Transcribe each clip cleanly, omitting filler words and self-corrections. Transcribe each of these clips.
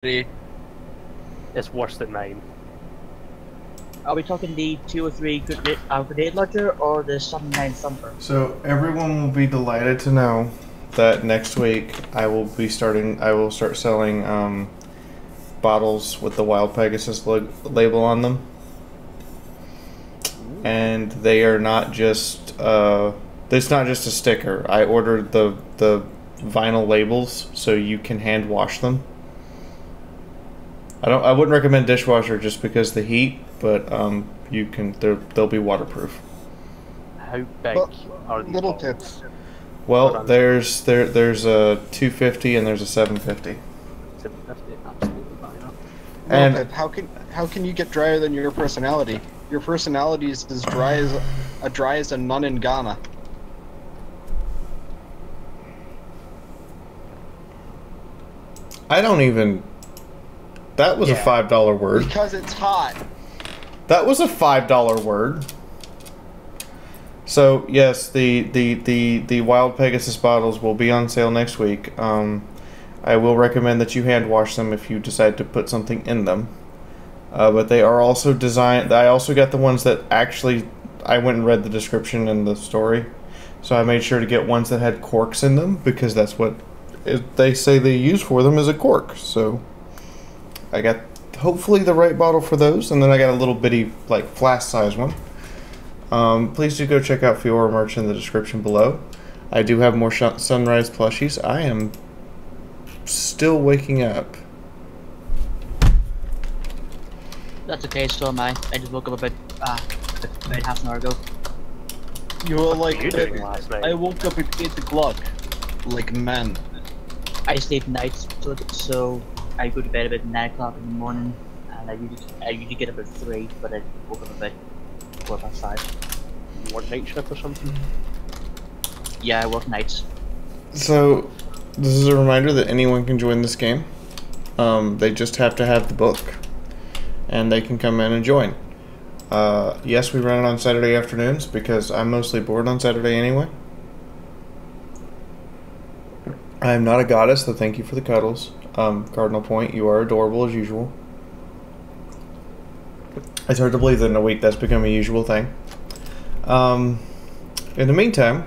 It's worse than mine. Are we talking the 203 grenade launcher or the 79 thumper? So everyone will be delighted to know that next week I will start selling bottles with the Wild Pegasus label on them. And they are not just it's not just a sticker. I ordered the vinyl labels so you can hand wash them. I wouldn't recommend dishwasher just because the heat, but you can they'll be waterproof. How big are these little bottles? tips? Well, there's a 250 and there's a 750. 750, absolutely fine. And Little tip, how can you get drier than your personality? Your personality is as dry as a nun in Ghana. I don't even. That was a $5 word. Because it's hot. That was a $5 word. So yes, the Wild Pegasus bottles will be on sale next week. I will recommend that you hand wash them if you decide to put something in them. But they are also designed. I also got the ones that actually. I went and read the description and the story, so I made sure to get ones that had corks in them because that's what they say they use for them is a cork. So I got hopefully the right bottle for those, and then I got a little bitty like flask size one. Please do go check out Fiaura merch in the description below. I do have more sunrise plushies. I am still waking up. That's okay, so am I. I just woke up about half an hour ago. You were like, What were you doing last night? I woke up at 8 o'clock. Like men. I sleep nights, so I go to bed about 9 o'clock in the morning, and I usually get up at 3, but I woke up about 5:15. You work night shift or something? Yeah, I work nights. So, this is a reminder that anyone can join this game. They just have to have the book, and they can come in and join. Yes, we run it on Saturday afternoons because I'm mostly bored on Saturday anyway. I am not a goddess, so thank you for the cuddles. Cardinal Point, you are adorable as usual. It's hard to believe that in a week that's become a usual thing. In the meantime,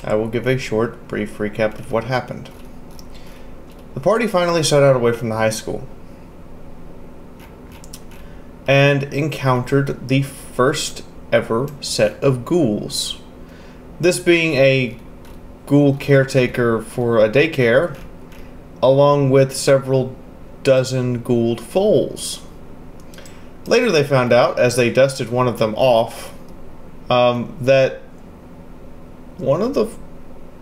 I will give a short, brief recap of what happened. The party finally set out away from the high school and encountered the first ever set of ghouls. This being a ghoul caretaker for a daycare, along with several dozen ghouled foals. Later they found out, as they dusted one of them off, that one of the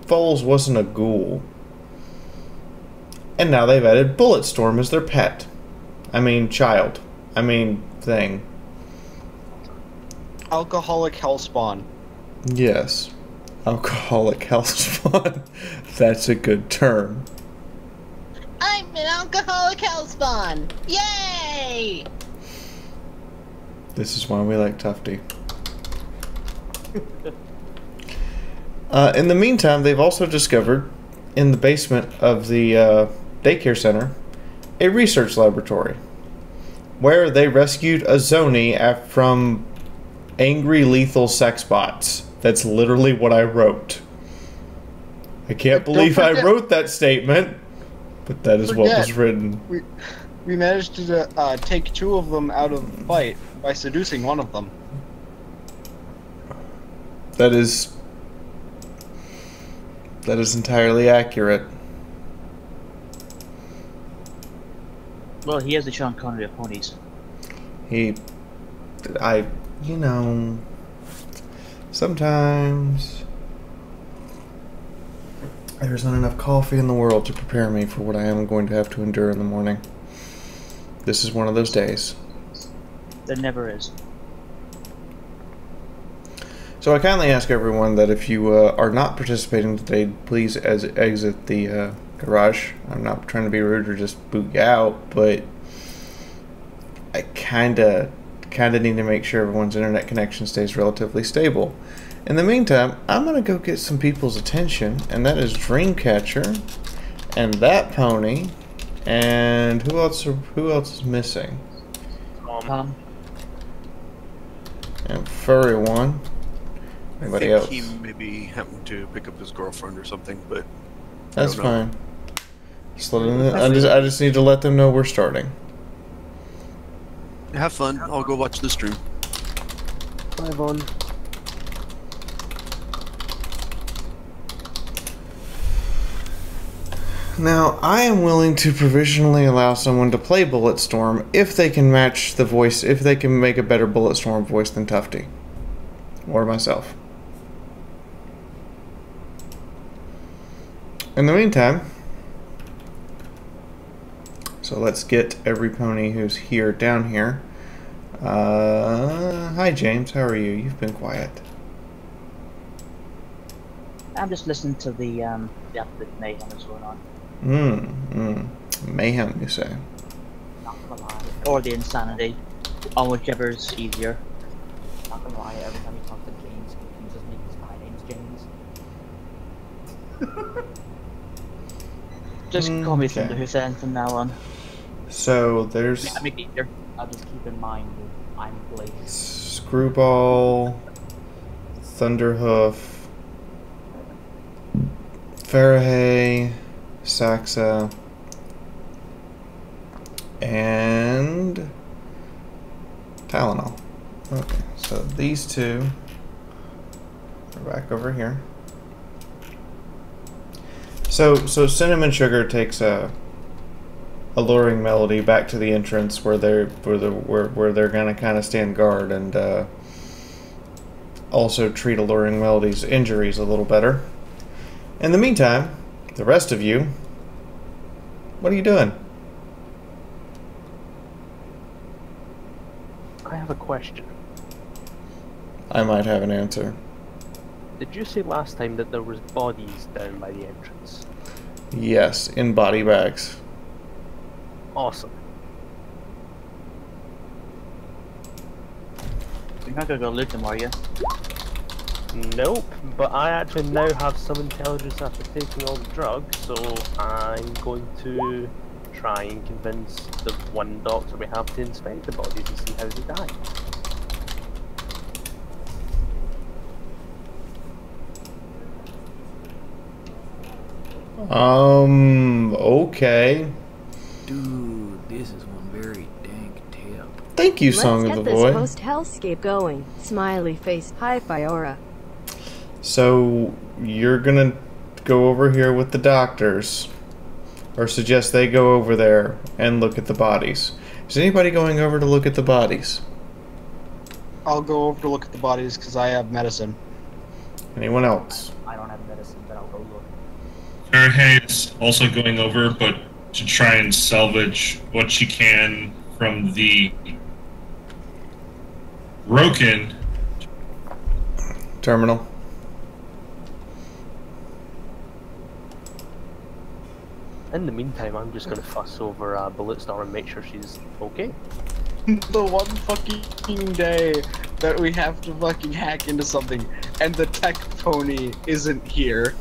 foals wasn't a ghoul. And now they've added Bulletstorm as their pet. I mean, child. I mean, thing. Alcoholic hellspawn. Yes. Alcoholic hellspawn. That's a good term. I'm an alcoholic hellspawn! Yay! This is why we like Tufty. In the meantime, they've also discovered, in the basement of the daycare center, a research laboratory, where they rescued a Zoni from angry lethal sex bots. That's literally what I wrote. I can't believe I wrote that statement, but that is what was written. We managed to take 2 of them out of the fight by seducing one of them. That is entirely accurate. Well, he has the Sean Connery of ponies. You know, sometimes there's not enough coffee in the world to prepare me for what I am going to have to endure in the morning. This is one of those days. There never is. So I kindly ask everyone that if you are not participating today, please exit the garage. I'm not trying to be rude or just boot you out, but I kinda need to make sure everyone's internet connection stays relatively stable. In the meantime, I'm gonna go get some people's attention, and that is Dreamcatcher, and that pony, And who else is missing? And furry one. Anybody I else? think he maybe happened to pick up his girlfriend or something, but That's I don't know. fine. I just need to let them know we're starting. Have fun. I'll go watch the stream. Bye, Vaughn. Now, I am willing to provisionally allow someone to play Bulletstorm if they can match the voice, if they can make a better Bulletstorm voice than Tufty. Or myself. In the meantime, so let's get every pony who's here down here. Hi James, how are you? You've been quiet. I'm just listening to the absolute mayhem that's going on. Mayhem, you say? Not gonna lie. Or the insanity. On whichever's easier. Not gonna lie, every time you talk to James, it confuses me because my name's James. Just call me Thunderhoof from now on. So there's Yeah, make it easier. I'll just keep in mind that I'm Blake. Screwball, Thunderhoof, Farahay, Saxa, and Tylenol. Okay, so these two are back over here. So Cinnamon Sugar takes a alluring melody back to the entrance where they're gonna kind of stand guard and also treat alluring melody's injuries a little better. In the meantime, the rest of you, what are you doing? I have a question. I might have an answer. Did you say last time that there was bodies down by the entrance? Yes, in body bags. Awesome. You're not gonna go loot them, are you? Nope, but I actually now have some intelligence after taking all the drugs, so I'm going to try and convince the one doctor we have to inspect the bodies and see how they died. Okay. Dude, this is one very dank tip. Thank you, Song of the Void. Let's get this post-hellscape going. Smiley face. Hi, Fiaura. So, you're gonna go over here with the doctors, or suggest they go over there and look at the bodies. Is anybody going over to look at the bodies? I'll go over to look at the bodies because I have medicine. Anyone else? I don't have medicine, but I'll go look. Farahay is also going over, but to try and salvage what she can from the broken Terminal. In the meantime, I'm just going to fuss over Bulletstorm and make sure she's okay. The one fucking day that we have to fucking hack into something and the tech pony isn't here.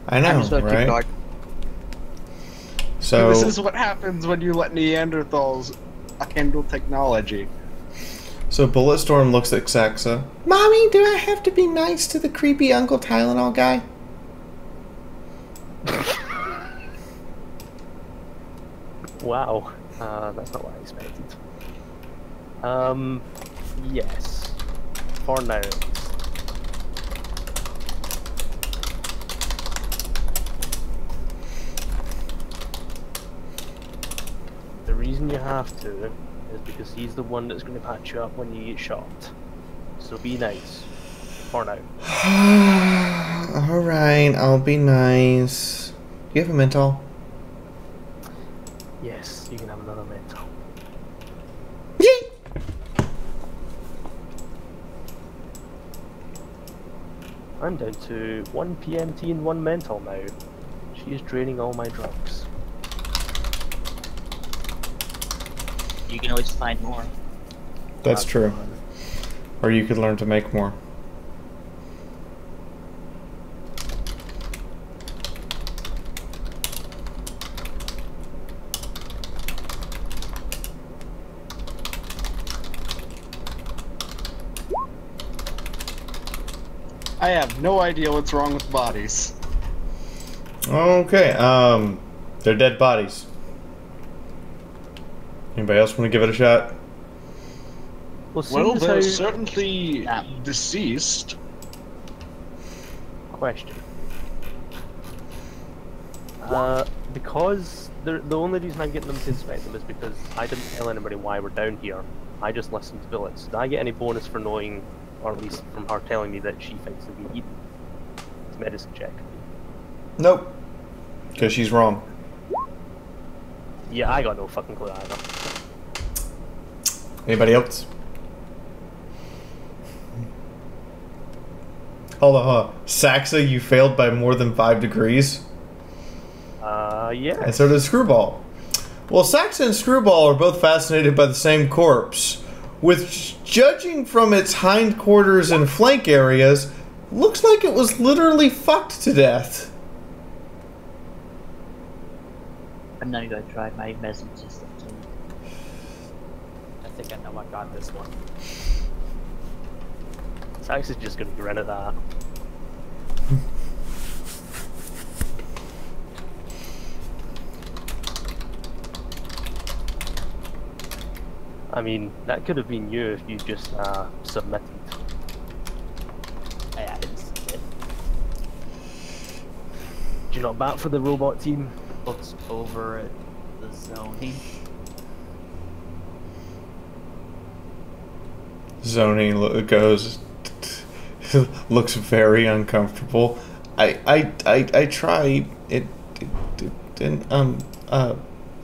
I know, right? Guard. So This is what happens when you let Neanderthals handle technology. So Bulletstorm looks at Saxa. Mommy, do I have to be nice to the creepy Uncle Tylenol guy? Wow, that's not what I expected. Yes. For now. The reason you have to is because he's the one that's going to patch you up when you get shot. So be nice. For now. Alright, I'll be nice. Do you have a mental? Yes, you can have another mental. Yay! I'm down to 1 PMT and 1 mental now. She is draining all my drugs. You can always find more. That's true. Or you could learn to make more. I have no idea what's wrong with bodies. Okay, they're dead bodies. Anybody else want to give it a shot? Well, as they're how- certainly deceased. Question. Because the only reason I'm getting them to inspect them is because I didn't tell anybody why we're down here. I just listened to bullets. Did I get any bonus for knowing, or at least from her telling me that she thinks they'll be eaten? It's a medicine check. Nope. Because she's wrong. Yeah, I got no fucking clue either. Anybody else? Hold on. Saxa, you failed by more than 5 degrees. Yeah. And so does Screwball. Well, Saxa and Screwball are both fascinated by the same corpse, which, judging from its hindquarters and flank areas, looks like it was literally fucked to death. I'm not gonna try my medicine system too. I think I know I got this one. Sax is just gonna grin at that. I mean, that could have been you if you just submitted. I didn't see it. Do you not bat for the robot team? Looks over at the zoning. Zoning goes, looks very uncomfortable. I tried it didn't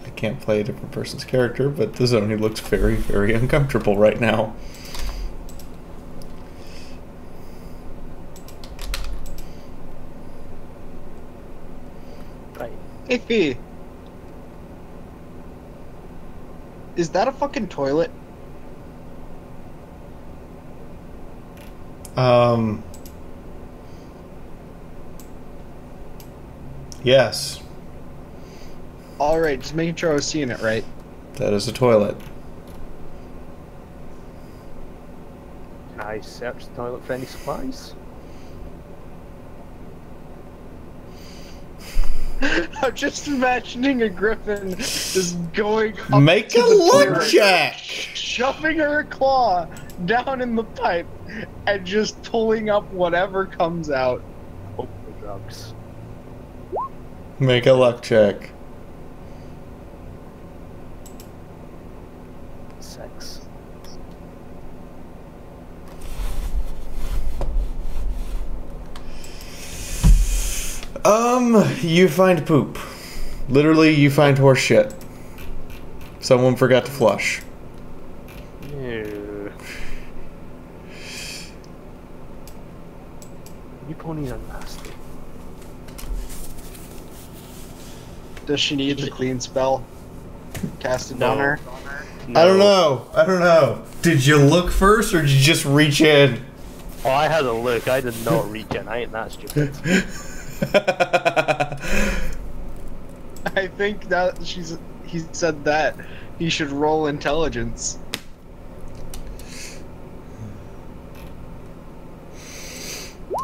I can't play a different person's character, but the Zoning looks very, very uncomfortable right now. Right. Hey, is that a fucking toilet? Yes, Alright, just making sure I was seeing it right. that is a toilet. Can I search the toilet for any supplies? I'm just imagining a griffin just going up Make to a the luck toilet, check! shoving her claw down in the pipe, and just pulling up whatever comes out. Hopefully drugs. Make a luck check. 6. You find poop. Literally, you find horse shit. Someone forgot to flush. Ew. You ponies are nasty. Does she need the clean spell casted on her? I don't know. Did you look first, or did you just reach in? Oh, I had a look. I did not reach in. I ain't that stupid. I think that he said that he should roll intelligence.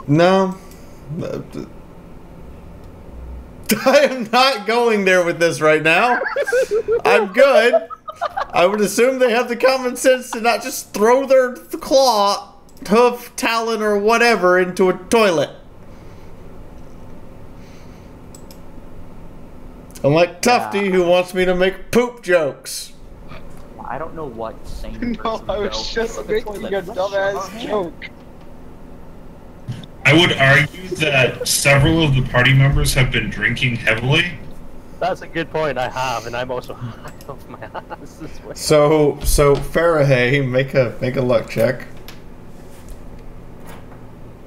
No. I am not going there with this right now. I'm good. I would assume they have the common sense to not just throw their claw, hoof, talon, or whatever into a toilet. Unlike Tufty, who wants me to make poop jokes. I don't know what sane No, person I was goes just to the making toilet. a dumbass joke. I would argue that several of the party members have been drinking heavily. That's a good point. I have, and I'm also high off my ass as well. So Faraday, make a luck check.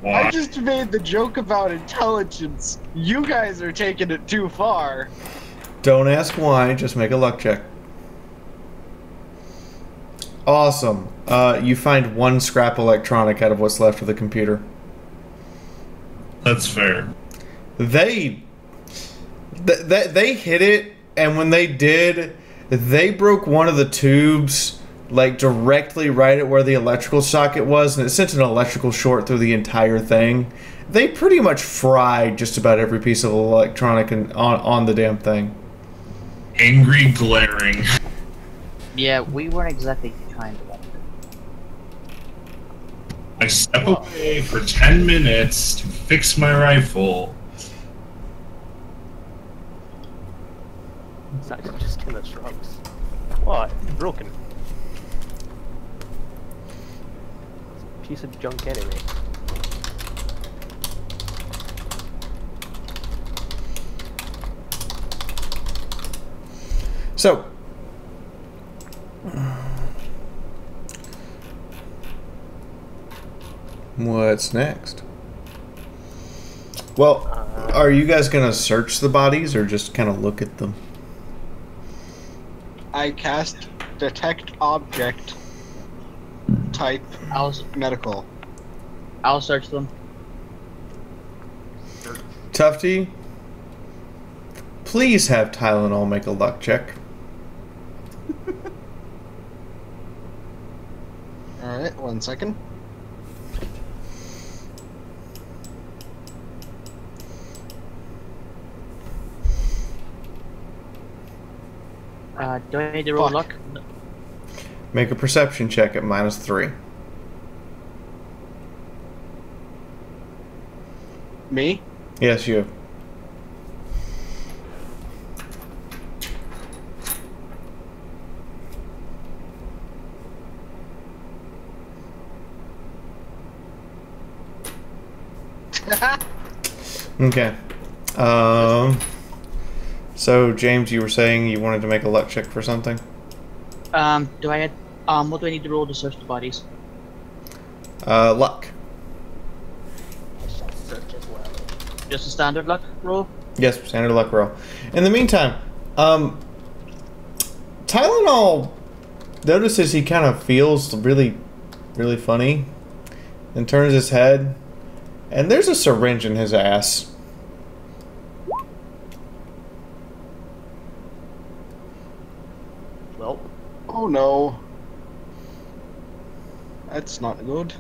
I just made the joke about intelligence. You guys are taking it too far. Don't ask why, just make a luck check. Awesome. You find one scrap electronic out of what's left of the computer. That's fair. They hit it, and when they did, they broke one of the tubes like directly right at where the electrical socket was, and it sent an electrical short through the entire thing. They pretty much fried just about every piece of electronic on the damn thing. Angry glaring. Yeah, we weren't exactly trying to let it. I step away for 10 minutes to fix my rifle. Zach just kind of shrugs. What? Broken. It's a piece of junk anyway. So, what's next? Well, are you guys gonna search the bodies or just kind of look at them? I cast detect object type medical. I'll search them. Tufty, please have Tylenol make a luck check. Alright, 1 second. Do I need to roll luck? Make a perception check at -3. Me? Yes, you. Okay. So James, you were saying you wanted to make a luck check for something? Do I what do I need to roll to search the bodies? Luck. I shall search as well. Just a standard luck roll? Yes, standard luck roll. In the meantime, Tylenol notices he kind of feels really, really funny and turns his head, and there's a syringe in his ass. Well, Oh no. That's not good.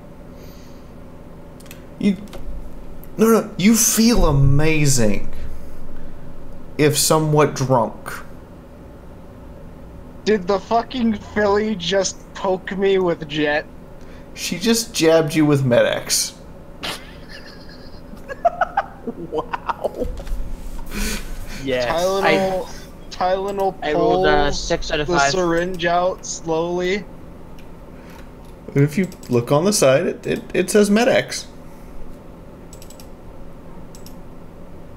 No, you feel amazing, if somewhat drunk. Did the fucking filly just poke me with jet? She just jabbed you with Med-X. Wow. Yes. Tylenol I rolled a pulls 6 out of the 5. syringe out slowly. And if you look on the side, it says Med-X.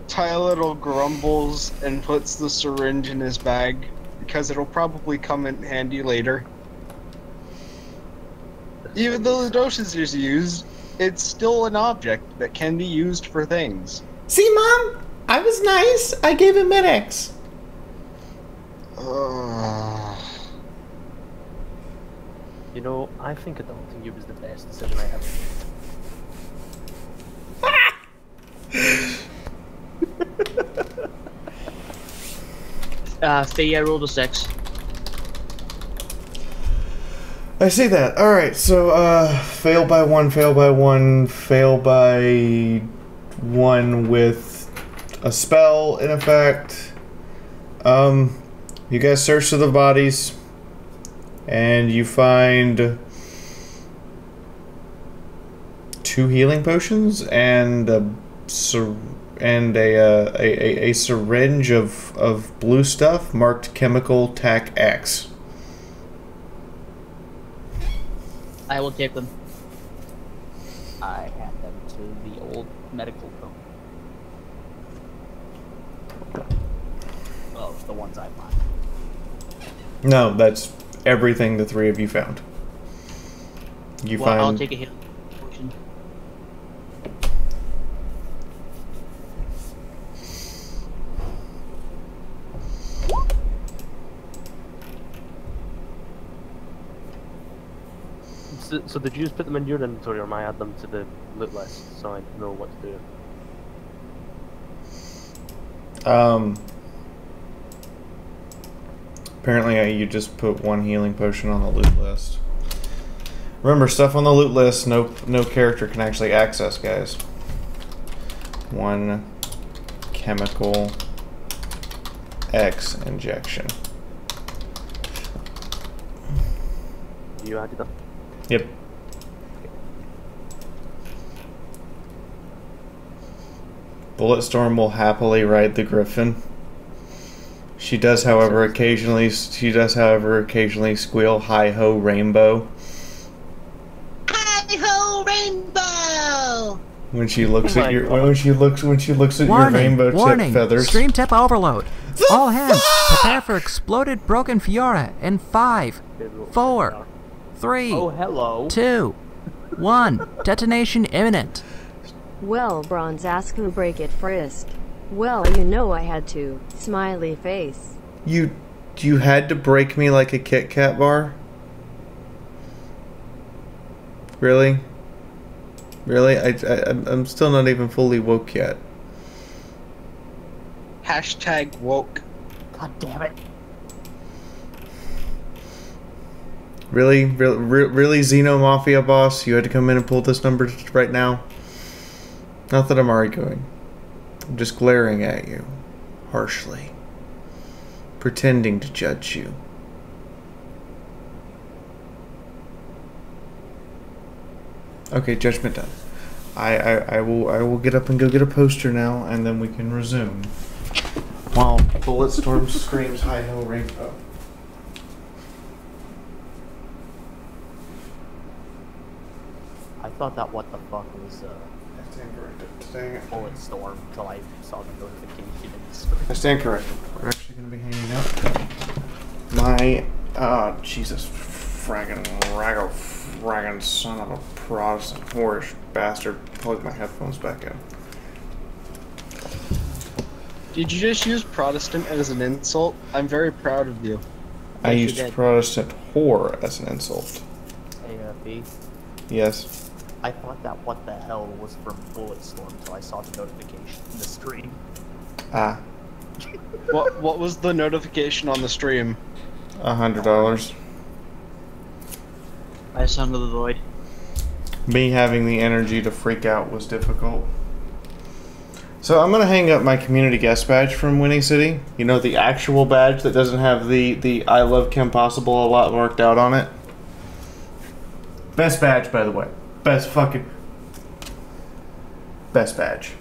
Tylenol grumbles and puts the syringe in his bag because it'll probably come in handy later. Even though the dosage is used, it's still an object that can be used for things. See, Mom? I was nice. I gave him Med-X. You know, I think adopting you was the best decision I ever made. Faye, I rolled a 6. I see that. Alright, so, fail by 1, fail by 1, fail by 1 with a spell in effect. You guys search through the bodies, and you find 2 healing potions and a syringe of blue stuff marked chemical tac X. I will take them. I hand them to the old medical phone. Oh, the ones I find. No, that's everything the 3 of you found. You Well, find. I'll take a hit potion. So did you just put them in your inventory, or am I add them to the loot list so I know what to do? Apparently, you just put one healing potion on the loot list. Remember, stuff on the loot list, no character can actually access, guys. One chemical X injection. You added up. Yep. Bulletstorm will happily ride the Griffin. She does, however, occasionally squeal "Hi ho, rainbow" Hi ho, rainbow! when she looks at your your rainbow tip feathers. Stream tip overload. All hands, prepare for exploded broken Fiaura in 5, 4, 3, Oh, hello. 2, 1. Detonation imminent. Well, Bronze asked who break it first. Well, you know I had to. Smiley face. You had to break me like a Kit Kat bar? Really? Really? I'm still not even fully woke yet. Hashtag woke. God damn it. Really, Xeno Mafia boss? You had to come in and pull this number right now? Not that I'm arguing. I'm just glaring at you. Harshly. Pretending to judge you. Okay, judgment done. I will get up and go get a poster now, and then we can resume. While Bulletstorm screams "Hi ho, rainbow." I thought that what the fuck was Bulletstorm until I saw the notification in the screen. I stand corrected. We're actually going to be hanging out. My, Jesus, fraggin' son of a Protestant whorish bastard. Plug my headphones back in. Did you just use Protestant as an insult? I'm very proud of you. I Yes, you used did. Protestant whore as an insult. AFB. Yes. I thought that what the hell was from Bulletstorm until I saw the notification in the stream. Ah. What was the notification on the stream? $100. By Son of the Void. Me having the energy to freak out was difficult. So I'm gonna hang up my community guest badge from Winnie City. You know, the actual badge that doesn't have the I love Kim Possible a lot marked out on it. Best badge, by the way. Best badge.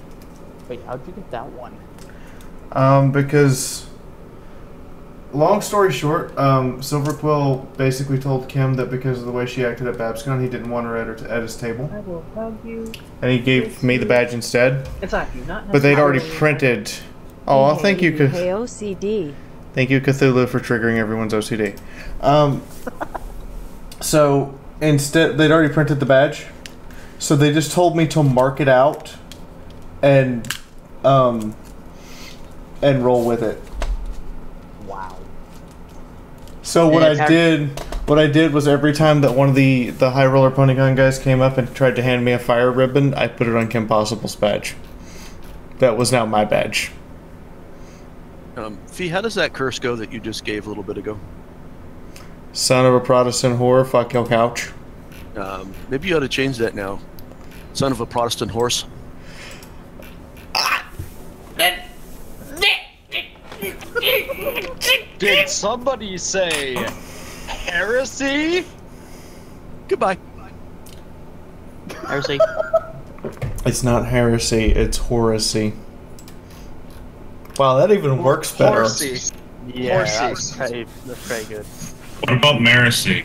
Wait, how'd you get that one? Because long story short, Silverquill basically told Kim that because of the way she acted at BabsCon, he didn't want her at his table. I will hug you. And he gave me the badge instead. It's actually not. But they'd already printed. Oh, well, thank you, Hey, OCD. Thank you, Cthulhu, for triggering everyone's OCD. So instead, they'd already printed the badge, so they just told me to mark it out and roll with it. Wow. So what I did was every time that one of the High Roller PonyCon guys came up and tried to hand me a fire ribbon, I put it on Kim Possible's badge. That was now my badge. Fee, how does that curse go that you just gave a little bit ago? Son of a Protestant whore, fuck your couch. Maybe you ought to change that now. Son of a Protestant horse. Did somebody say heresy? Goodbye. Heresy. It's not heresy, it's horacy. Wow, that even works better. Horsey. Yeah, Horses. that's pretty good. What about Marisi?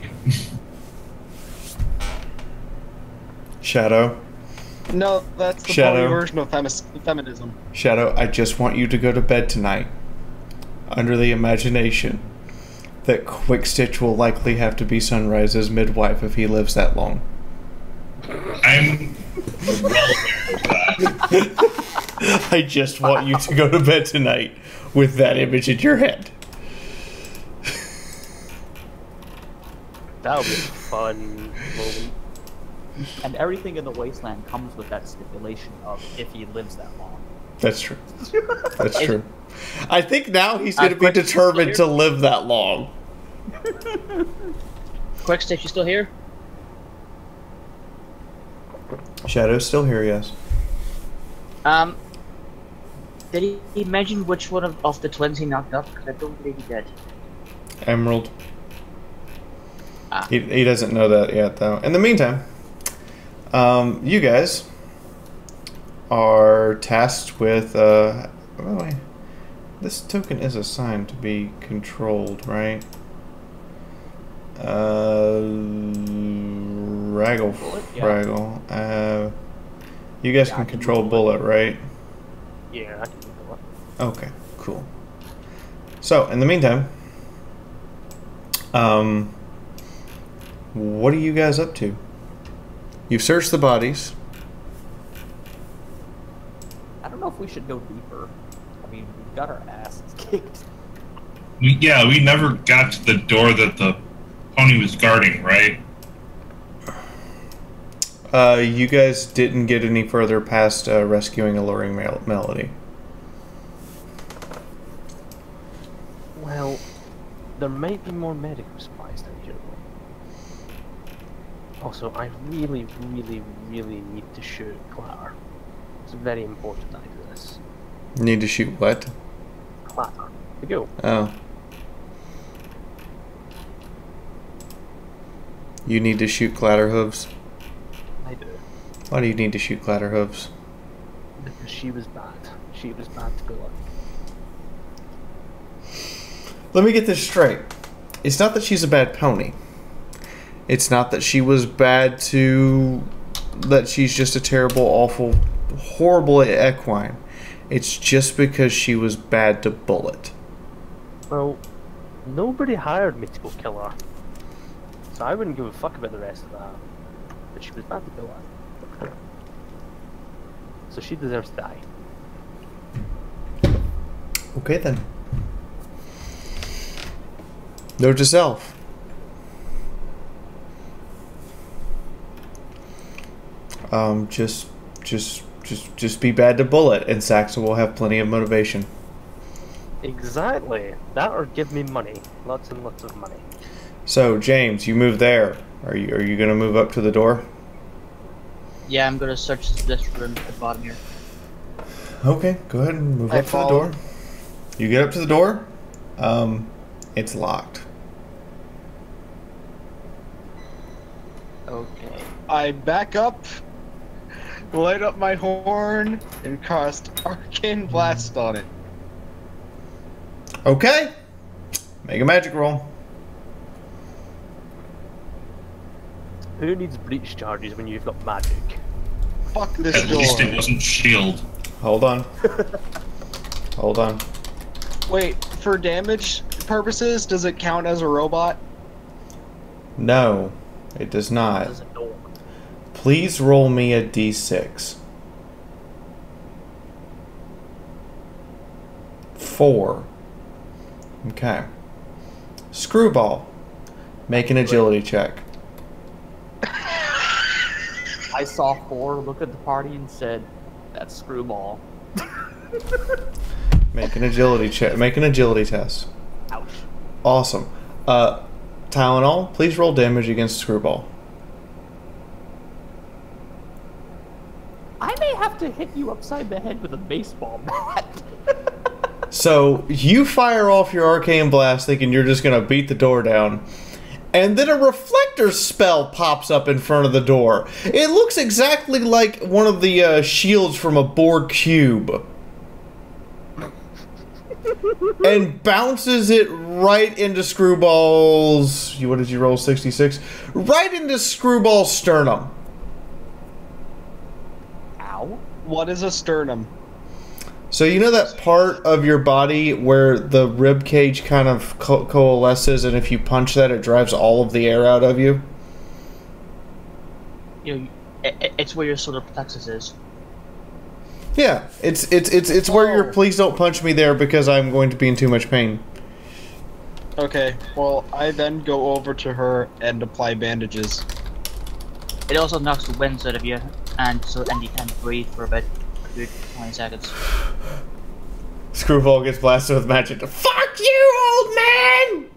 Shadow. No, that's the Shadow. pony version of feminism. Shadow, I just want you to go to bed tonight under the imagination that Quick Stitch will likely have to be Sunrise's midwife if he lives that long. I'm well aware of that. I just want you to go to bed tonight with that image in your head. That'll be a fun moment. And everything in the wasteland comes with that stipulation of if he lives that long. That's true. That's true. I think now he's going to be determined to live that long. Quickstick, you still here? Shadow's still here, yes. Did he mention which one of the twins he knocked up? Because I don't believe he did. Emerald. He doesn't know that yet, though. In the meantime, you guys are tasked with... by the way, this token is assigned to be controlled, right? Fraggle. You guys can control Bullet, right? Yeah, I can control it. Okay, cool. So, in the meantime, what are you guys up to? You've searched the bodies. I don't know if we should go deeper. I mean, we got our asses kicked. We never got to the door that the pony was guarding, right? You guys didn't get any further past rescuing Alluring Melody. Well, there might be more medical supplies down here. Also, I really, really, really need to shoot Clatter. It's very important that I do this. Need to shoot what? Clatter. To go. Oh. You need to shoot Clatterhooves? I do. Why do you need to shoot Clatterhooves? Because she was bad. She was bad to go on. Let me get this straight. It's not that she's a bad pony. It's not that she was bad to... that she's just a terrible, awful, horrible equine. It's just because she was bad to Bullet. Well, nobody hired me to go kill her. So I wouldn't give a fuck about the rest of that. But she was bad to kill her. So she deserves to die. Okay then. Note to self. Just be bad to Bullet, and Saxa will have plenty of motivation. Exactly. That or give me money. Lots and lots of money. So, James, you move there. Are you gonna move up to the door? Yeah, I'm gonna search this room at the bottom here. Okay, go ahead and move up to the door. You get up to the door. It's locked. Okay. I back up, light up my horn, and cast Arcane Blast on it. Okay. Make a magic roll. Who needs breach charges when you've got magic? Fuck this At door. least it wasn't shield. Hold on. Hold on. Wait, for damage purposes, does it count as a robot? No, it does not. Does it know? Please roll me a d6. 4. Okay. Screwball. Make an agility check. I saw 4 look at the party and said, "That's Screwball." Make an agility check. Make an agility test. Ouch. Awesome. Tylenol, please roll damage against Screwball. I may have to hit you upside the head with a baseball bat. So, you fire off your arcane blast thinking you're just going to beat the door down. And then a reflector spell pops up in front of the door. It looks exactly like one of the shields from a Borg cube. And bounces it right into Screwball's... What did you roll, 66? Right into Screwball's sternum. Ow. What is a sternum? So you know that part of your body where the rib cage kind of coalesces, and if you punch that, it drives all of the air out of you? You know, it's where your solar plexus is. Yeah, it's where your please don't punch me there because I'm going to be in too much pain. Okay, well, I then go over to her and apply bandages. It also knocks the wind out of you, and you can't breathe for about a good 20 seconds. Screwball gets blasted with magic. Fuck you, old man!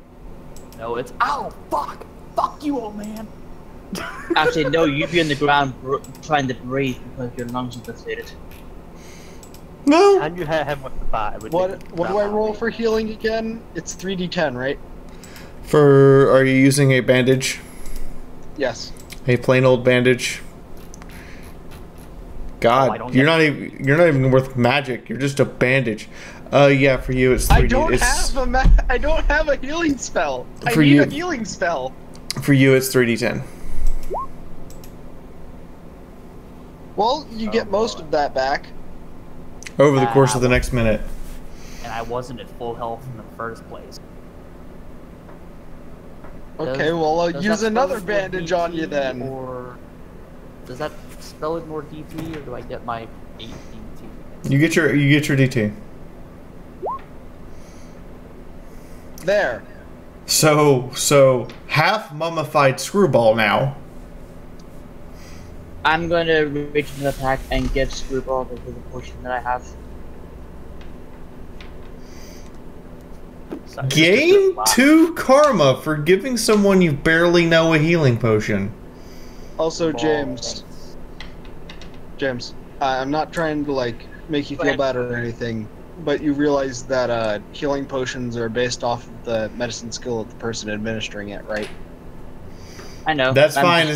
No, it's ow, fuck, fuck you, old man. Actually, no, you'd be on the ground trying to breathe because your lungs are deflated. No. Can you hit him with the bat? What do I roll for healing again? It's 3d10, right? Are you using a bandage? Yes. A plain old bandage? God, you're not even worth magic. You're just a bandage. Yeah, for you it's 3D. I don't have a healing spell. I need a healing spell. For you it's 3d10. Well, you get most of that back. Over the course of the next minute. And I wasn't at full health in the first place. Okay, well I'll use another bandage on you then. Or does that spell ignore DT, or do I get my 8 DT? You get your DT. There. So half mummified Screwball now. I'm going to reach into the pack and give Screwball the potion that I have. Gain 2 karma for giving someone you barely know a healing potion. Also, James, I'm not trying to like make you feel bad or anything, but you realize that healing potions are based off of the medicine skill of the person administering it, right? I know. That's fine.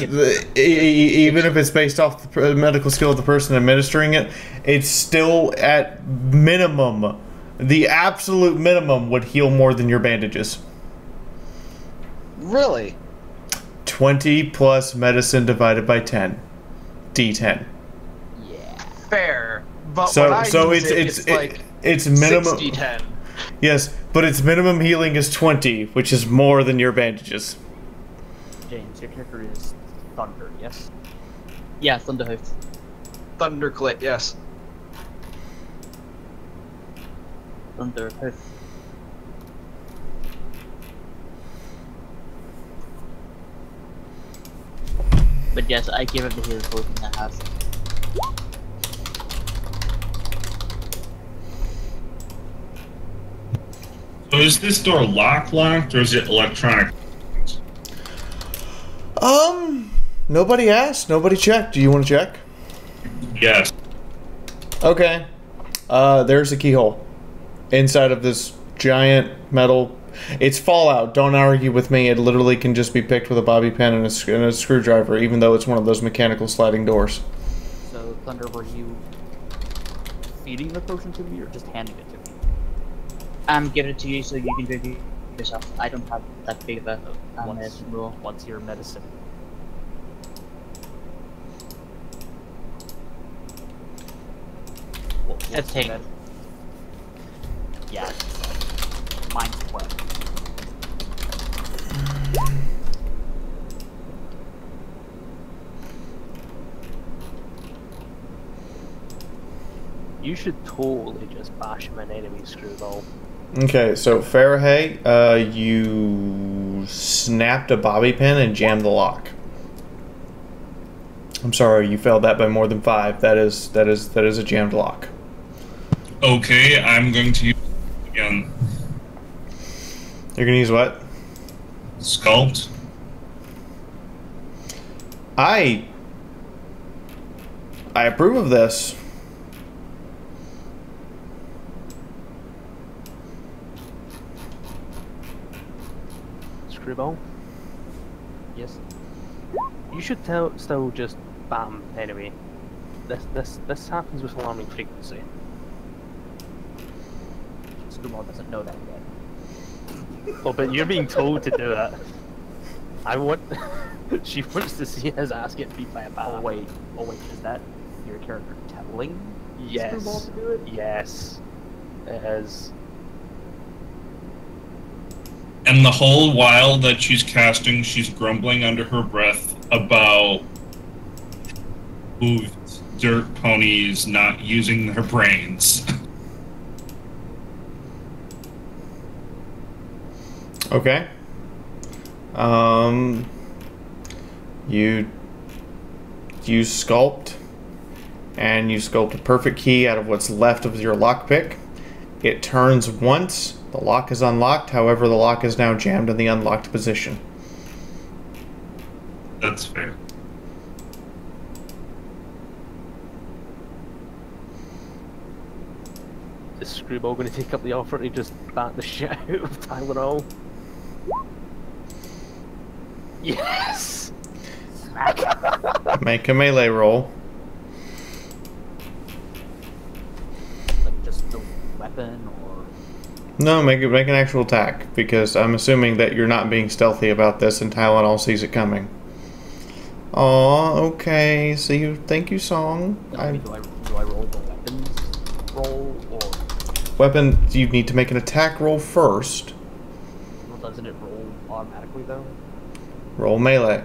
Even if it's based off the medical skill of the person administering it, it's still at minimum. The absolute minimum would heal more than your bandages. Really? 20 plus medicine divided by 10. D10. Yeah. Fair. But so it's minimum 60-10. Yes, but its minimum healing is 20, which is more than your bandages. James, your character is Thunder, yes? Yeah, Thunderhoof. Thunderclit, yes. Thunderhoof. But yes, I give him the healing potion I have. So is this door locked, or is it electronic? Nobody asked. Nobody checked. Do you want to check? Yes. Okay. There's a keyhole inside of this giant metal. It's Fallout. Don't argue with me. It literally can just be picked with a bobby pin and a screwdriver, even though it's one of those mechanical sliding doors. So, Thunder, were you feeding the potion to me or just handing it to me? I'm giving it to you so you can drink it yourself. I don't have that big of a medicine rule. What's your medicine? That's 10. Yeah. Mine's 12. You should totally just bash him an enemy Screwball. Okay, so Farahay, you snapped a bobby pin and jammed the lock. I'm sorry, you failed that by more than 5. That is a jammed lock. Okay, I'm going to use it again. You're gonna use what? Sculpt. I approve of this. Screwball? Yes. You should still just bam anyway. This happens with alarming frequency. Screwball doesn't know that yet. Oh, but you're being told to do it. I want. She wants to see his ass get beat by a bat. Oh wait, is that your character telling Screwball Yes. to do it? Yes. It is. And the whole while that she's casting, she's grumbling under her breath about who dirt ponies not using their brains. Okay. You use Sculpt, and you sculpt a perfect key out of what's left of your lockpick. It turns once, the lock is unlocked, however the lock is now jammed in the unlocked position. That's fair. Is Screwball going to take up the offer to just bat the shit out of Tylenol? Yes! Make a melee roll. Like just the weapon or... No, make an actual attack, because I'm assuming that you're not being stealthy about this and Tylenol sees it coming. Aw, okay, so thank you, Song. Do I roll the weapons roll or... Weapon, you need to make an attack roll first. Well, doesn't it roll automatically though? Roll melee.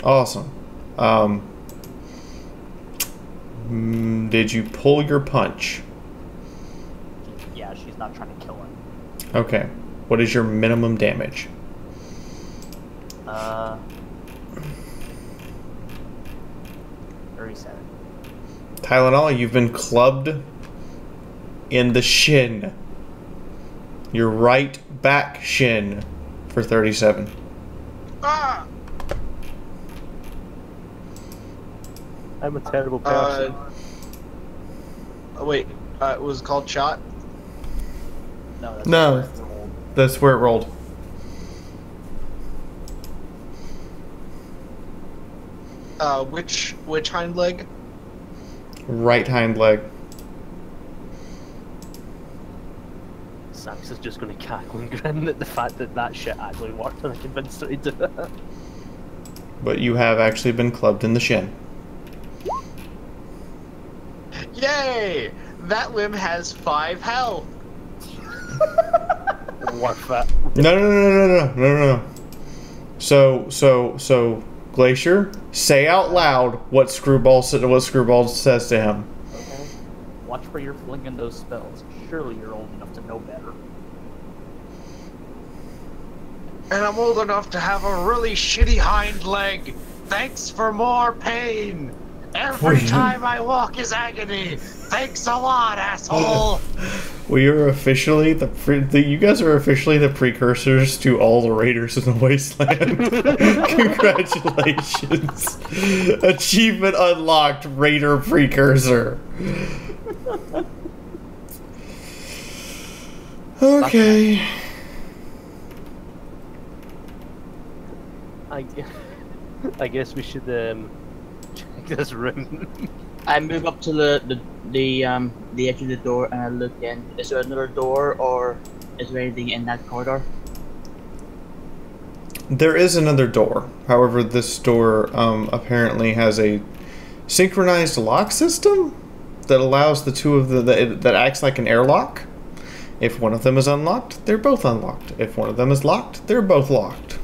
Awesome. Did you pull your punch? Yeah, she's not trying to kill him. Okay. What is your minimum damage? 37. Tylenol, you've been clubbed in the shin. Your right back shin for 37. Ah! I'm a terrible person. Oh, wait, it was called shot? No, that's No. where it rolled. That's where it rolled. Which hind leg? Right hind leg. Sax is just going to cackle and grin at the fact that that shit actually worked and I convinced her to do it. But you have actually been clubbed in the shin. Yay! That limb has 5 health. Worth it. No. So, Glacier, say out loud what Screwball says to him. Okay. Watch where you're flinging those spells. Surely you're old enough to know better. And I'm old enough to have a really shitty hind leg. Thanks for more pain. Every time I walk is agony. Thanks a lot, asshole. We are officially you guys are officially the precursors to all the raiders in the wasteland. Congratulations. Achievement unlocked, raider precursor. Okay. I guess we should check this room. I move up to the edge of the door and I look in. Is there another door or is there anything in that corridor? There is another door. However, this door apparently has a synchronized lock system that allows the two of that acts like an airlock. If one of them is unlocked, they're both unlocked. If one of them is locked, they're both locked.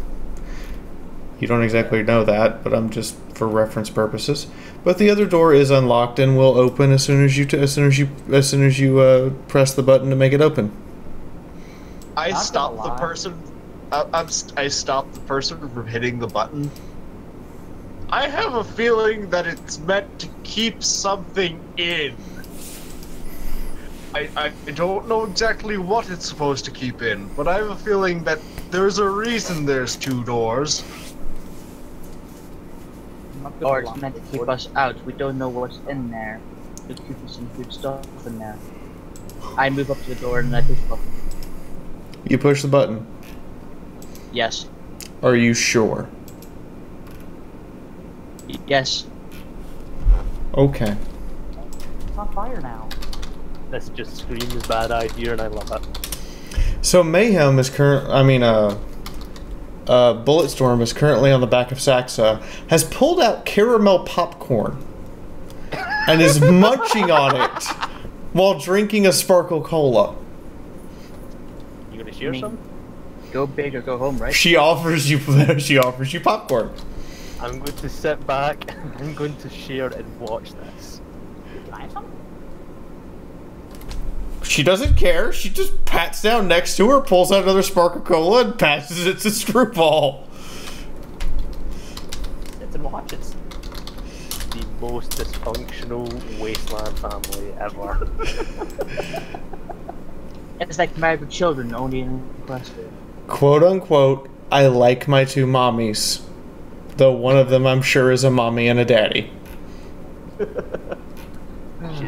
You don't exactly know that, but I'm just for reference purposes. But the other door is unlocked and will open as soon as you press the button to make it open. I stopped the person. I stopped the person from hitting the button. I have a feeling that it's meant to keep something in. I don't know exactly what it's supposed to keep in, but I have a feeling that there's a reason there's 2 doors. Or it's meant to keep us out. We don't know what's in there. There could be some good stuff in there. I move up to the door and I push the button. You push the button. Yes. Are you sure? Yes. Okay. It's on fire now. This just screams bad idea and I love it. So Mayhem is Bulletstorm is currently on the back of Saxa, has pulled out caramel popcorn, and is munching on it while drinking a sparkle cola. You gonna share some? Go big or go home, right? She offers you popcorn. I'm going to sit back, I'm going to share and watch this. Can I have some? She doesn't care. She just pats down next to her, pulls out another Spark of Cola, and passes it to Screwball. Sits and watches. The most dysfunctional wasteland family ever. It's like Married with Children, only in Equestria. Quote unquote, I like my two mommies. Though one of them I'm sure is a mommy and a daddy. She's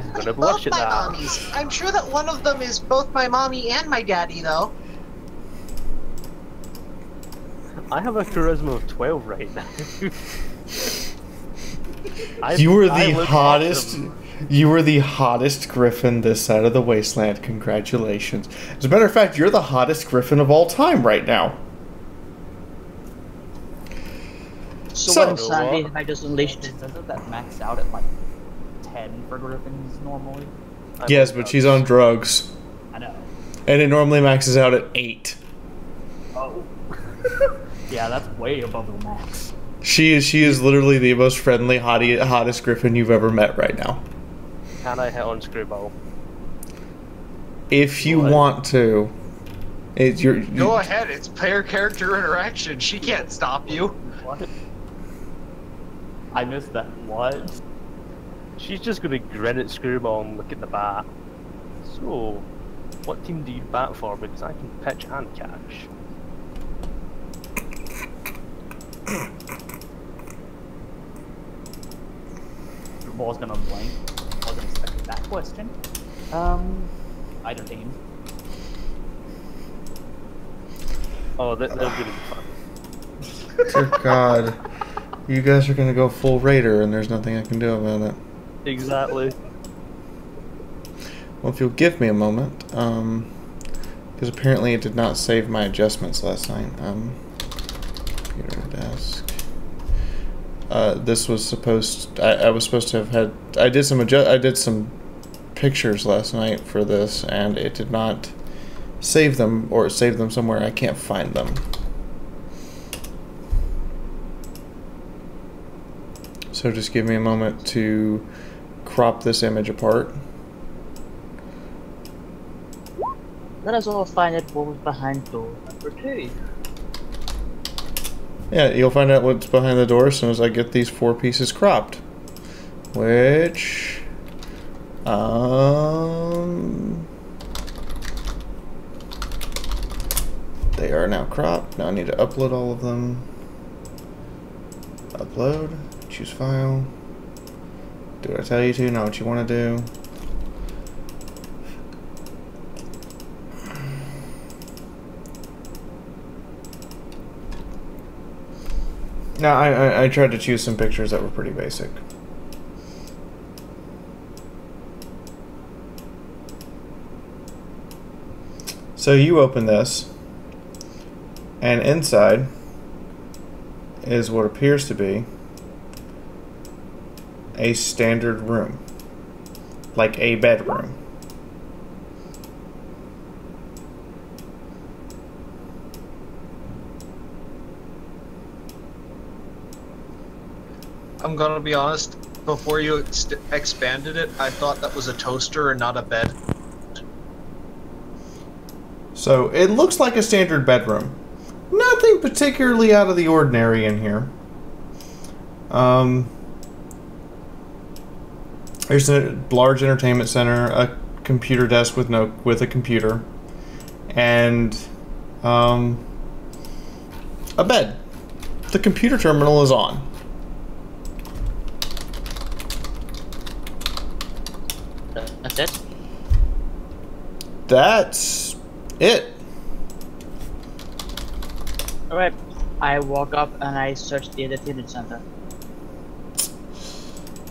I gonna like blush both at my that. mommies. I'm sure that one of them is both my mommy and my daddy, though. I have a charisma of 12 right now. You were I the look hottest. awesome. You were the hottest griffin this side of the wasteland. Congratulations. As a matter of fact, you're the hottest griffin of all time right now. So what So- insanity if I just unleashed it? Doesn't that max out at like 10 for Griffins normally? Yes, but she's on drugs. I know. And it normally maxes out at 8. Oh. Yeah, that's way above the max. She is literally the most friendly, hottest griffin you've ever met right now. Can I hit on Screwball? If you What? want to. Go ahead, it's player character interaction. She can't stop you. What? I missed that. What? She's just gonna grin at Screwball and look at the bat. So, what team do you bat for? Because I can pitch and catch. Your ball's gonna blank. Wasn't expecting that question. Either team. Oh, they're gonna be fun. Dear God. You guys are gonna go full raider and there's nothing I can do about it. Exactly. Well, if you'll give me a moment, because apparently it did not save my adjustments last night. Computer desk. This was supposed. I was supposed to have had. I did some pictures last night for this, and it did not save them, or it saved them somewhere I can't find them. So just give me a moment to crop this image apart. Let us all find out what was behind door number 2. Yeah, you'll find out what's behind the door as soon as I get these 4 pieces cropped. Which... they are now cropped. Now I need to upload all of them. Upload. Choose file. Do what I tell you to, not what you want to do. Now, I tried to choose some pictures that were pretty basic. So you open this, and inside is what appears to be a standard room, like a bedroom. I'm gonna be honest, before you expanded it, I thought that was a toaster and not a bed. So it looks like a standard bedroom. Nothing particularly out of the ordinary in here. There's a large entertainment center, a computer desk with a computer, and a bed. The computer terminal is on. That's it? That's it. Alright, I walk up and I search the entertainment center.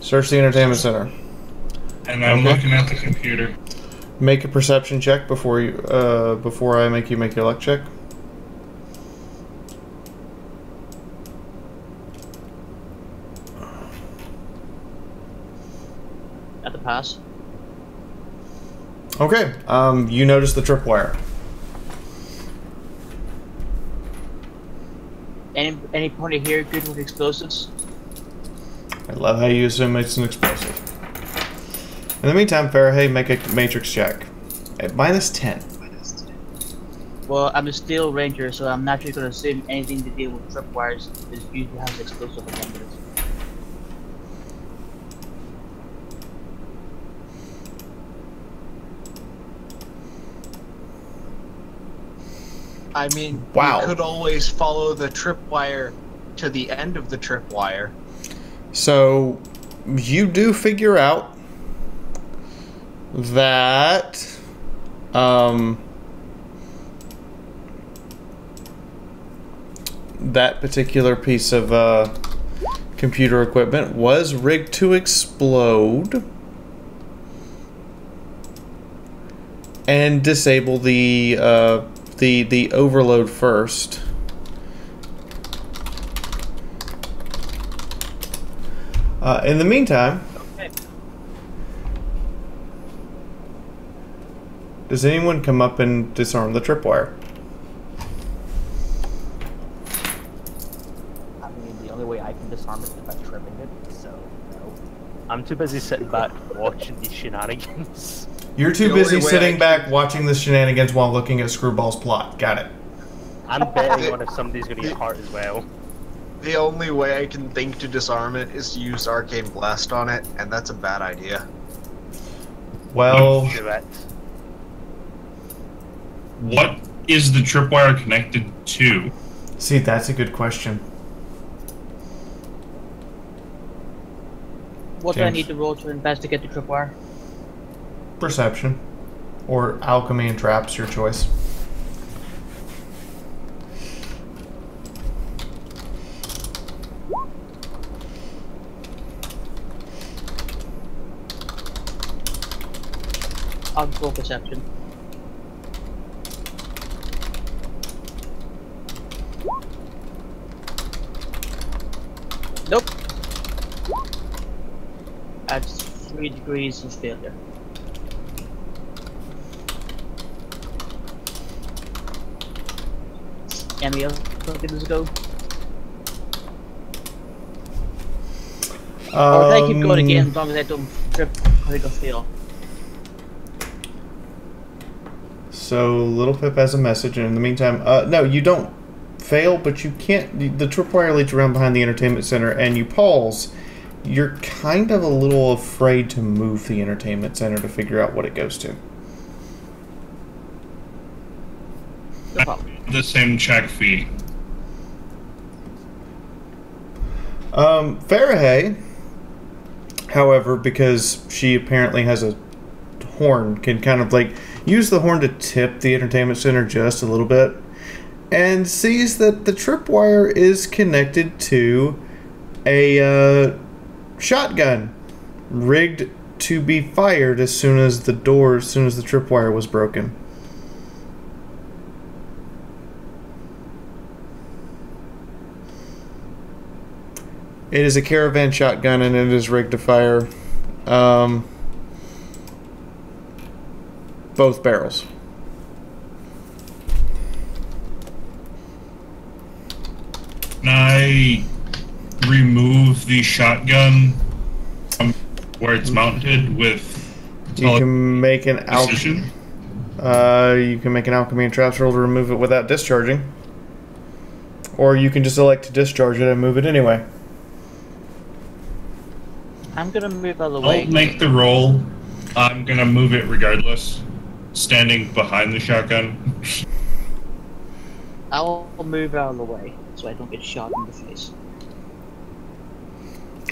Search the entertainment center. And I'm Okay. looking at the computer. Make a perception check before I make you make your luck check. At the pass. Okay. You notice the tripwire. Any point here good with explosives? I love how you assume it's an explosive. In the meantime, Farahay, make a matrix check. at -10. Well, I'm a steel ranger, so I'm naturally going to assume anything to deal with tripwires is usually has explosive offenders. I mean, Wow. you could always follow the tripwire to the end of the tripwire. So, you do figure out that, that particular piece of computer equipment was rigged to explode and disable the overload first. In the meantime, does anyone come up and disarm the tripwire? I mean, the only way I can disarm it is by tripping it, so no. I'm too busy sitting back watching these shenanigans. You're too The busy only way sitting I back watching the shenanigans while looking at Screwball's plot. Got it. I'm betting on if somebody's gonna get hurt as well. The only way I can think to disarm it is to use Arcane Blast on it, and that's a bad idea. Well, Do it. What is the tripwire connected to? see, that's a good question. What do I James. need to roll to investigate the tripwire? Perception. Or alchemy and traps, your choice. I'll roll perception. Nope. That's 3 degrees of failure. Anybody else give this a go? Or can I keep going again as long as I don't trip critical fail? So, Little Pip has a message, and in the meantime, no, you don't fail, but you can't. The tripwire leads around behind the entertainment center, and you pause. You're kind of a little afraid to move the entertainment center to figure out what it goes to. No problem. The same check fee. Farahay, however, because she apparently has a horn, can kind of like use the horn to tip the entertainment center just a little bit, and sees that the tripwire is connected to a shotgun rigged to be fired as soon as the tripwire was broken. It is a caravan shotgun, and it is rigged to fire both barrels. Can I remove the shotgun from where it's mounted with You can make an precision? you can make an alchemy and traps roll to remove it without discharging, or you can just elect to discharge it and move it anyway. I'm gonna move out of the way. I'll make the roll. I'm gonna move it regardless, standing behind the shotgun. I'll move out of the way so I don't get shot in the face.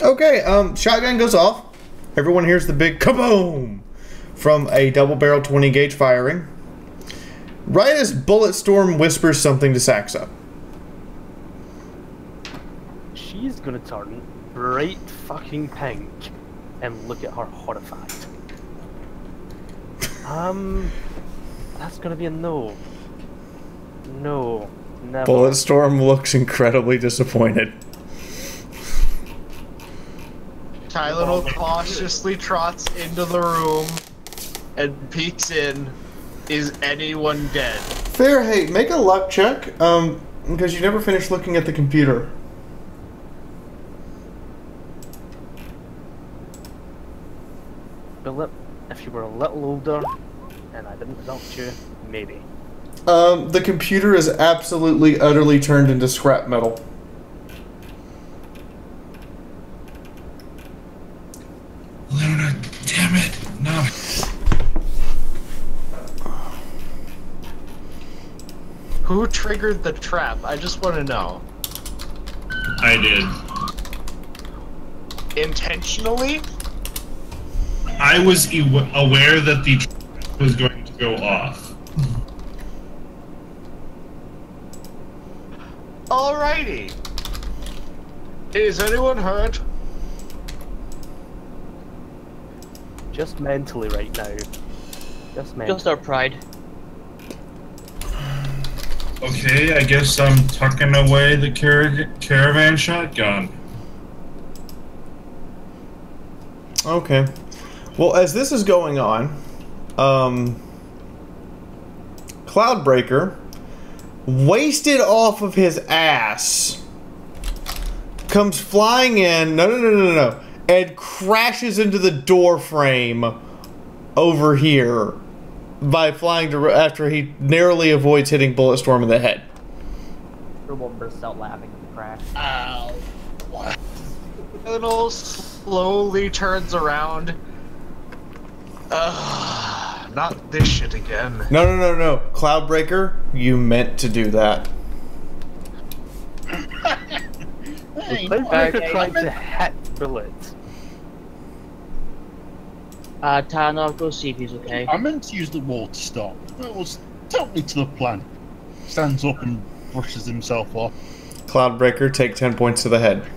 Okay, shotgun goes off. Everyone hears the big kaboom from a double-barrel 20-gauge firing. Right as Bulletstorm whispers something to Saxa. She's gonna turn bright fucking pink and look at her horrified. That's gonna be a no. No, never. Bulletstorm looks incredibly disappointed. Tylenol cautiously trots into the room and peeks in. Is anyone dead? Fair, hey, make a luck check, because you never finished looking at the computer. Philip, if you were a little older, and I didn't adopt you, maybe. The computer is absolutely, utterly turned into scrap metal. Luna, damn it. No. Who triggered the trap? I just want to know. I did. Intentionally? I was aware that the trap was going to go off. Alrighty. Is anyone hurt? Just mentally right now. Just mentally. Just our pride. Okay, I guess I'm tucking away the caravan shotgun. Okay. Well, as this is going on, Cloudbreaker, wasted off of his ass, comes flying in, no, and crashes into the door frame over here by flying after he narrowly avoids hitting Bulletstorm in the head. Everyone bursts out laughing at the crash. Ow. Little slowly turns around. Not this shit again. No. Cloudbreaker, you meant to do that. Cloudbreaker tried to hit bullets. Tana, go see if he's okay. I meant to use the wall to stop. That was totally to the plan. Stands up and brushes himself off. Cloudbreaker, take 10 points to the head.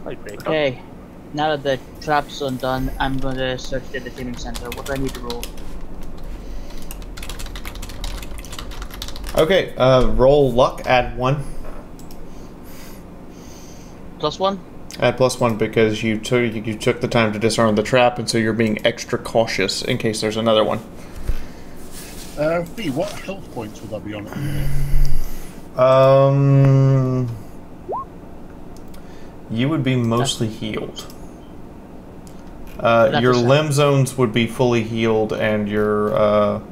Okay, now that the trap's undone, I'm going to search the entertainment center. What do I need to roll? Okay, roll luck, add 1. +1? Add +1 because you took the time to disarm the trap, and so you're being extra cautious in case there's another one. B, what health points would I be on at the minute? You would be mostly healed. Your limb zones would be fully healed, and your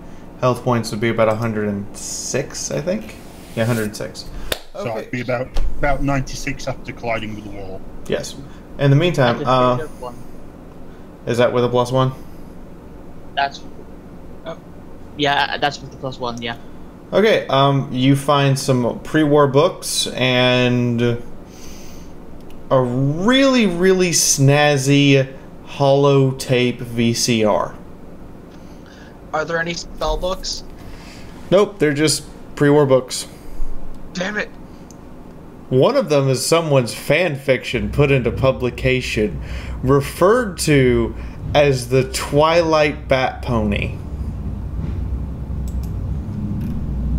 health points would be about 106, I think. Yeah, 106. So I'd be about 96 after colliding with the wall. Yes. In the meantime, is that with a +1? That's... yeah, that's with the +1, yeah. Okay, you find some pre-war books and a really, really snazzy holotape VCR. Are there any spell books? Nope, they're just pre-war books. Damn it. One of them is someone's fan fiction put into publication, referred to as the Twilight Bat Pony.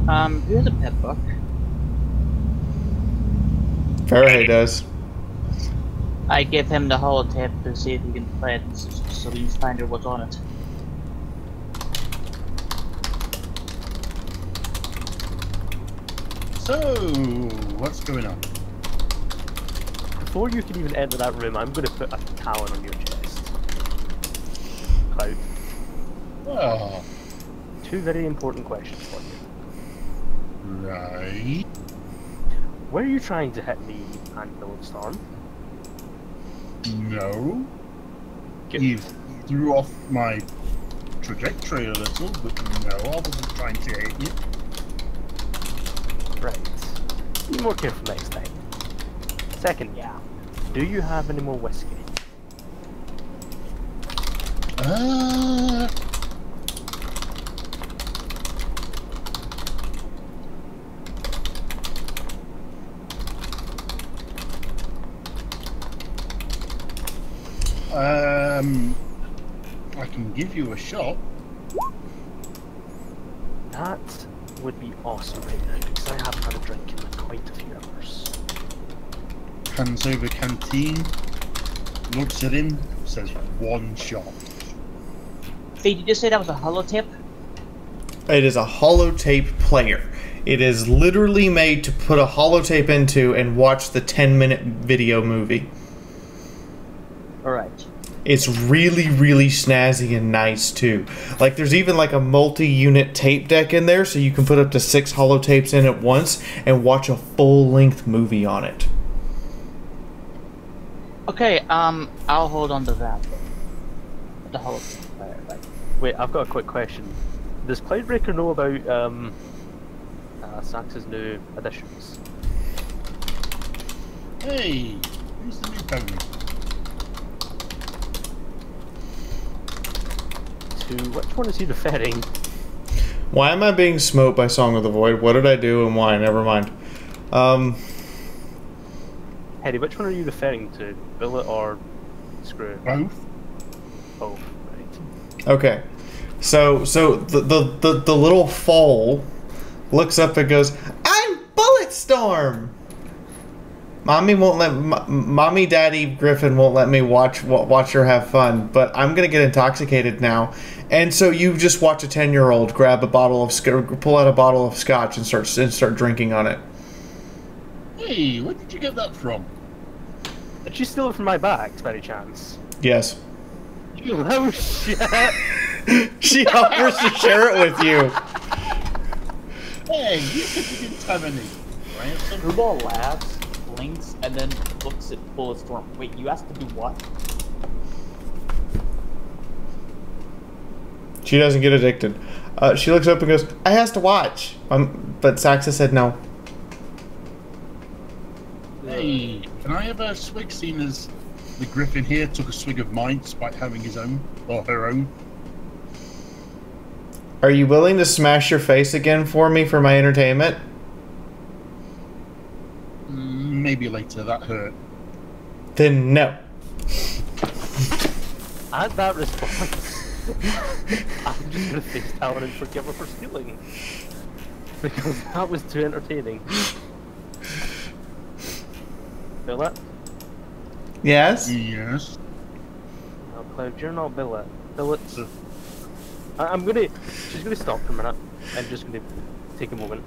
Who has a pet book? Faraday does. I give him the holotape to see if he can play it, so we can find out what's on it. So, what's going on? Before you can even enter that room, I'm going to put a talon on your chest. Cloud. Oh. 2 very important questions for you. Right. Were you trying to hit me and Bulletstorm? No. Good. You threw off my trajectory a little, but no, I wasn't trying to hit you. Right. Be more careful next time. Second, do you have any more whiskey? I can give you a shot. That would be awesome right now, because I haven't had a drink in quite a few hours. Hands over canteen, looks at him, says 1 shot. Fee, did you say that was a holotape? It is a holotape player. It is literally made to put a holotape into and watch the 10-minute video movie. Alright. It's really, really snazzy and nice too. Like there's even like a multi-unit tape deck in there, so you can put up to 6 holotapes in at once and watch a full-length movie on it. Okay, I'll hold on to that. The whole. Wait, I've got a quick question. Does Cloudbreaker know about Sax's new additions? Hey, who's the new pony? To which one is he referring? Why am I being smoked by Song of the Void? What did I do and why? Never mind. Harry, which one are you referring to? Billet or Screw? Both. Both, right. Okay. So the little foal looks up and goes, "I'm Bulletstorm." Mommy won't let Mommy, Daddy Griffin won't let me watch her have fun, but I'm gonna get intoxicated now, and so you just watch a 10-year-old grab a bottle of pull out a bottle of scotch and start drinking on it. Hey, where did you get that from? Did you steal it from my bags, by any chance? Yes. You little shit! She offers to share it with you. Hey, you could contaminate. Ransom. Screwball laughs, blinks, and then looks at Bulletstorm. Wait, you asked to do what? She doesn't get addicted. She looks up and goes, "I has to watch." But Saxa said no. Hey, can I have a swig, seeing as the Griffin here took a swig of mine despite having his own, or her own? Are you willing to smash your face again for me for my entertainment? Maybe later, that hurt. Then no. At that response, I'm just gonna face down and forgive her for stealing. Because that was too entertaining. Billet? Yes? Yes. No, Cloud, you're not Billet. Billet's... She's gonna stop for a minute. I'm just gonna take a moment.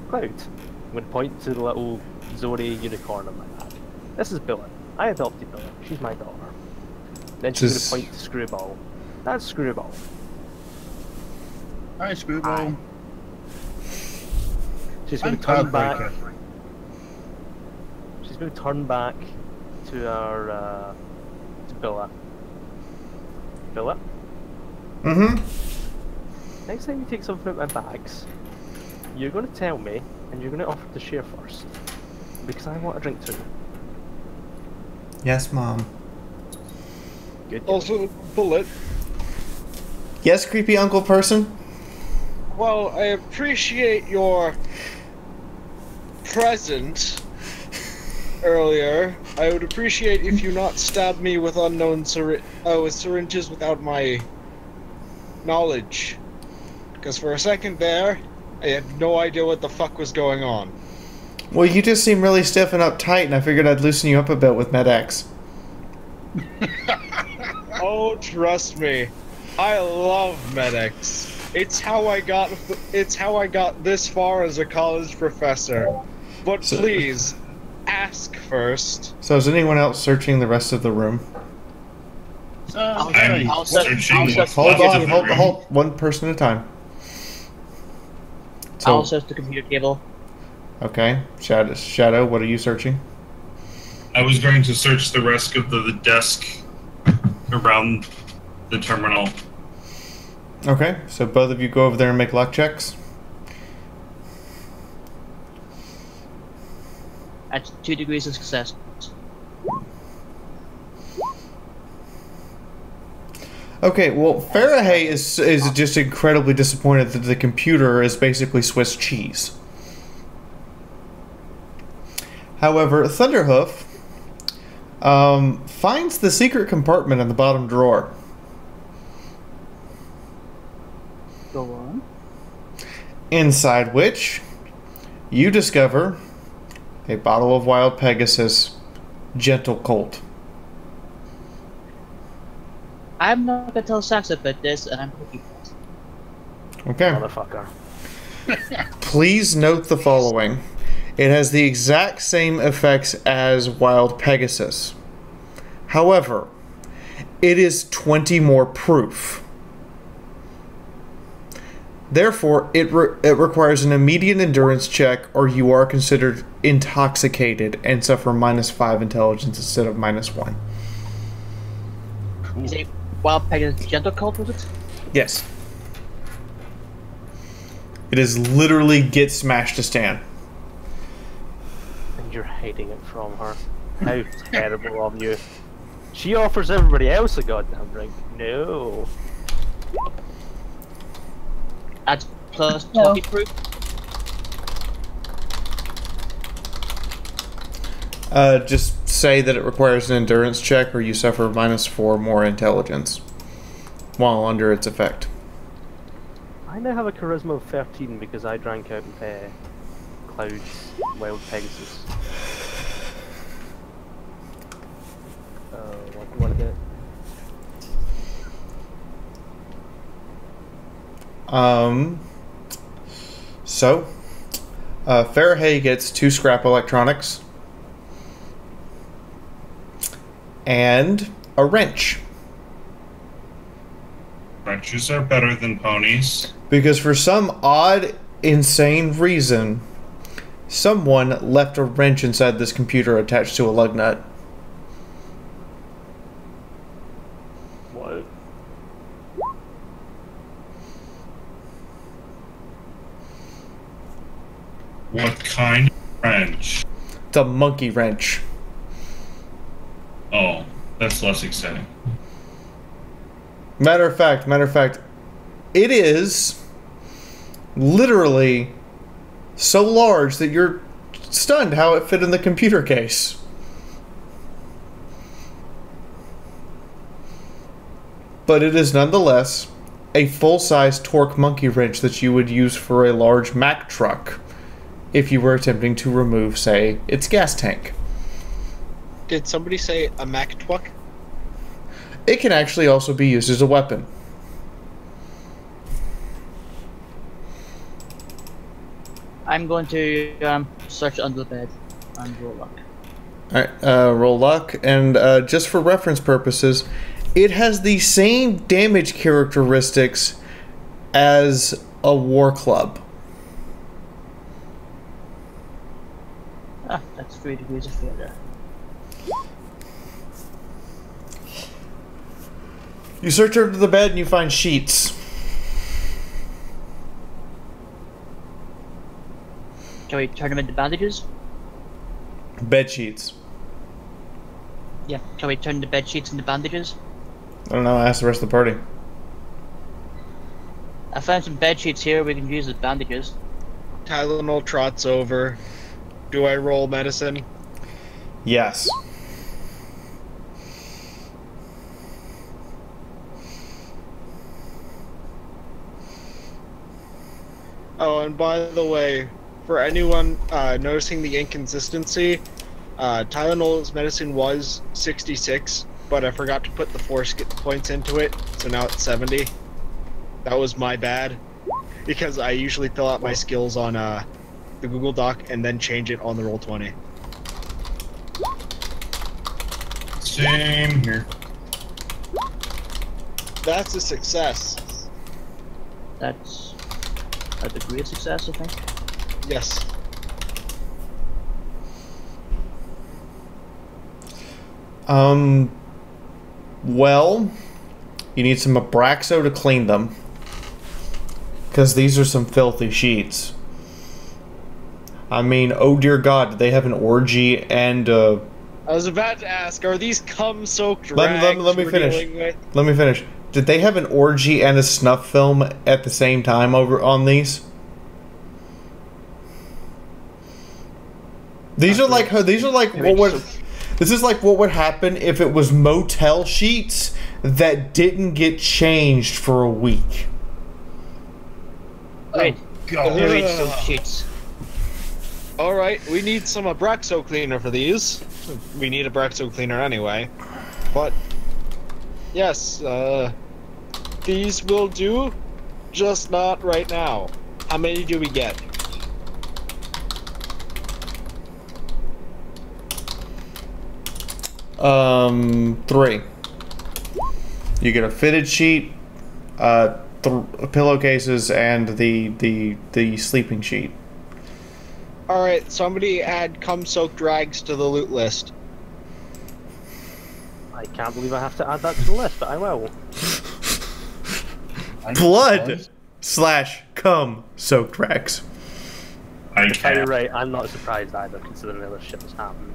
Cloud, I'm gonna point to the little Zori unicorn on my back. This is Billet. I adopted Billet. She's my daughter. Then she's gonna point to Screwball. That's Screwball. Hi, Screwball. She's gonna turn back. She's gonna turn back to our to Billet. Billet? Mm-hmm. Next time you take something out of my bags, you're gonna tell me and you're gonna offer to share first. Because I want a drink too. Yes, Mom. Good. Also, Bullet. Yes, creepy uncle person? Well, I appreciate your present earlier. I would appreciate if you not stab me with unknown with syringes without my knowledge. Because for a second there, I had no idea what the fuck was going on. Well, you just seem really stiff and uptight, and I figured I'd loosen you up a bit with Med-X. Oh, trust me, I love Med-X. It's how I got this far as a college professor. But please, ask first. So is anyone else searching the rest of the room? I'm searching. Hold. One person at a time. So, I'll search the computer cable. Okay. Shadow, what are you searching? I was going to search the rest of the desk around the terminal. Okay, so both of you go over there and make luck checks. At 2 degrees of success. Okay, well, Farahay is just incredibly disappointed that the computer is basically Swiss cheese. However, Thunderhoof finds the secret compartment in the bottom drawer. Go on. Inside which you discover a bottle of Wild Pegasus Gentle Colt. I'm not gonna tell Sax about this, and I'm cooking fast. Okay. Motherfucker. Please note the following. It has the exact same effects as Wild Pegasus. However, it is 20 more proof. Therefore, it requires an immediate endurance check, or you are considered intoxicated and suffer -5 intelligence instead of -1. Is it Wild Pegasus Gentle Cult, was it? Yes. It is literally get smashed to stand. And you're hiding it from her. How terrible of you. She offers everybody else a goddamn drink. No. That's plus 20 proof. Just say that it requires an endurance check, or you suffer -4 more intelligence while under its effect. I now have a charisma of 13 because I drank out of Cloud's Wild Pegasus. What about? So, Farahay gets 2 scrap electronics and a wrench. Wrenches are better than ponies. Because for some odd, insane reason, someone left a wrench inside this computer attached to a lug nut. What? What kind of wrench? It's a monkey wrench. Oh, that's less exciting. Matter of fact, it is literally so large that you're stunned how it fit in the computer case. But it is nonetheless a full-size torque monkey wrench that you would use for a large Mack truck if you were attempting to remove, say, its gas tank. Did somebody say a Mack truck? It can actually also be used as a weapon. I'm going to search under the bed and roll luck. Alright, roll luck, and just for reference purposes, it has the same damage characteristics as a war club. Ah, that's 3 degrees of failure. You search under the bed and you find sheets. Can we turn them into bandages? Bed sheets. Yeah, can we turn the bed sheets into bandages? I don't know, I asked the rest of the party. I found some bed sheets here we can use as bandages. Tylenol trots over. Do I roll medicine? Yes. Oh, and by the way, for anyone noticing the inconsistency, Tylenol's medicine was 66, but I forgot to put the 4 points into it, so now it's 70. That was my bad, because I usually fill out my skills on the Google Doc and then change it on the Roll20. Same here. That's a success. That's a degree of success, I think. Yes. Well, you need some Abraxo to clean them, because these are some filthy sheets. I mean, oh dear God, did they have an orgy and I was about to ask, are these cum-soaked rags let me we're finish. dealing with? Let me finish. Did they have an orgy and a snuff film at the same time over on these? These are like what would this is like what would happen if it was motel sheets that didn't get changed for a week. Wait, God. very soaked sheets. Alright, we need some Abraxo cleaner for these. We need Abraxo cleaner anyway. But, yes, these will do, just not right now. How many do we get? Three. You get a fitted sheet, pillowcases, and the sleeping sheet. Alright, somebody add cum-soaked rags to the loot list. I can't believe I have to add that to the list, but I will. Blood / cum soaked rags. You're right, I'm not surprised either, considering other shit has happened.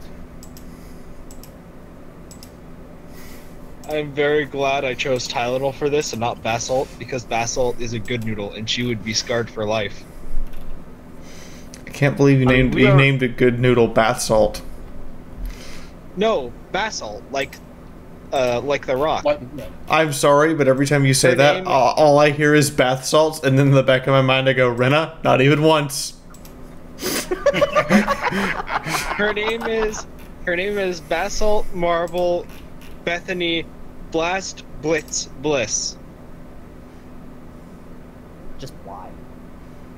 I'm very glad I chose Tylenol for this and not Basalt, because Basalt is a good noodle and she would be scarred for life. I can't believe you named a good noodle bath salt. No, Basalt, like the rock. I'm sorry, but every time you say Her that, name- all I hear is bath salts, and then in the back of my mind I go, Rena, not even once. Her name is Basalt Marble Bethany Blast Blitz Bliss. Just why?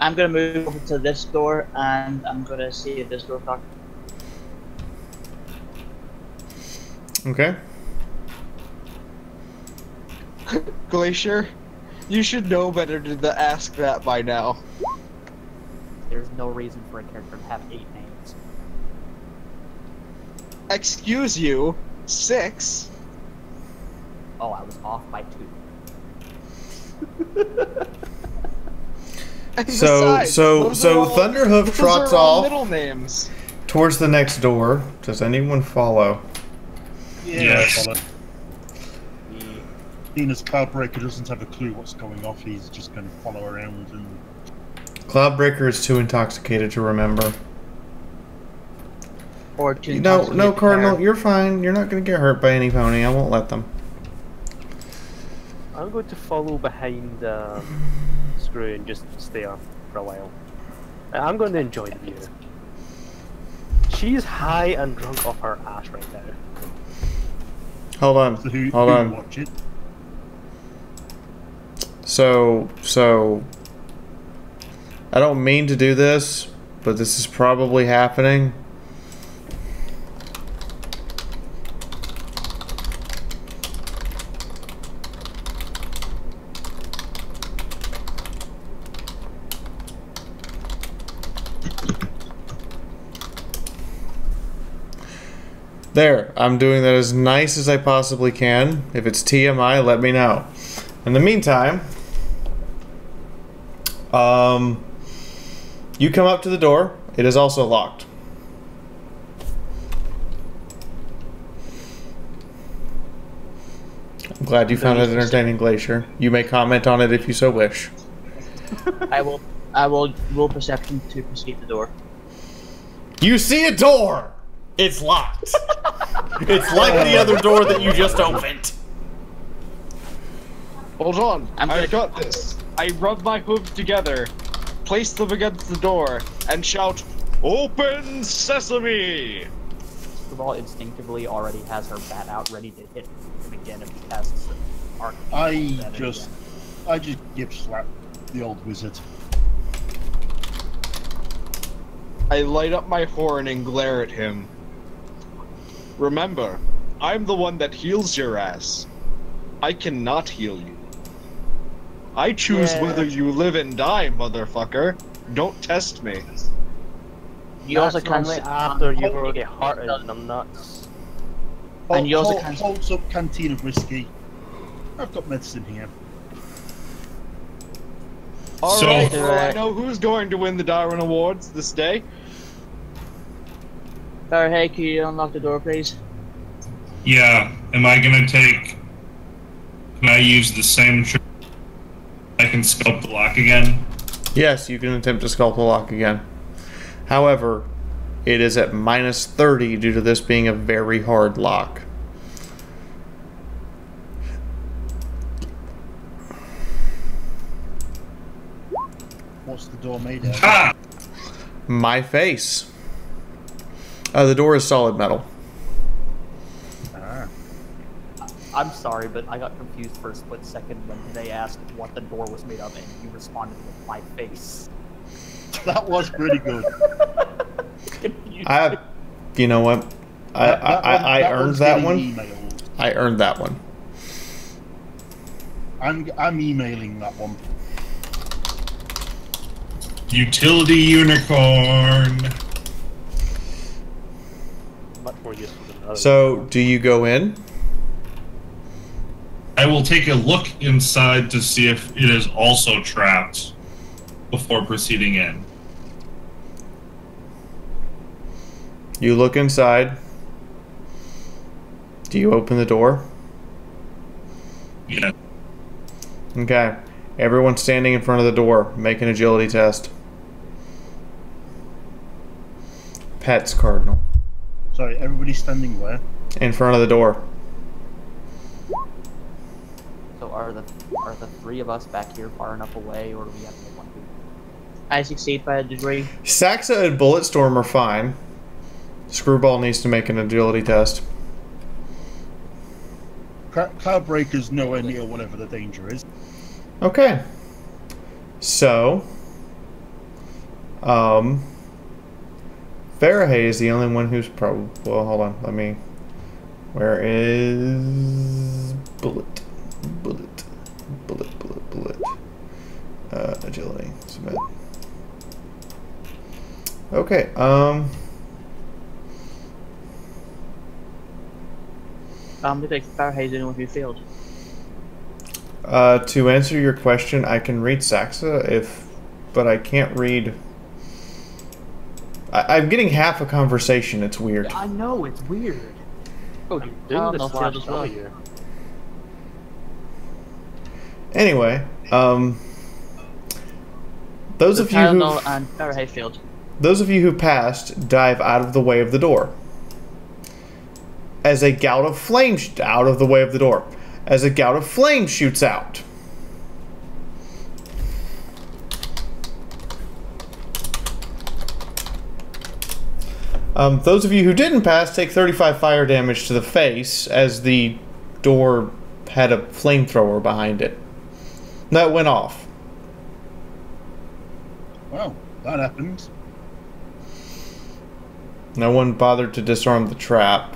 I'm gonna move over to this door, and I'm gonna see if this door talks. Okay. Glacier, you should know better to ask that by now. There's no reason for a character to have 8 names. Excuse you, 6. Oh, I was off by 2. So Thunderhoof trots off middle names. towards the next door. Does anyone follow? Yes. Seeing as Cloudbreaker doesn't have a clue what's going off, he's just going to follow around and... Cloudbreaker is too intoxicated to remember. Or to No, Cardinal, you're fine. You're not going to get hurt by any pony. I won't let them. I'm going to follow behind Screw and just stay up for a while. I'm going to enjoy the view. She's high and drunk off her ass right now. Hold on. Hold on. Watch it? So I don't mean to do this, but this is probably happening. There, I'm doing that as nice as I possibly can. If it's TMI, let me know. In the meantime, you come up to the door. It is also locked. I'm glad you found it entertaining, Glacier. You may comment on it if you so wish. I will roll perception to proceed the door. You see a door! It's locked. It's like the other door that you just opened. Hold on, I got this. I rub my hooves together, place them against the door, and shout, "Open sesame!" Squall instinctively already has her bat out ready to hit him again if he casts arc. I just give slap the old wizard. I light up my horn and glare at him. Remember, I'm the one that heals your ass. I cannot heal you. I choose whether you live and die, motherfucker. Don't test me. You also can't after you've already hearted them nuts. And you also can't holds up canteen of whiskey. I've got medicine here. Alright, so I know who's going to win the Darwin Awards this day. Hey, can you unlock the door, please? Yeah. Am I gonna take... Can I use the same trick? I can sculpt the lock again? Yes, you can attempt to sculpt the lock again. However, it is at -30 due to this being a very hard lock. What's the door made of? Ah! My face. The door is solid metal. Ah. I'm sorry, but I got confused for a split second when they asked what the door was made of, and you responded with my face. That was pretty good. You know what? I earned that one. Emailed. I earned that one. I'm emailing that one. Utility unicorn. Much more useful than others. So, do you go in? I will take a look inside to see if it is also trapped before proceeding in. You look inside. Do you open the door? Yeah. Okay. Everyone's standing in front of the door. Make an agility test. Pets, Cardinal. Sorry, everybody's standing where? In front of the door. So are the three of us back here far enough away, or do we have to make one? I succeed by a degree. Saxa and Bulletstorm are fine. Screwball needs to make an agility test. Cloudbreaker's nowhere near whatever the danger is. Okay. So, Farahay is the only one who's probably... Well, hold on. Let me... Where is... Bullet. Agility. Submit. Okay, Looks like Farahay's the only one who failed. to answer your question, I can read Saxa, but I can't read... I'm getting half a conversation, it's weird. I know, it's weird. Oh, I'm doing the slash failure. Anyway, those of you Tylenol and Farahay failed. Those of you who passed dive out of the way of the door. As a gout of flame out of the way of the door. As a gout of flame shoots out. Those of you who didn't pass take 35 fire damage to the face as the door had a flamethrower behind it. That went off. Well, that happens. No one bothered to disarm the trap.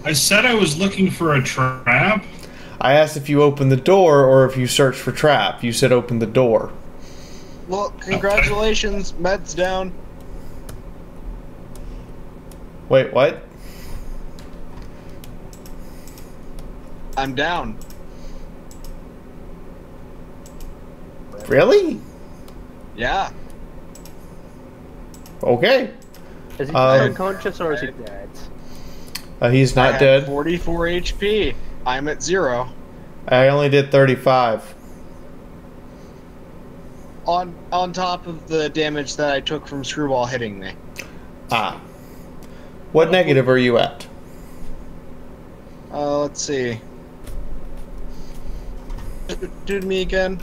I said I was looking for a trap. I asked if you opened the door or if you searched for trap. You said open the door. Well, congratulations, Med's down. Wait, what? I'm down. Really? Yeah. Okay. Is he unconscious or is he dead? He's not I dead. had 44 HP. I'm at 0. I only did 35. On top of the damage that I took from Screwball hitting me. Ah. What negative are you at? Let's see. Do me again.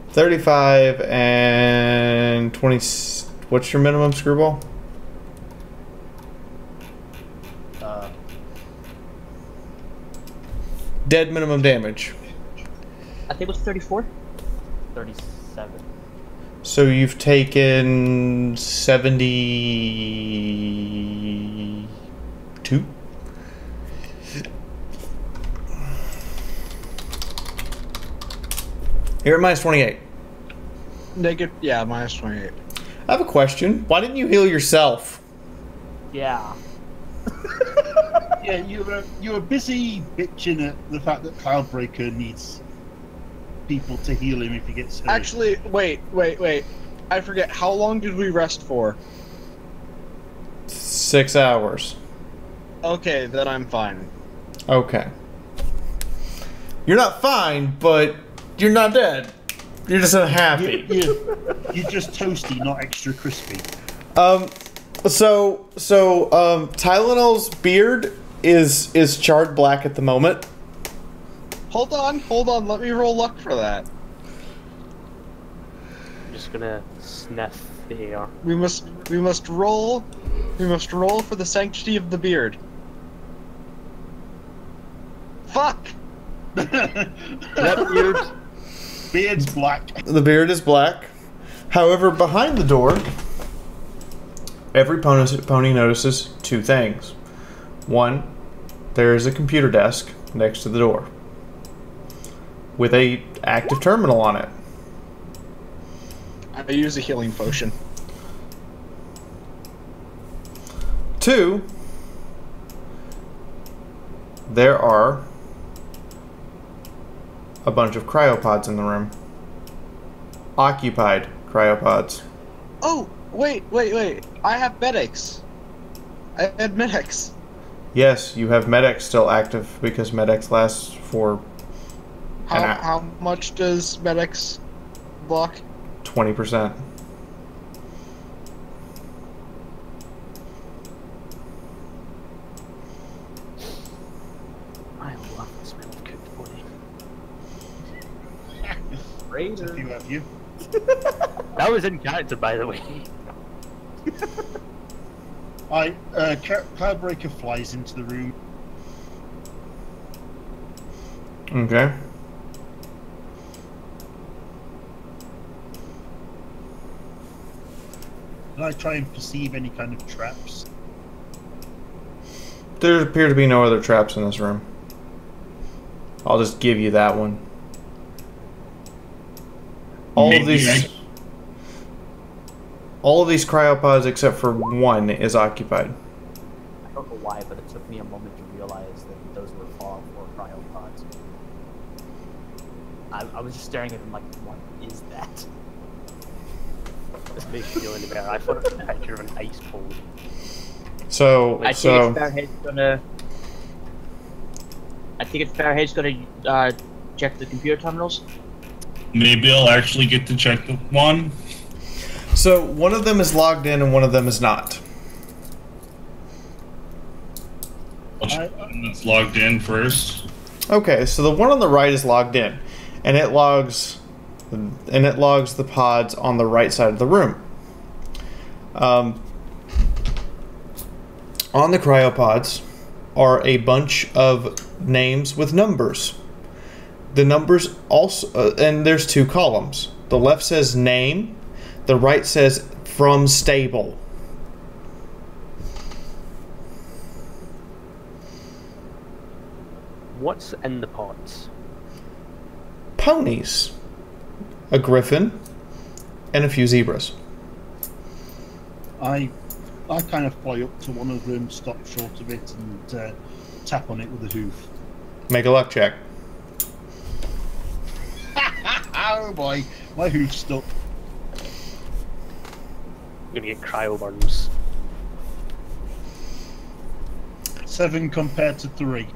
35 and 20. What's your minimum, Screwball? Dead minimum damage. I think it was 34. 37. So you've taken 72? You're at minus 28. Yeah, minus 28. I have a question. Why didn't you heal yourself? Yeah. Yeah, you were busy bitching at the fact that Cloudbreaker needs people to heal him if he gets hurt. Actually, wait. I forget, how long did we rest for? 6 hours. Okay, then I'm fine. Okay. You're not fine, but you're not dead. You're just unhappy. You're just toasty, not extra crispy. So Tylenol's beard is charred black at the moment. Hold on, let me roll luck for that. I'm just gonna sniff the air. We must roll for the sanctity of the beard. Fuck! That beard's black. The beard is black. However, behind the door, every pony notices two things. One, there is a computer desk next to the door. with a active terminal on it. I use a healing potion. 2, there are a bunch of cryopods in the room. Occupied cryopods. Oh, wait. I have medics. I had medics. Yes, you have Medex still active because Medex lasts for How much does medics block? 20%. I love the smell of cooked pudding. If you have you. That was in character, by the way. Cloudbreaker flies into the room. Okay. And I try and perceive any kind of traps. There appear to be no other traps in this room. I'll just give you that one. All of these cryopods except for one is occupied. I don't know why, but it took me a moment to realize that those were Fallout 4 cryopods. I was just staring at them like, what is that? This makes me feel any better. I thought it was a picture of an ice cold. So, I think it's Fairhead's gonna check the computer terminals. Maybe I'll actually get to check the one. So one of them is logged in and one of them is not. I'll check the one that's logged in first. Okay, so the one on the right is logged in, and it logs the pods on the right side of the room. On the cryopods are a bunch of names with numbers. The numbers also, and there's 2 columns. The left says name, the right says from stable. What's in the pods? Ponies, a griffin, and a few zebras. I kind of fly up to one of them, stop short of it, and tap on it with a hoof. Make a luck check. Oh boy, my hoof's stuck. You're gonna get cryo burns. 7 compared to 3.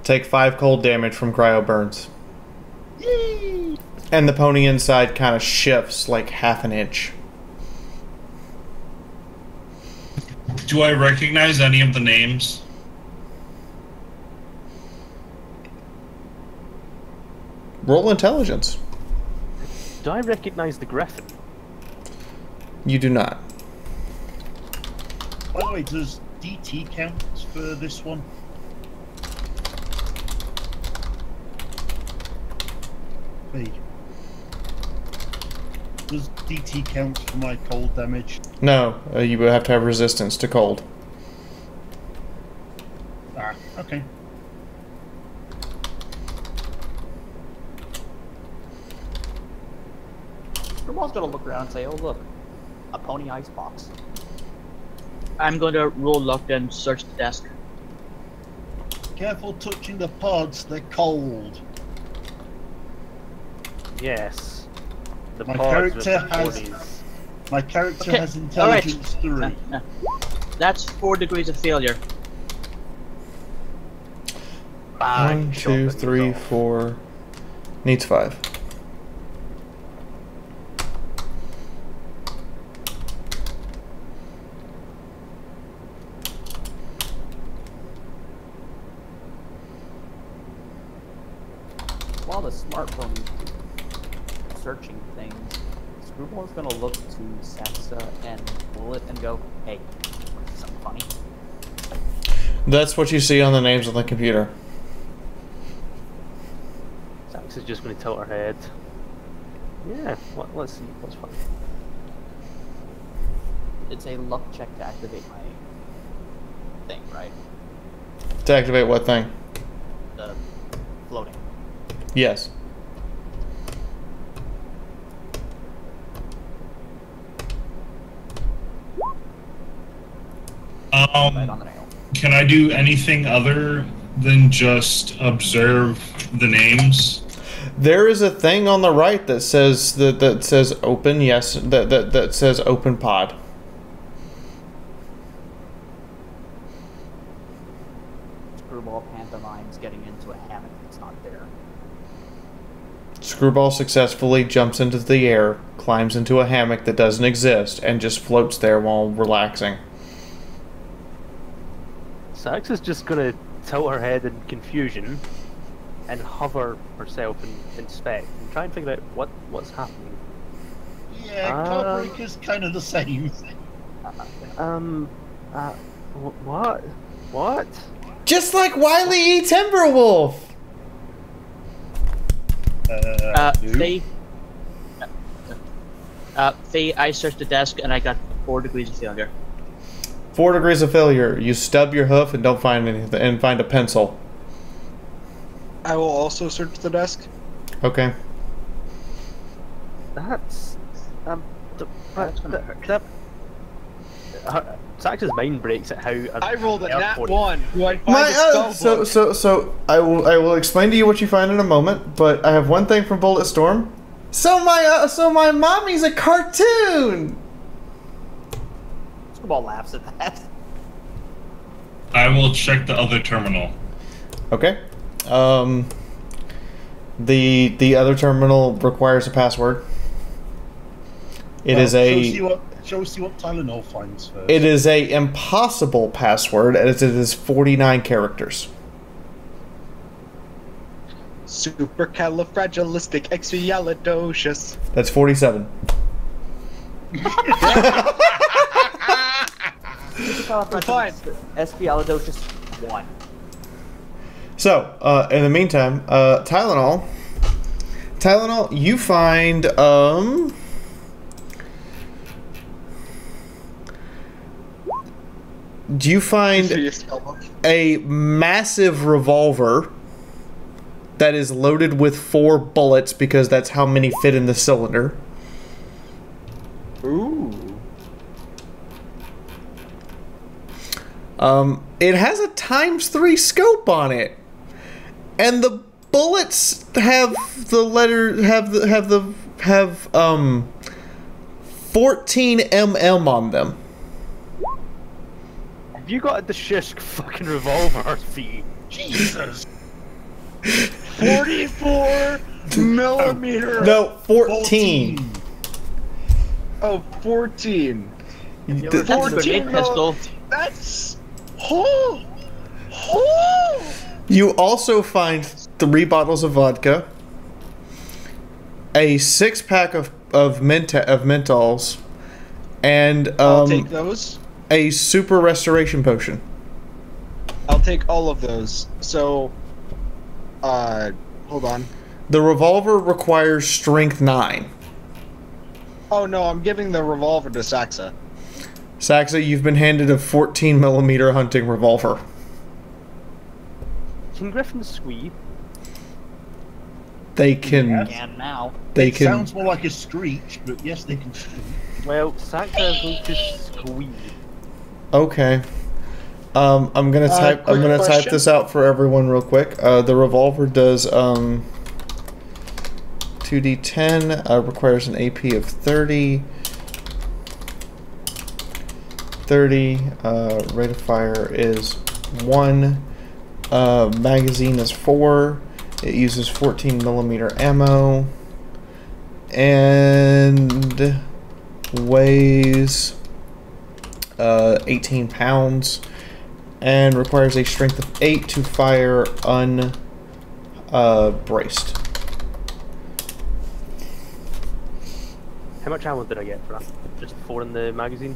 Take 5 cold damage from cryo burns. Yay! And the pony inside kind of shifts like half an inch. Do I recognize any of the names? Roll intelligence. Do I recognize the griffin? You do not. By the way, does DT count for this one? Hey. Does DT count for my cold damage? No, you would have to have resistance to cold. Ah, okay. Grimwald's gonna look around and say, oh look, a pony icebox. I'm going to roll luck and search the desk. Careful touching the pods, they're cold. Yes. The My pods with character the has ponies. my character Okay, has intelligence 3. That's 4 degrees of failure. 1, 2, 3, 4. Needs 5. While the smartphone is searching things, Screwball's gonna look to Sansa and Bullet and go, hey, something funny. That's what you see on the names on the computer. Sansa's just gonna tilt her head. Yeah, let's see, what's funny. It's a luck check to activate my thing, right? To activate what thing? The floating. Yes. Right on the nail. Can I do anything other than just observe the names? There is a thing on the right that says that says open. Yes, that says open pod. Screwball pantomimes getting into a hammock that's not there. Screwball successfully jumps into the air, climbs into a hammock that doesn't exist, and just floats there while relaxing. Sax is just gonna tilt her head in confusion and hover herself and inspect and try and figure out what's happening. Yeah, Cloudbreaker's kind of the same. What? What? Just like Wily E. Timberwolf! Faye, I searched the desk and I got 4 degrees of failure. 4 degrees of failure. You stub your hoof and don't find anything, and find a pencil. I will also search the desk. Okay. That's Sax's mind breaks at how. I rolled a nat airport- 1. Do I find a spell book? So I will explain to you what you find in a moment, but I have one thing from Bulletstorm. So my mommy's a cartoon. Screwball laughs at that. I will check the other terminal. Okay. The other terminal requires a password. It is a. Shall we see what Tylenol finds first? It is a impossible password, as it is 49 characters. Supercalifragilisticexpialidocious. That's 47. Fine. Espialidocious 1. So, in the meantime, Tylenol, you find, do you find a massive revolver that is loaded with 4 bullets because that's how many fit in the cylinder? Ooh. It has a ×3 scope on it, and the bullets have the letter have 14 mm on them. Have you got the shish fucking revolver, Fee? Jesus. 44 millimeter. No, 14. Oh, 14. 14 pistol. That's. You also find 3 bottles of vodka, a 6-pack of menthols, and I'll take those. A super restoration potion. I'll take all of those. So, hold on. The revolver requires strength 9. Oh no, I'm giving the revolver to Saxa. Saxa, you've been handed a 14mm hunting revolver. Can Griffins squeak? They can. Can now. They can. Sounds more like a screech, but yes, they can screech. Well, Saxa is going to squeak. Okay. I'm gonna type. I'm gonna type this out for everyone real quick. The revolver does 2d10. Requires an AP of 30. 30. Rate of fire is 1. Magazine is 4. It uses 14mm ammo. And weighs 18 pounds. And requires a strength of 8 to fire unbraced. How much ammo did I get for that? Just 4 in the magazine?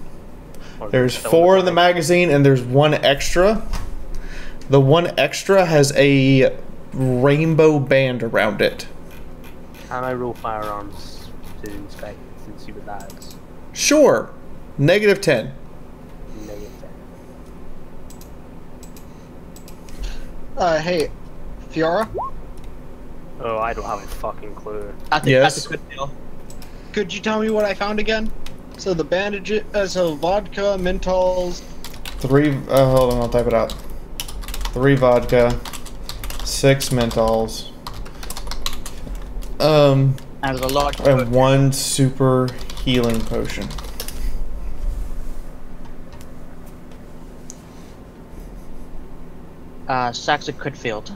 Or There's 4 in the magazine, and there's 1 extra. The 1 extra has a rainbow band around it. Can I roll firearms to inspect and see what that is? Sure. -10. Negative 10. Hey, Fiaura? Oh, I don't have a fucking clue. Yes. Could you tell me what I found again? So the bandages, so vodka, menthols, 3, hold on, I'll type it out. 3 vodka, 6 menthols, and a large and 1 super healing potion. Saxa Critfield.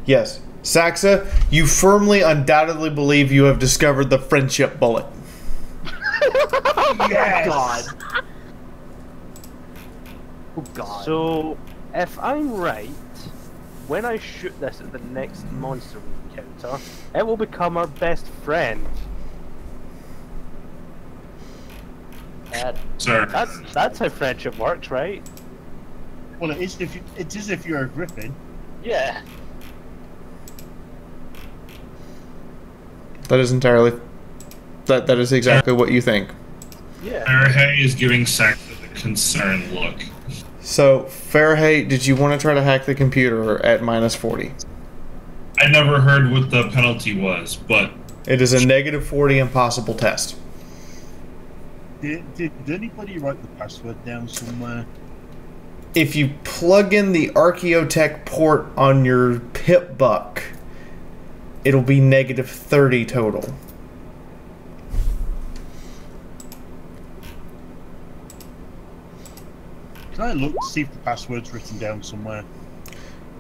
Yes. Saxa, you firmly, undoubtedly believe you have discovered the friendship bullet. Yes! God. Oh god. So, if I'm right, when I shoot this at the next monster we encounter, it will become our best friend. Sir. That's how friendship works, right? Well, it is if you're a griffin. Yeah. That is entirely... That is exactly what you think. Yeah. Fahrenheit is giving Saxa the concerned look. So, Fahrenheit, did you want to try to hack the computer at -40? I never heard what the penalty was, but... It is a -40 impossible test. Did anybody write the password down somewhere? If you plug in the Archaeotech port on your Pip-Buck, it'll be -30 total. Can I look to see if the password's written down somewhere?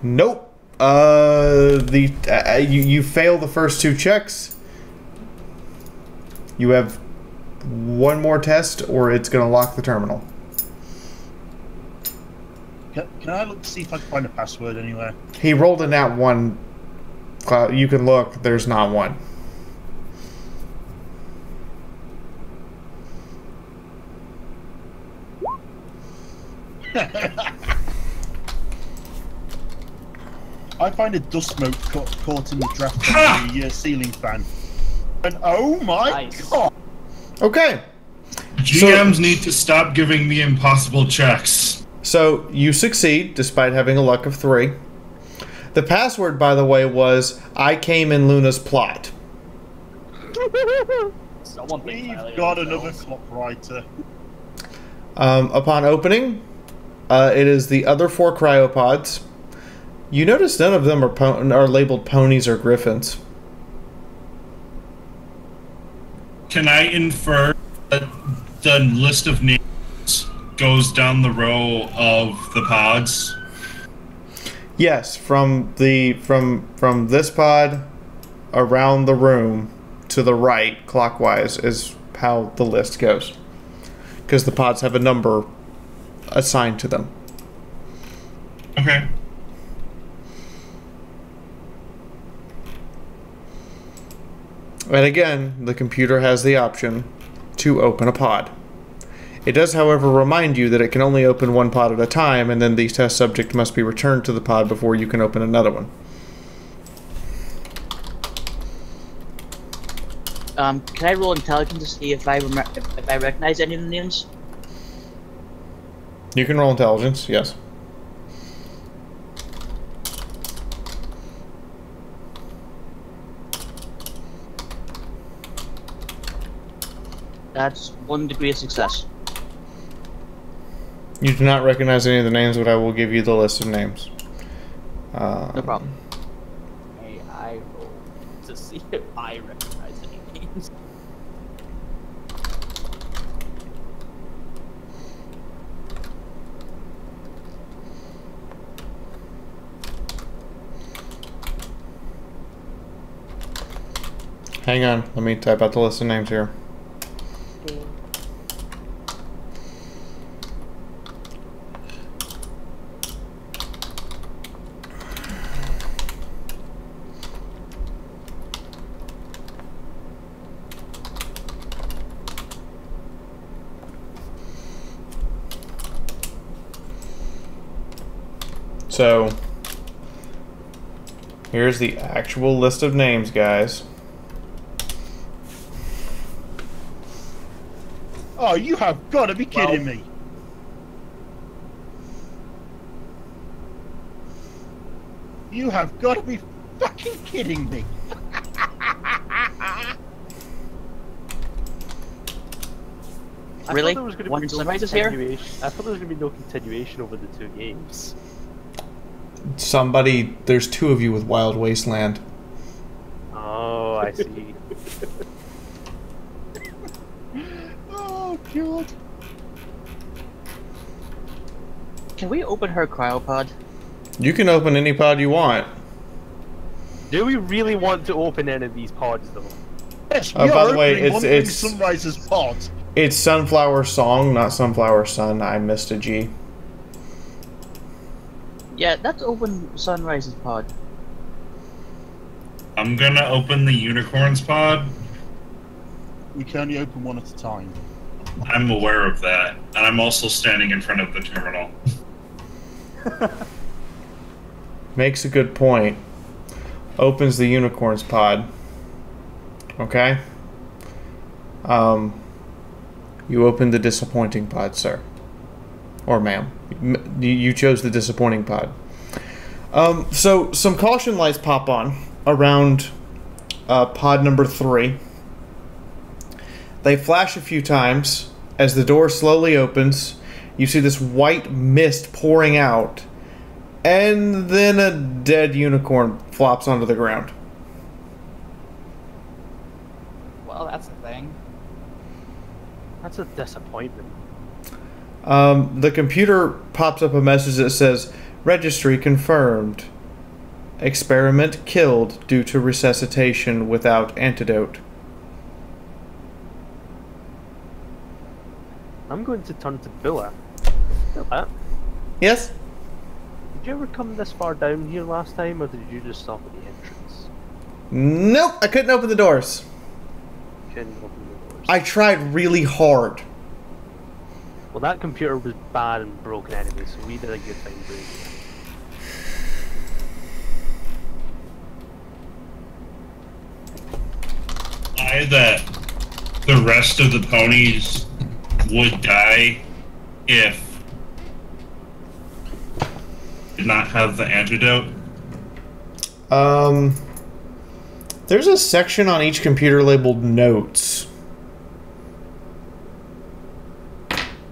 Nope. You fail the first 2 checks. You have 1 more test, or it's going to lock the terminal. Can I look to see if I can find a password anywhere? He rolled a nat 1. You can look. There's not one. I find a dust smoke caught in the draft of the ceiling fan. And oh my god! Okay. GMs need to stop giving me impossible checks. So, you succeed, despite having a luck of 3. The password, by the way, was, I came in Luna's plot. We've got another clock writer. Upon opening, it is the other 4 cryopods. You notice none of them are labeled ponies or griffins. Can I infer that the list of names goes down the row of the pods? Yes, from this pod around the room to the right, clockwise, is how the list goes. Because the pods have a number assigned to them. Okay. And again, the computer has the option to open a pod. It does, however, remind you that it can only open 1 pod at a time, and then the test subject must be returned to the pod before you can open another one. Can I roll intelligence to see if I recognize any of the names? You can roll intelligence, yes. That's 1 degree of success. You do not recognize any of the names, but I will give you the list of names. No problem. May I roll to see if I recognize any names? Hang on, let me type out the list of names here. So, here's the actual list of names, guys. Oh, you have got to be kidding me! You have got to be fucking kidding me! Really? There was going to One be no sunrise is here? continuation. I thought there was going to be no continuation over the 2 games. There's 2 of you with Wild Wasteland. Oh, I see. Oh, God. Can we open her cryopod? You can open any pod you want. Do we really want to open any of these pods, though? Yes, we by are the way, opening it's Sunrise's pod. It's Sunflower Song, not Sunflower Sun. I missed a G. Yeah, let's open Sunrise's pod. I'm gonna open the unicorn's pod. We can only open one at a time. I'm aware of that, and I'm also standing in front of the terminal. Makes a good point. Opens the unicorn's pod. Okay. You opened the disappointing pod, sir. Or ma'am. You chose the disappointing pod. So some caution lights pop on around pod number 3. They flash a few times. As the door slowly opens, you see this white mist pouring out, and then a dead unicorn flops onto the ground. Well, that's the thing. That's a disappointment. The computer pops up a message that says, "Registry confirmed. Experiment killed due to resuscitation without antidote." I'm going to turn to Billa. Billa, Yes? did you ever come this far down here last time, or did you just stop at the entrance? Nope, I couldn't open the doors. Couldn't open the doors. I tried really hard. Well, that computer was bad and broken anyway, so we did a good time doing it. That the rest of the ponies would die if did not have the antidote. There's a section on each computer labeled notes.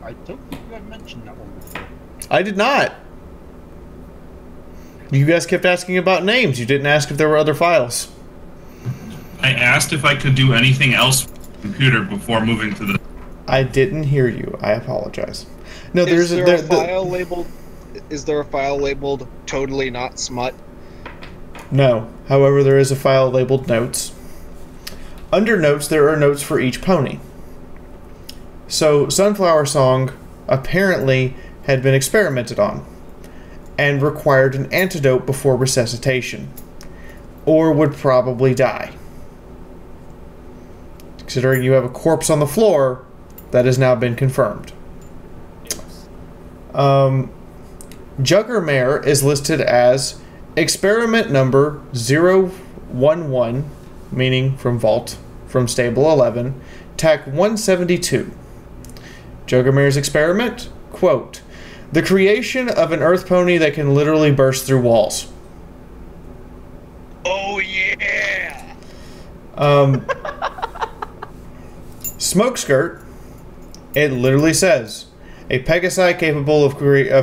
I don't think I've mentioned that one before. I did not. You guys kept asking about names. You didn't ask if there were other files. I asked if I could do anything else with the computer before moving to the. I didn't hear you. I apologize. No, Is there a file labeled? Is there a file labeled "totally not smut"? No. However, there is a file labeled notes. Under notes, there are notes for each pony. So, Sunflower Song apparently had been experimented on and required an antidote before resuscitation, or would probably die. Considering you have a corpse on the floor, that has now been confirmed. Juggermare is listed as experiment number 011, meaning from Vault, from Stable 11, TAC 172. Juggermare's experiment, quote, "The creation of an earth pony that can literally burst through walls." Oh yeah! Smokeskirt, it literally says, "A Pegasi capable of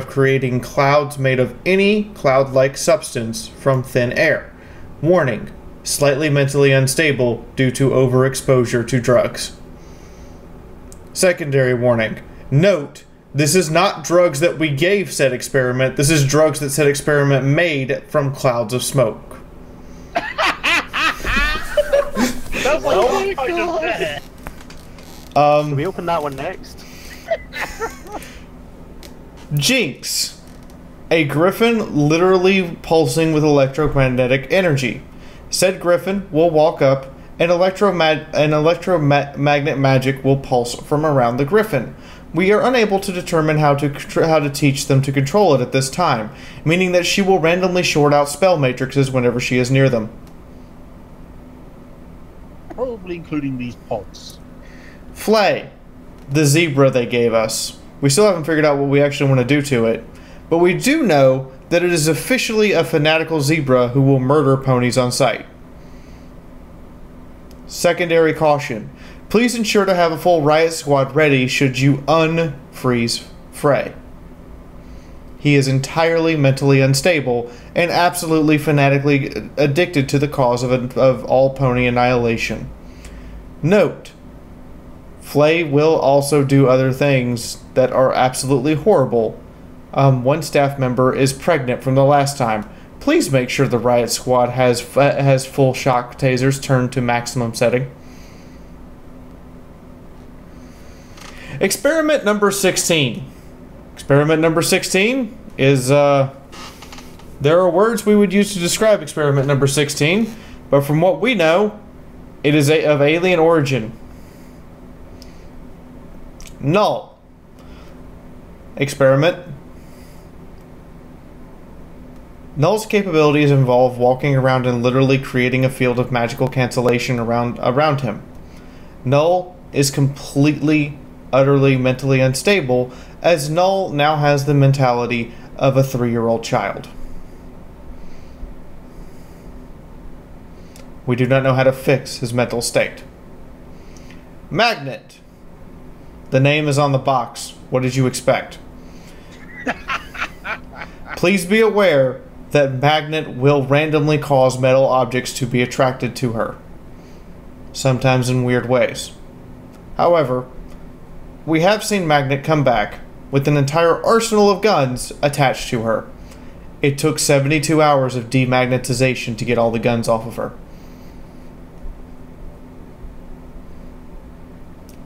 creating clouds made of any cloud-like substance from thin air. Warning, slightly mentally unstable due to overexposure to drugs." Secondary warning, note, this is not drugs that we gave said experiment, this is drugs that said experiment made from clouds of smoke. That's like Should we open that one next? Jinx. A griffin literally pulsing with electromagnetic energy. Said griffin will walk up and electromagnet magic will pulse from around the griffin. We are unable to determine how to teach them to control it at this time, meaning that she will randomly short out spell matrices whenever she is near them. Probably including these pods. Flay. The zebra they gave us. We still haven't figured out what we actually want to do to it, but we do know that it is officially a fanatical zebra who will murder ponies on sight. Secondary caution. Please ensure to have a full riot squad ready should you unfreeze Frey. He is entirely mentally unstable and absolutely fanatically addicted to the cause of all pony annihilation. Note, Flay will also do other things that are absolutely horrible. One staff member is pregnant from the last time. Please make sure the riot squad has full shock tasers turned to maximum setting. Experiment number 16. Experiment number 16 is, there are words we would use to describe experiment number 16, but from what we know, it is of alien origin. Null. Experiment. Null's capabilities involve walking around and literally creating a field of magical cancellation around him. Null is completely, utterly mentally unstable, as Null now has the mentality of a 3-year-old child. We do not know how to fix his mental state. Magnet. The name is on the box. What did you expect? Please be aware that Magnet will randomly cause metal objects to be attracted to her, sometimes in weird ways. However, we have seen Magnet come back with an entire arsenal of guns attached to her. It took 72 hours of demagnetization to get all the guns off of her.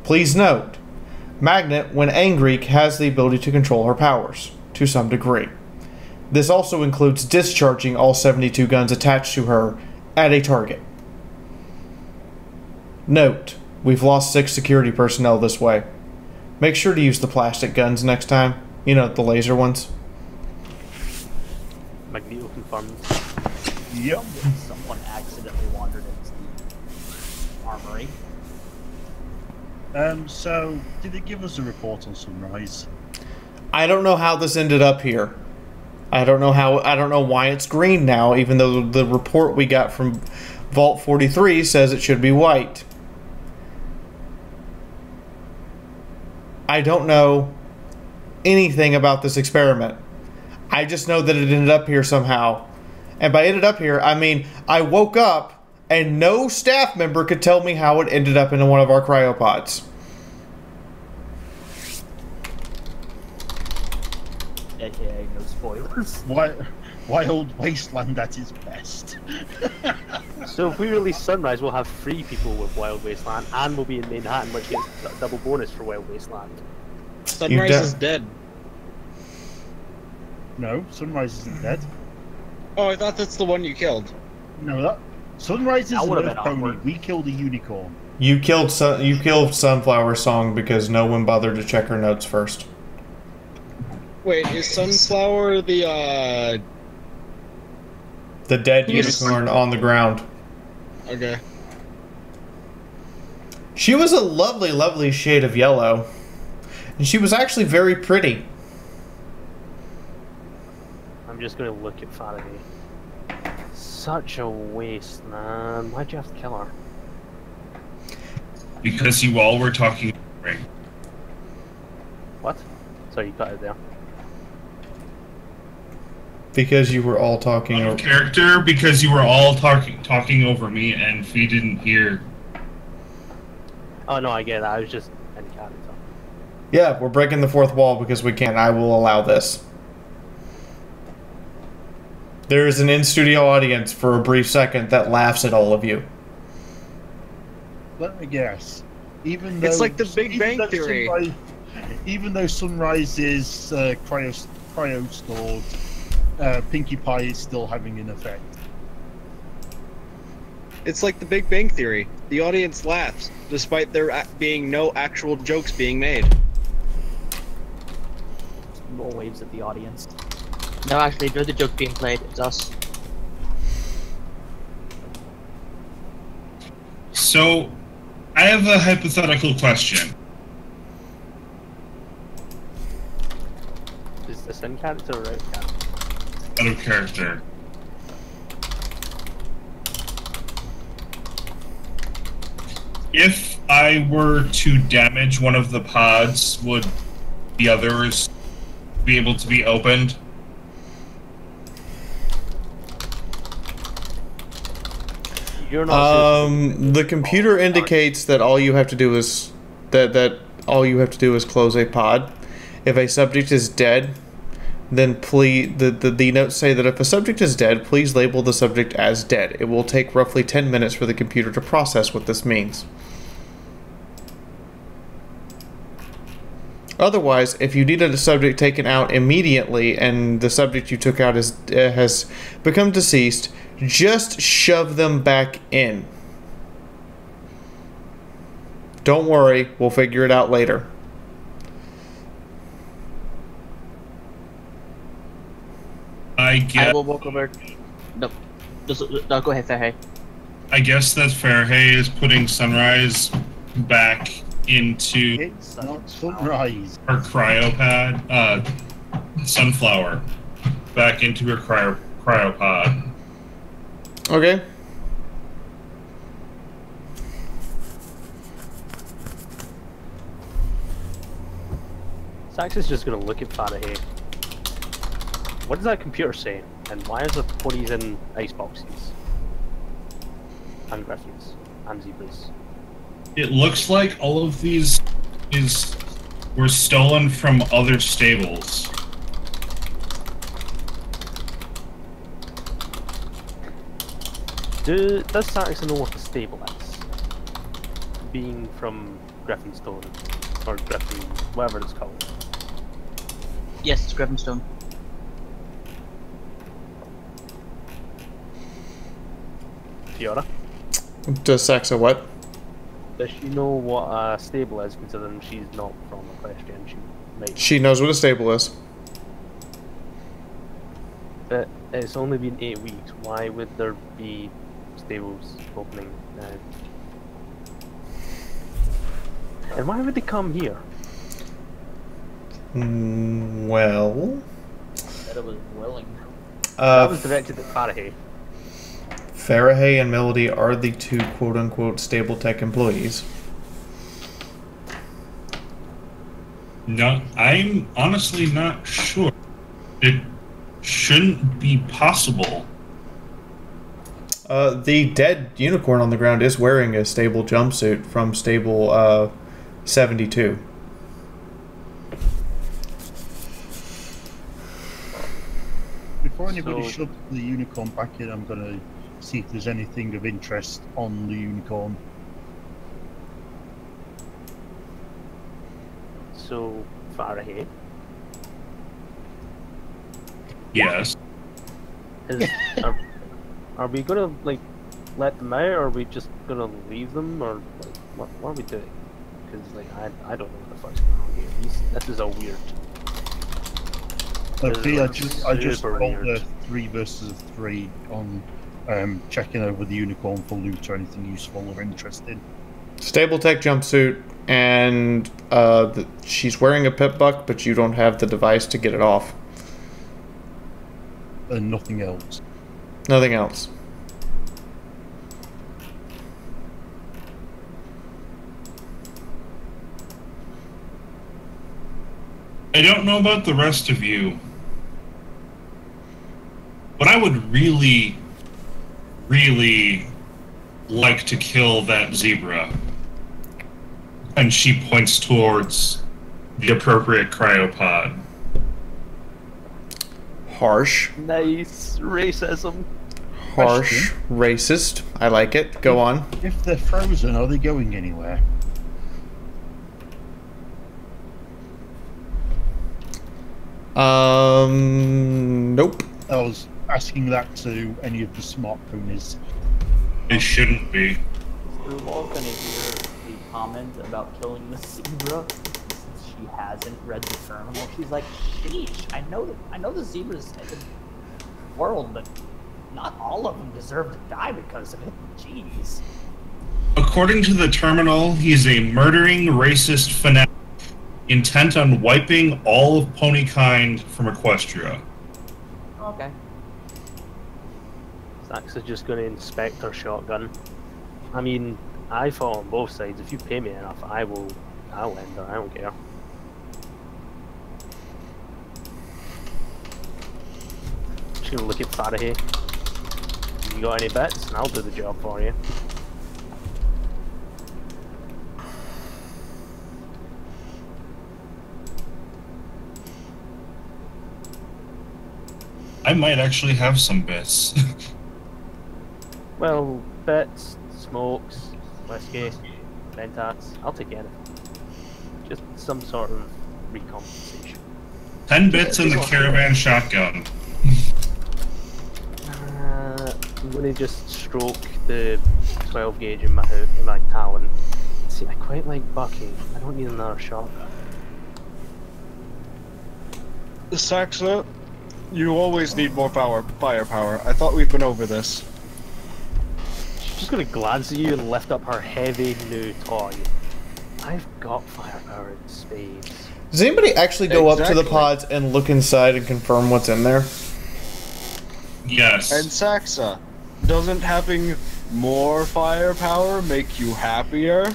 Please note, Magnet, when angry, has the ability to control her powers, to some degree. This also includes discharging all 72 guns attached to her at a target. Note, we've lost 6 security personnel this way. Make sure to use the plastic guns next time. You know, the laser ones. Magneto confirmed. Yep. Someone accidentally wandered into the armory. So, did it give us a report on Sunrise? I don't know how this ended up here. I don't know why it's green now, even though the report we got from Vault 43 says it should be white. I don't know anything about this experiment. I just know that it ended up here somehow. And by ended up here, I mean I woke up and no staff member could tell me how it ended up in one of our cryopods. AKA no spoilers. Wild wasteland at its best. So if we release Sunrise, we'll have 3 people with Wild Wasteland, and we'll be in Manhattan, which gets a double bonus for Wild Wasteland. Sunrise is dead. No, Sunrise isn't dead. Oh, I thought that's the one you killed. No, that Sunrise is That an would've Earth been pony. awkward. We killed a unicorn. You killed Sunflower Song because no one bothered to check her notes first. Wait, is Sunflower the dead unicorn on the ground? Okay. She was a lovely, lovely shade of yellow. And she was actually very pretty. I'm just going to look at Faraday. Such a waste, man. Why'd you have to kill her? Because you all were talking. What? Sorry, you cut it there. Because you were all talking over character, because you were all talking over me, and we didn't hear. Oh no, I get that. I was just in character. Yeah, we're breaking the 4th wall because we can. I will allow this. There is an in-studio audience for a brief second that laughs at all of you. Let me guess. Even though It's like the Big Bang Theory. Even though Sunrise is cryo stored, Pinkie Pie is still having an effect. It's like the Big Bang Theory. The audience laughs, despite there being no actual jokes being made. Roll waves at the audience. No, actually, there's a joke being played. It's us. So, I have a hypothetical question. Is this in character or out of character? Out of character. If I were to damage one of the pods, would the others be able to be opened? You're not the computer indicates that all you have to do is close a pod. If a subject is dead, then please the notes say that if a subject is dead, please label the subject as dead. It will take roughly 10 minutes for the computer to process what this means. Otherwise, if you needed a subject taken out immediately and the subject you took out has become deceased, just shove them back in. Don't worry, we'll figure it out later. I will walk over. No, go ahead, Fairhay. I guess that Fairhay is putting Sunrise back into It's not Sunrise. her cryopad. Sunflower back into her cryopod. Okay. Sax is just gonna look at Faraday. What does that computer say? And why is the ponies in ice boxes? And griffins. And zebras. It looks like all of these were stolen from other stables. Does Sax know what the stable is? Being from Griffinstone. Or Griffin, whatever it's called. Yes, it's Griffinstone. Fiaura? Does Saxa what? Does she know what a stable is, considering she's not from Equestria and she might... She knows what a stable is. But it's only been 8 weeks. Why would there be stables opening now? And why would they come here? Well... Said it was willing. That was directed at Faraday. Faraday and Melody are the two quote-unquote stable tech employees. No, I'm honestly not sure. It shouldn't be possible. The dead unicorn on the ground is wearing a stable jumpsuit from stable 72. Before anybody shoves the unicorn back in, I'm going to see if there's anything of interest on the unicorn. So, Faraday? Yes. Are we gonna, like, let them out, or are we just gonna leave them, or, like, what are we doing? Because, like, I don't know what the fuck's going on here. This is a weird... Okay, I just rolled a 3 versus 3 on checking over the unicorn for loot or anything useful or interesting. Stable tech jumpsuit, and she's wearing a pip buck, but you don't have the device to get it off. And nothing else. Nothing else. I don't know about the rest of you, but I would really, really like to kill that zebra. And she points towards the appropriate cryopod. Harsh. Nice. Racism. Harsh. Racist. I like it. Go on. If they're frozen, are they going anywhere? Nope. I was asking that to any of the smart ponies. It shouldn't be. Screwball's gonna hear the comment about killing the zebra since she hasn't read the terminal. She's like, sheesh, I know the zebras in the world, but not all of them deserve to die because of it. Jeez. According to the terminal, he's a murdering racist fanatic intent on wiping all of ponykind from Equestria. Okay. Sax is just going to inspect her shotgun. I mean, I fought on both sides. If you pay me enough, I'll end her. I don't care. Just gonna look at Faraday. You got any bets? And I'll do the job for you. I might actually have some bits. Well, bets, smokes, whiskey, mentats. I'll take anything. Just some sort of recompensation. 10 bits in the caravan shotgun. I'm gonna just stroke the 12 gauge in my talon. See, I quite like Bucky. I don't need another shotgun. Saxa, you always need more firepower. I thought we've been over this. She's just gonna glance at you and lift up her heavy new toy. I've got firepower in spades. Does anybody actually go up to the pods and look inside and confirm what's in there? Yes. And Saxa, doesn't having more firepower make you happier?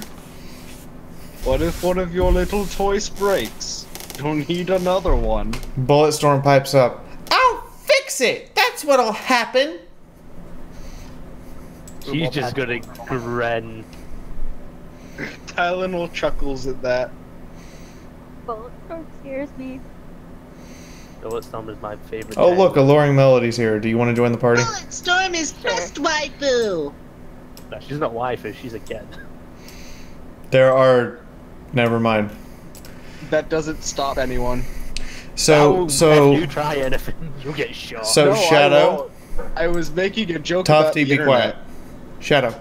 What if one of your little toys breaks? You'll need another one. Bulletstorm pipes up. I'll fix it! That's what'll happen! She's just gonna grin. Tylenol chuckles at that. Bulletstorm scares me. Bulletstorm is my favorite. Oh look, Alluring Melody's here. Do you want to join the party? Bulletstorm is best waifu. No, she's not waifu, she's a kid. There are... Never mind. That doesn't stop anyone. So, if you try anything, you'll get shot. So, No, Shadow... I was making a joke about Tofty, the be quiet. internet. Shadow.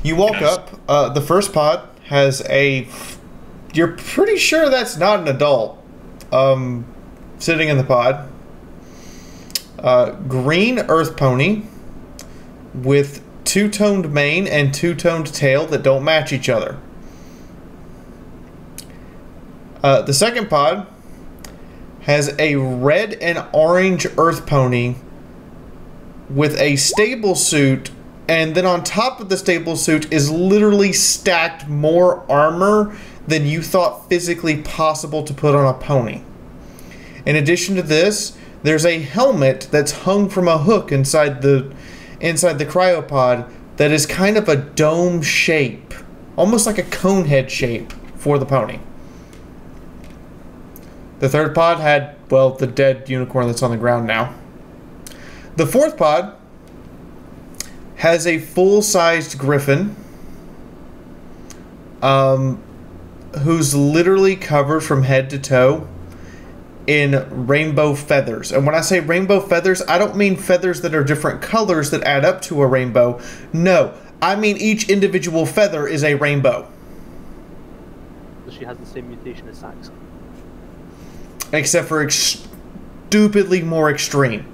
You walk up, the first pod has a... You're pretty sure that's not an adult. Sitting in the pod. Green earth pony with two-toned mane and two-toned tail that don't match each other. The second pod has a red and orange earth pony with a stable suit, and then on top of the stable suit is literally stacked more armor than you thought physically possible to put on a pony. In addition to this, there's a helmet that's hung from a hook inside the cryopod that is kind of a dome shape, almost like a cone head shape for the pony. The third pod had, well, the dead unicorn that's on the ground now. The fourth pod has a full-sized griffin who's literally covered from head to toe in rainbow feathers. And when I say rainbow feathers, I don't mean feathers that are different colors that add up to a rainbow. No, I mean each individual feather is a rainbow. So she has the same mutation as Saxa. Except for stupidly more extreme.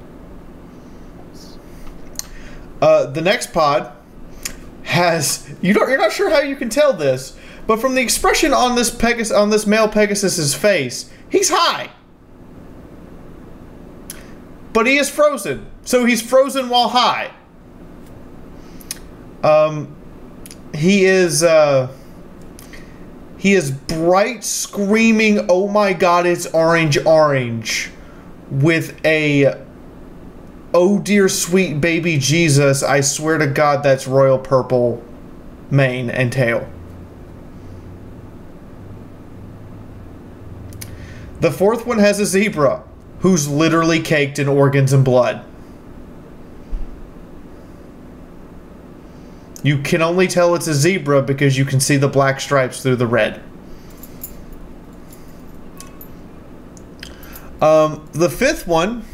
The next pod has... You're not sure how you can tell this, but from the expression on this male Pegasus's face, he's high. But he is frozen, so he's frozen while high. He is bright, screaming, oh my god, it's orange, with a, oh dear sweet baby Jesus, I swear to God that's royal purple mane and tail. The fourth one has a zebra, who's literally caked in organs and blood. You can only tell it's a zebra because you can see the black stripes through the red. The fifth one,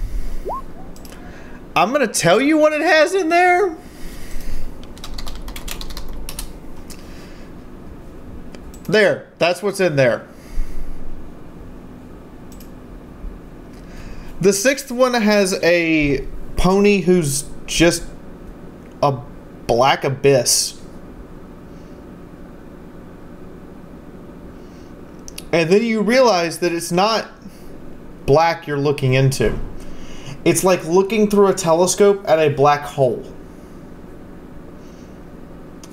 I'm going to tell you what it has in there. There, that's what's in there. The sixth one has a pony who's just a black abyss. And then you realize that it's not black you're looking into. It's like looking through a telescope at a black hole.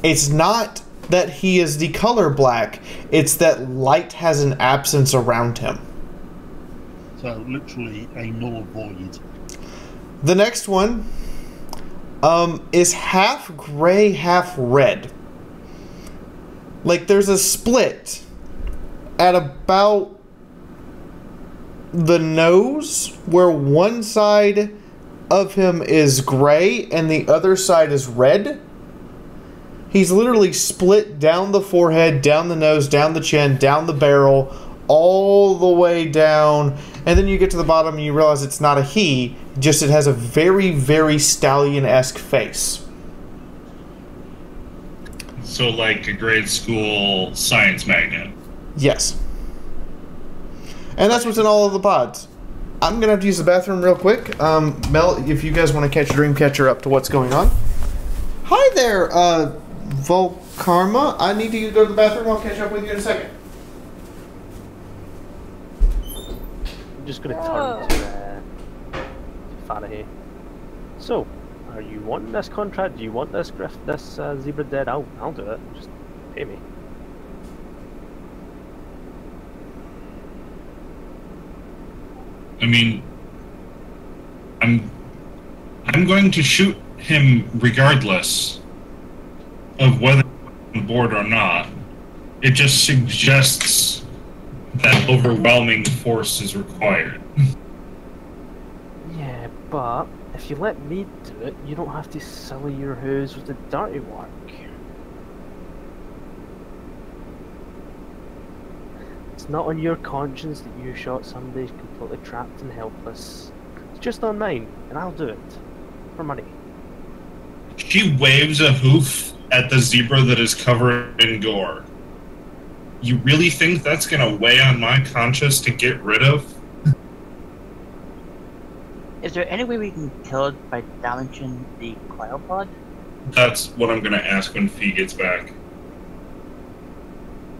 It's not that he is the color black. It's that light has an absence around him. So literally a null void. The next one is half gray, half red. Like there's a split at about the nose where one side of him is gray and the other side is red. He's literally split down the forehead, down the nose, down the chin, down the barrel, all the way down. And then you get to the bottom and you realize it's not a he, just it has a very, very stallion-esque face. So like a grade school science magnet. Yes. And that's what's in all of the pods. I'm going to have to use the bathroom real quick. Mel, if you guys want to catch Dreamcatcher up to what's going on. Hi there, Volkarma. I need to go to the bathroom. I'll catch up with you in a second. I'm just going to turn to Faraday. So, are you wanting this contract? Do you want this zebra dead? I'll do it. Just pay me. I mean, I'm going to shoot him regardless of whether I'm on board or not. It just suggests that overwhelming force is required. Yeah, but if you let me do it, you don't have to sully your hose with the dirty work. It's not on your conscience that you shot somebody completely trapped and helpless. It's just on mine, and I'll do it. For money. She waves a hoof at the zebra that is covered in gore. You really think that's gonna weigh on my conscience to get rid of? Is there any way we can kill it by damaging the cryopod? That's what I'm gonna ask when Fee gets back.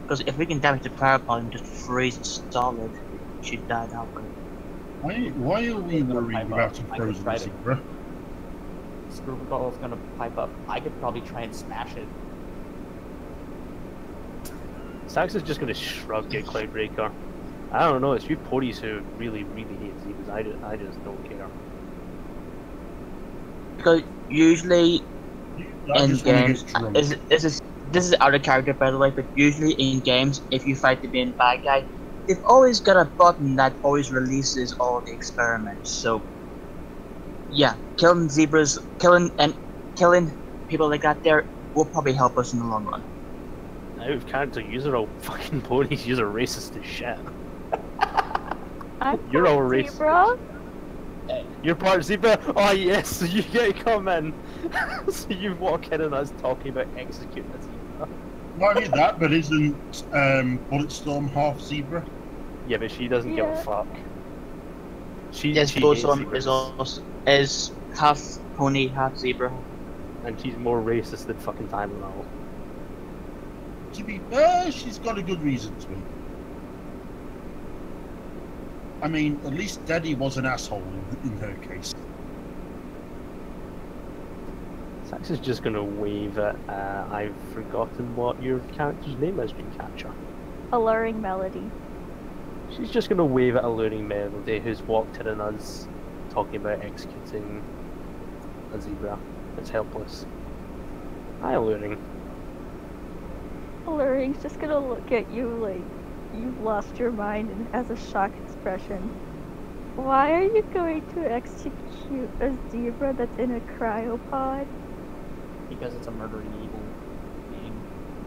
Because if we can damage the cryopod and just freeze it solid, it should die that way. Why are we worried about a frozen zebra? Screwball's gonna pipe up. I could probably try and smash it. Sax is just gonna shrug at Cloudbreaker. I don't know, it's you ponies who really, really hate zebras. I just don't care. Because usually in games, this is out of character by the way, but usually in games, if you fight the main bad guy, they've always got a button that always releases all the experiments. So yeah, killing zebras, killing people like that there will probably help us in the long run. Out of character, you're all fucking ponies. You're racist as shit. You're all racist. Zebra? You're part zebra? Oh yes, so you get to come in. So you walk in and us talking about executing a zebra. Not only that, but isn't Bulletstorm half zebra? Yeah, but she doesn't give a fuck. Yes, Bulletstorm is half pony, half zebra. And she's more racist than fucking Time and all. To be fair, she's got a good reason to be. I mean, at least Daddy was an asshole in her case. Sax is just gonna wave at, I've forgotten what your character's name is, Dreamcatcher. Alluring Melody. She's just gonna wave at Alluring Melody, who's walked in on us talking about executing a zebra that's helpless. Hi, Alluring. Alluring's just gonna look at you like you've lost your mind and has a shocked expression. Why are you going to execute a zebra that's in a cryopod? Because it's a murdering evil being.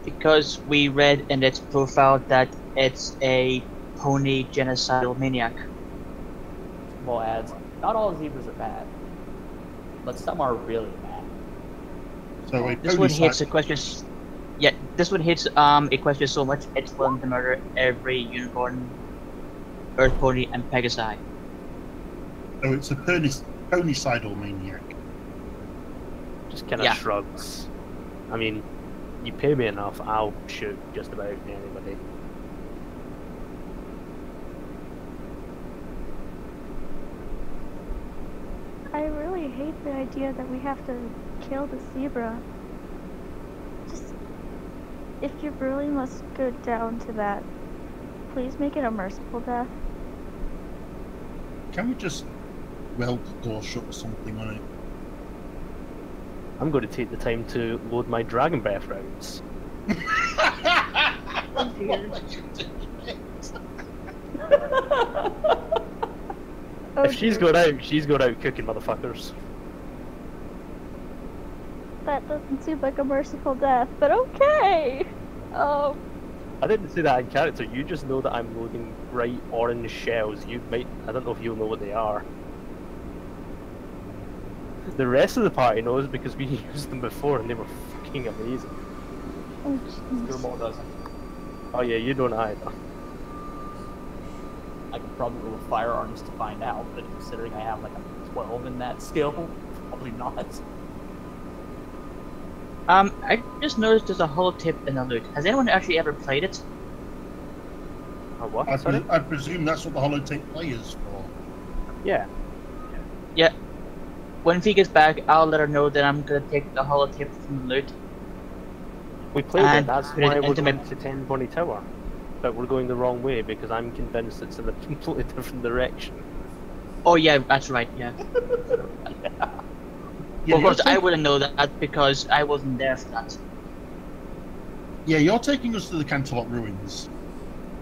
Because we read in its profile that it's a pony genocidal maniac. Well, adds, not all zebras are bad, but some are really bad. So this one hits Equestria. Yeah, this one hits Equestria so much it's willing to murder every unicorn, earth pony, and pegasi. So it's a ponycidal maniac. Just kind of shrugs. I mean, you pay me enough, I'll shoot just about anybody. I really hate the idea that we have to kill the zebra. if you really must go down to that, please make it a merciful death. Can we just weld the door shut or something on it? I'm going to take the time to load my dragon breath rounds. If she's going out cooking, motherfuckers. That doesn't seem like a merciful death, but okay. I didn't say that in character. You just know that I'm loading bright orange shells. I don't know if you'll know what they are. The rest of the party knows because we used them before and they were fucking amazing. Oh, jeez. Grimble doesn't. Oh yeah, you don't either. I could probably roll firearms to find out, but considering I have like a 12 in that skill, probably not. I just noticed there's a holotape in the loot. Has anyone actually ever played it? What? I presume that's what the holotape play is for. Yeah. Yeah. When Fee gets back, I'll let her know that I'm gonna take the holotape from the loot. We played it, that's put it why we're into going to 10 Bonnie Tower. But we're going the wrong way because I'm convinced it's in a completely different direction. Oh yeah, that's right, yeah. Yeah, of course, I wouldn't know that because I wasn't there for that. Yeah, you're taking us to the Canterlot Ruins.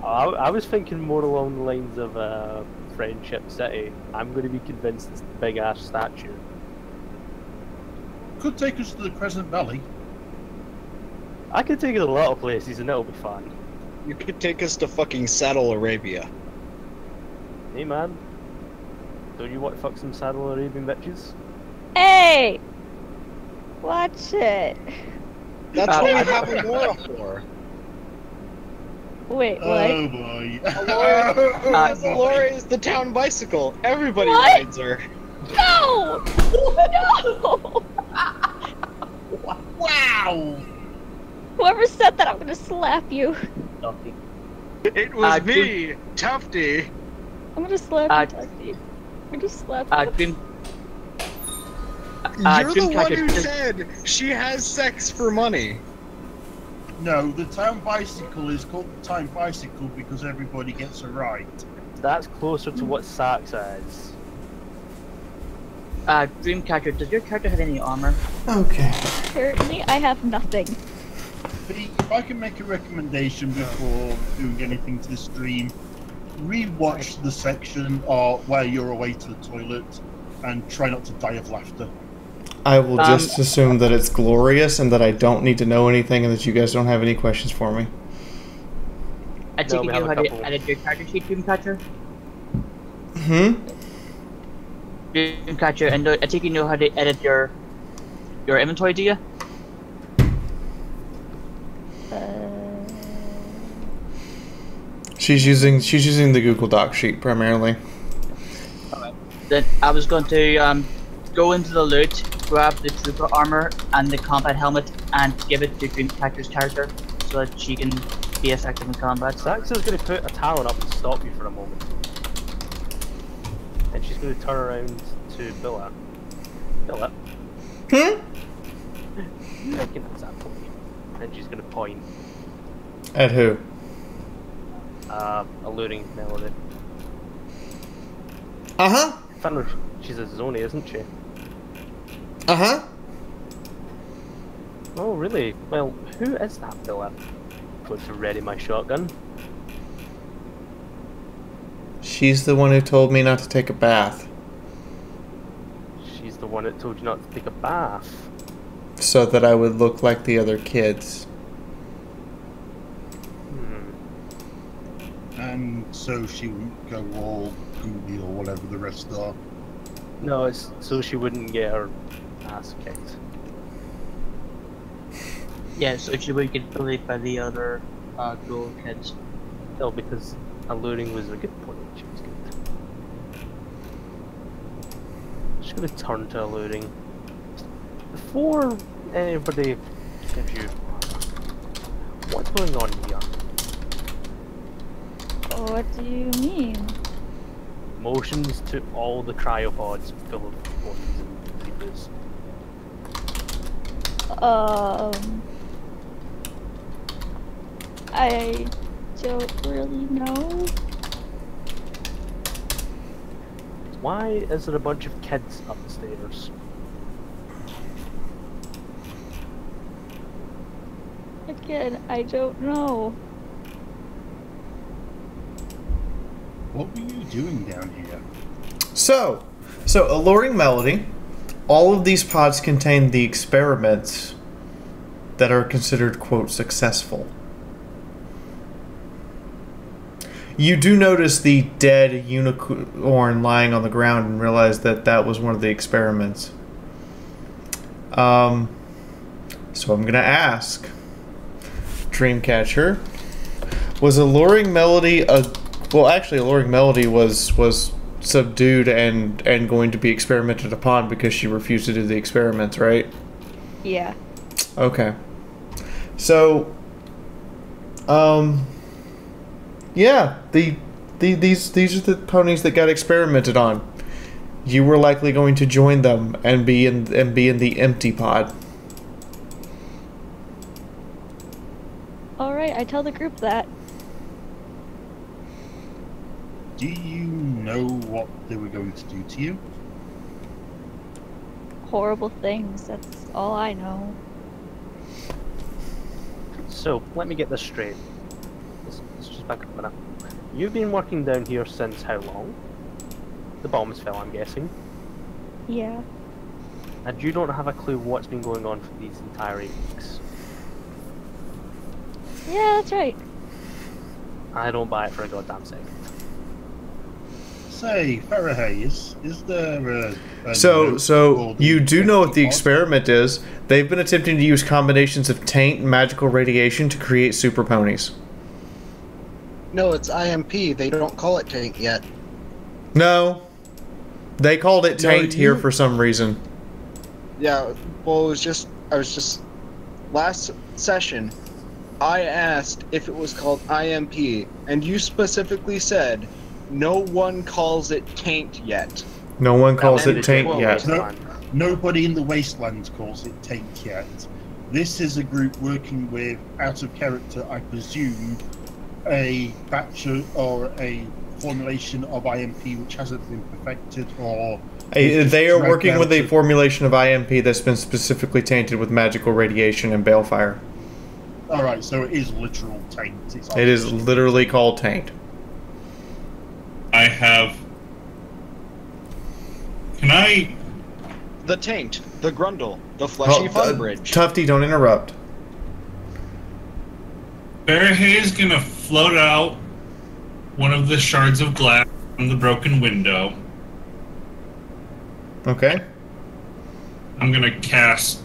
I was thinking more along the lines of Friendship City. I'm going to be convinced it's the big ass statue. Could take us to the Crescent Valley. I could take it a lot of places and it'll be fun. You could take us to fucking Saddle Arabia. Hey man, don't you want to fuck some Saddle Arabian bitches? Hey! Watch it. That's what we have Laura for. Wait, what? Oh boy. Laura is the town bicycle. Everybody What? rides her. No! No! Wow! Whoever said that, I'm gonna slap you. It was me, Tufty. I'm gonna slap you, Tufty. I'm gonna slap you. You're the one who said she has sex for money. No, the town bicycle is called the town bicycle because everybody gets a ride. That's closer to what Sax is. Dreamcatcher, does your character have any armor? Okay. Currently, I have nothing. If I can make a recommendation before doing anything to the stream, rewatch the section where you're away to the toilet and try not to die of laughter. I will just assume that it's glorious and that I don't need to know anything and that you guys don't have any questions for me. I take it you how to edit your character sheet, Dreamcatcher? Dreamcatcher, and I take it you know how to edit your inventory, do you? She's using the Google Doc sheet primarily. Alright. Then I was going to go into the loot, grab the trooper armor and the combat helmet, and give it to Dreamcatcher's character so that she can be effective in combat. Sax is going to put a talon up and stop you for a moment. And she's going to turn around to Billa. Billa. You recognize that point. And she's going to point. At who? Alluring Melody. Uh-huh. She's a Zoni, isn't she? Uh-huh. Oh, really? Well, who is that, Billa? Going to ready my shotgun. She's the one who told me not to take a bath. She's the one that told you not to take a bath. So that I would look like the other kids. And so she wouldn't go all goody or whatever the rest are. No, it's so she wouldn't get her ass kicked. Yeah, so she would get bullied by the other girl kids. No, because alluring was a good point. She was good. She's gonna turn to alluring. Before anybody gives you what's going on here? What do you mean? Motions to all the cryopods full of bodies and zebras. I don't really know. Why is there a bunch of kids upstairs? Again, I don't know. What were you doing down here? So alluring melody. All of these pods contain the experiments that are considered, quote, successful. You do notice the dead unicorn lying on the ground and realize that that was one of the experiments. So I'm going to ask, Dreamcatcher, was Alluring Melody well, actually, Alluring Melody was subdued and going to be experimented upon because she refused to do the experiments, right? Yeah. Okay. So, yeah, these are the ponies that got experimented on. You were likely going to join them and be in the empty pod. All right, I tell the group that. Do you know what they were going to do to you? Horrible things, that's all I know. So, let me get this straight. Let's just back up a minute. You've been working down here since how long? The bombs fell, I'm guessing. Yeah. And you don't have a clue what's been going on for these entire 8 weeks. Yeah, that's right. I don't buy it for a goddamn second. Say, Faraday, is there a So you do know what the experiment is. They've been attempting to use combinations of taint and magical radiation to create super ponies. No, it's IMP. They don't call it tank yet. No. They called it taint here for some reason. Yeah, well, I was just last session, I asked if it was called IMP, and you specifically said no one calls it taint yet. No one calls it taint yet. Nobody in the Wasteland calls it taint yet. This is a group working with, out of character, I presume, a batch or a formulation of IMP which hasn't been perfected, or they are working with a formulation of IMP that's been specifically tainted with magical radiation and balefire. Alright, so it is literal taint. It is literally called taint. I have... Can I... The taint, the grundle, the fleshy fun bridge. Tufty, don't interrupt. Barahay's gonna float out one of the shards of glass from the broken window. Okay. I'm gonna cast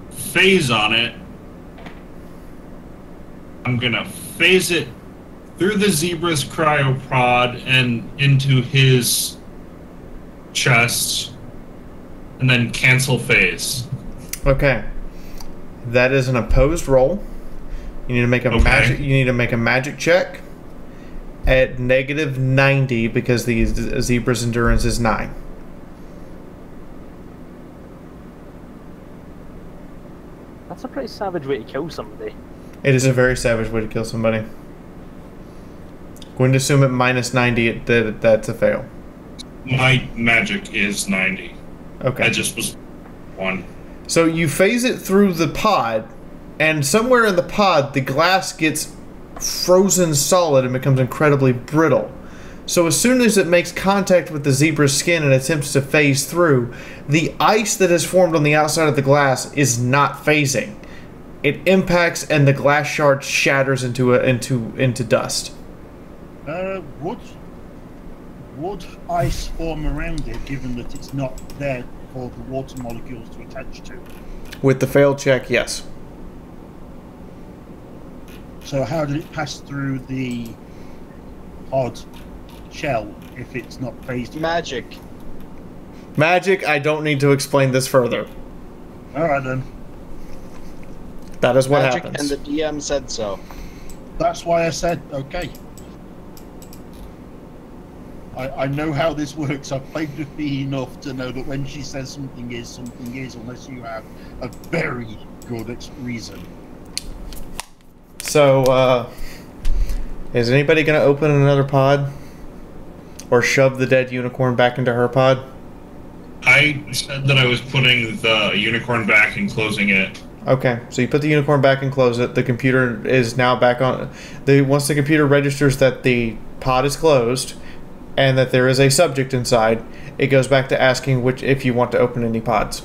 phase on it. I'm gonna phase it through the zebra's cryopod and into his chest, and then cancel phase. Okay. That is an opposed roll. You need to make a magic. You need to make a magic check at -90 because the zebra's endurance is 9. That's a pretty savage way to kill somebody. It is a very savage way to kill somebody. Going to assume at -90 that's a fail. My magic is 90. Okay. I just was 1. So you phase it through the pod, and somewhere in the pod, the glass gets frozen solid and becomes incredibly brittle. So as soon as it makes contact with the zebra's skin and attempts to phase through, the ice that has formed on the outside of the glass is not phasing. It impacts and the glass shard shatters into dust. Would ice form around it, given that it's not there for the water molecules to attach to? With the failed check, yes. So how did it pass through the pod shell if it's not phased? Magic. Magic, I don't need to explain this further. Alright then. That is what Magic, happens. and the DM said so. That's why I said, okay. I know how this works. I've played with B enough to know that when she says something is, unless you have a very good reason. So, is anybody going to open another pod? Or shove the dead unicorn back into her pod? I said that I was putting the unicorn back and closing it. Okay, so you put the unicorn back and close it. The computer is now back on. Once the computer registers that the pod is closed and that there is a subject inside, it goes back to asking if you want to open any pods.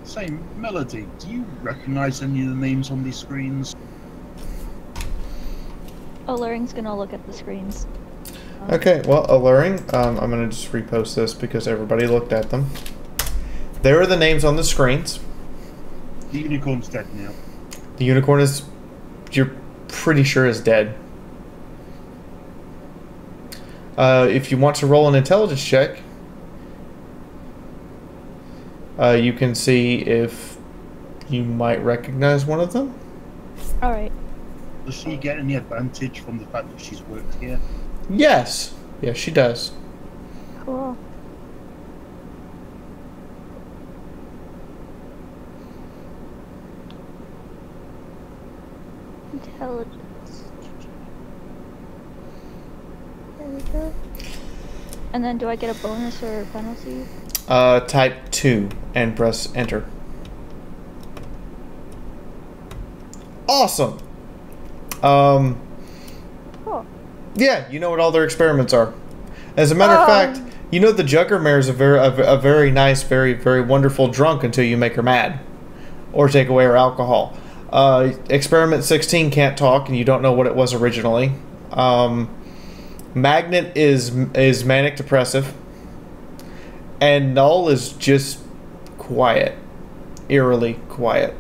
Say, Melody, do you recognize any of the names on these screens? Alluring's gonna look at the screens. Okay, well, Alluring, I'm going to just repost this because everybody looked at them. There are the names on the screens. The unicorn's dead now. The unicorn is, you're pretty sure, is dead. If you want to roll an intelligence check, you can see if you might recognize one of them. Alright. Does she get any advantage from the fact that she's worked here? Yes. Yes, she does. Cool. Intelligence. There we go. And then do I get a bonus or a penalty? Type 2 and press enter. Awesome. Cool. Yeah, you know what all their experiments are. As a matter of fact, you know the Juggermare is a very nice, very wonderful drunk until you make her mad. Or take away her alcohol. Experiment 16 can't talk and you don't know what it was originally. Magnet is manic depressive. And Null is just quiet. Eerily quiet.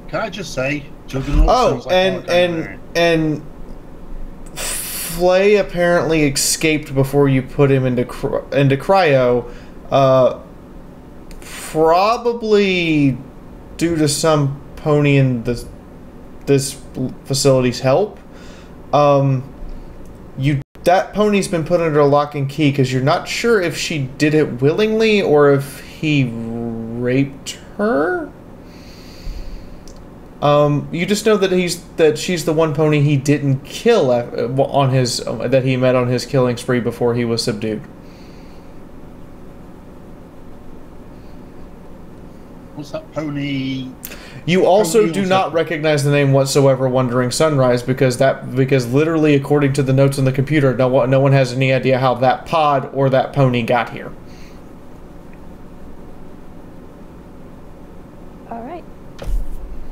Can I just say, Juggernaut sounds like and Flay apparently escaped before you put him into cryo, probably due to some pony in this facility's help. That pony's been put under lock and key because you're not sure if she did it willingly or if he raped her. You just know that she's the one pony he didn't kill on his that he met on his killing spree before he was subdued. What's that pony? You also do not recognize the name whatsoever, Wandering Sunrise, because literally, according to the notes on the computer, no one has any idea how that pod or that pony got here.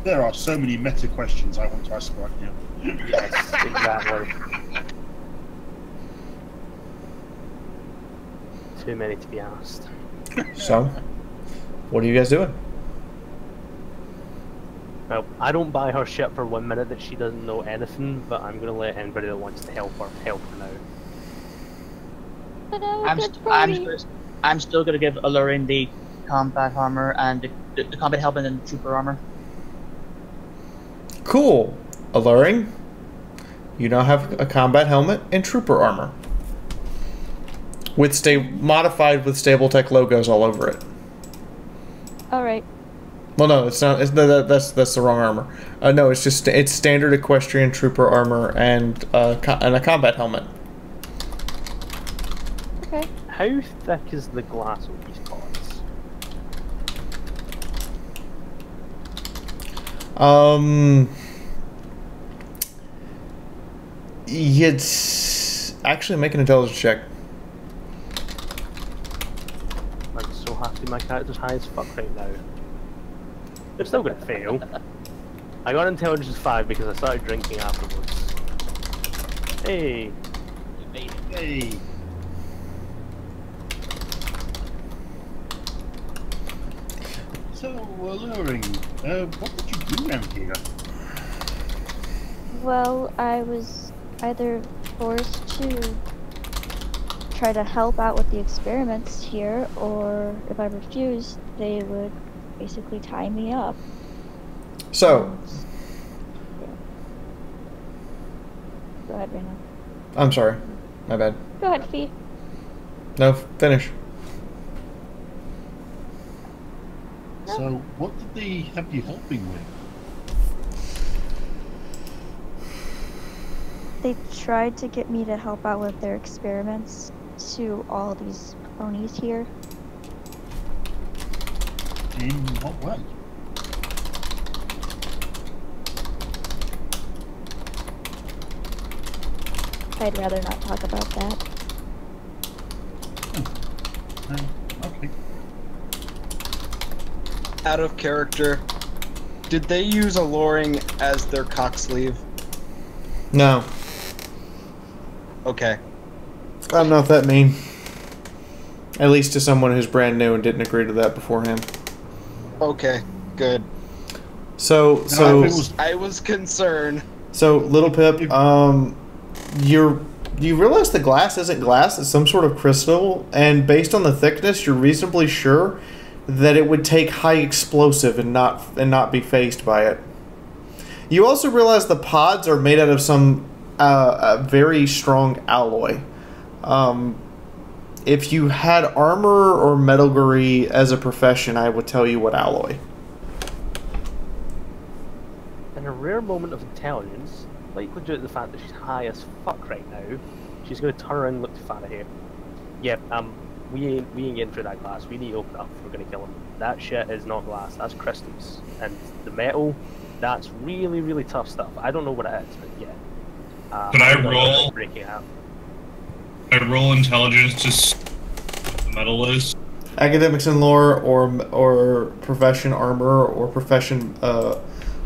There are so many meta questions I want to ask right now. Yes, exactly. Too many to be asked. So, what are you guys doing? Well, I don't buy her shit for 1 minute that she doesn't know anything, but I'm going to let anybody that wants to help her now. I'm still going to give Alluring the combat armor and the combat helmet and the trooper armor. Cool. Alluring, you now have a combat helmet and trooper armor. With modified with Stable Tech logos all over it. Alright. Well, no, it's not. That's the wrong armor. No, it's standard equestrian trooper armor and a combat helmet. Okay. How thick is the glass on these pods? It's actually make an intelligence check. I'm so happy my character's high as fuck right now. They're still gonna fail. I got intelligence 5 because I started drinking afterwards. Hey! Hey! So, Alluring, what did you do around here? Well, I was either forced to try to help out with the experiments here, or if I refused, they would basically tie me up. So, yeah. Go ahead, Rena. I'm sorry, my bad. Go ahead, Fee. No, finish. So, what did they have you helping with? they tried to get me to help out with their experiments to all these ponies here. In what way? I'd rather not talk about that. Okay. Out of character, did they use alluring as their cock sleeve? No. Okay. I don't know if that mean. At least to someone who's brand new and didn't agree to that beforehand. Okay, good. So I was concerned. So, Little Pip, you realize the glass isn't glass, it's some sort of crystal, and based on the thickness, you're reasonably sure that it would take high explosive and not be phased by it. You also realize the pods are made out of some very strong alloy. If you had armor or metalgery as a profession, I would tell you what alloy. In a rare moment of intelligence, likely due to the fact that she's high as fuck right now, she's going to turn around and look to Faraday. Yeah, we ain't getting through that glass. We need to open up if we're going to kill him. That shit is not glass, that's crystals. And the metal, that's really, really tough stuff. I don't know what it is, but yeah. Could I roll? Breaking out. I roll intelligence to see what the metal is. Academics and lore, or profession armor, or profession,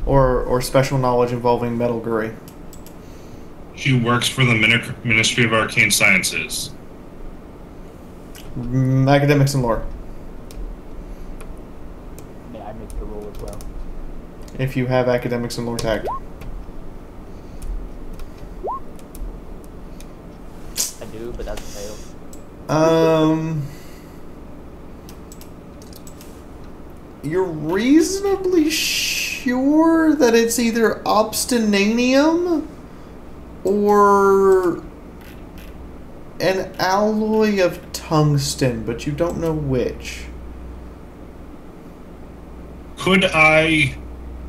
or special knowledge involving metalgery. She works for the Ministry of Arcane Sciences. Academics and lore. May I make the roll as well? If you have academics and lore tagged. I do, but that's a fail. You're reasonably sure that it's either obstinanium or an alloy of tungsten, but you don't know which. Could I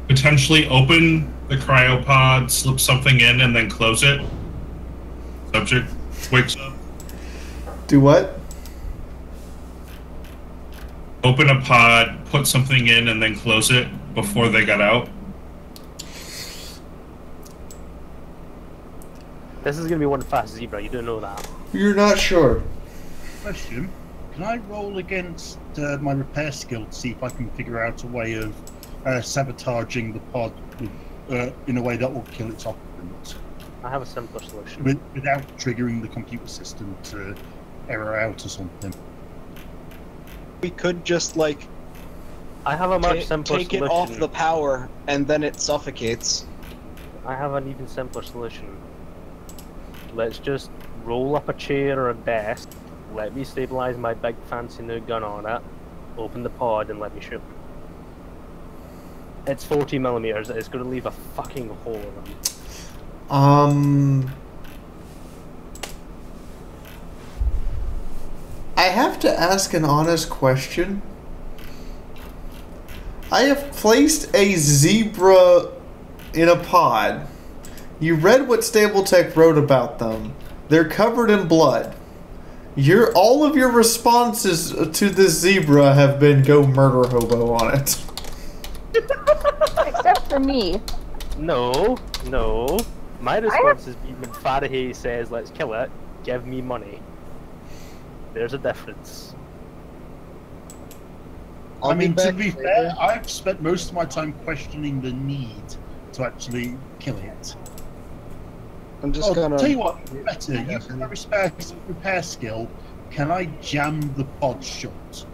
potentially open the cryopod, slip something in, and then close it? Subject wakes up. Do what? Open a pod, put something in, and then close it before they got out. This is going to be one fast zebra, you don't know that. You're not sure. Question. Can I roll against my repair skill to see if I can figure out a way of sabotaging the pod in a way that will kill its occupant? I have a simpler solution. Without triggering the computer system to error out or something. We could just, like... I have a much simpler take solution. Take it off the power, and then it suffocates. I have an even simpler solution. Let's just roll up a chair or a desk, let me stabilize my big fancy new gun on it, open the pod and let me shoot. It's 40mm, it's going to leave a fucking hole in them. I have to ask an honest question. I have placed a zebra in a pod. You read what Stabletech wrote about them. They're covered in blood. All of your responses to this zebra have been go murder hobo on it. Except for me. No. My response has been when Faraday says let's kill it, give me money. There's a difference. I mean, to be fair, I've spent most of my time questioning the need to actually kill it. I'm just gonna... Tell you what, better, using my repair skill, can I jam the pod shut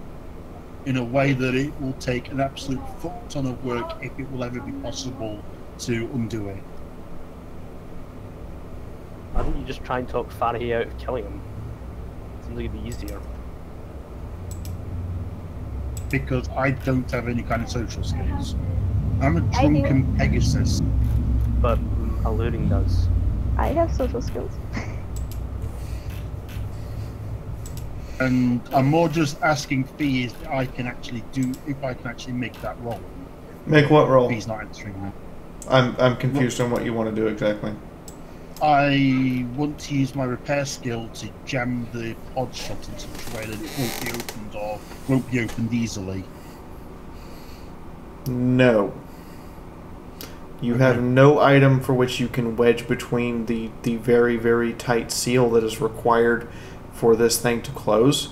in a way that it will take an absolute fuck ton of work if it will ever be possible to undo it? Why don't you just try and talk Faraday out of killing him? Seems like it'd be easier. Because I don't have any kind of social skills. I'm a drunken Pegasus. But alluring does. I have social skills. And I'm more just asking Fee if I can actually make that roll. Make what roll? Fee's not answering me. I'm confused on what you want to do exactly. I want to use my repair skill to jam the pod shut in such a way that it won't be opened or won't be opened easily. No. You have no item for which you can wedge between the very, very tight seal that is required for this thing to close.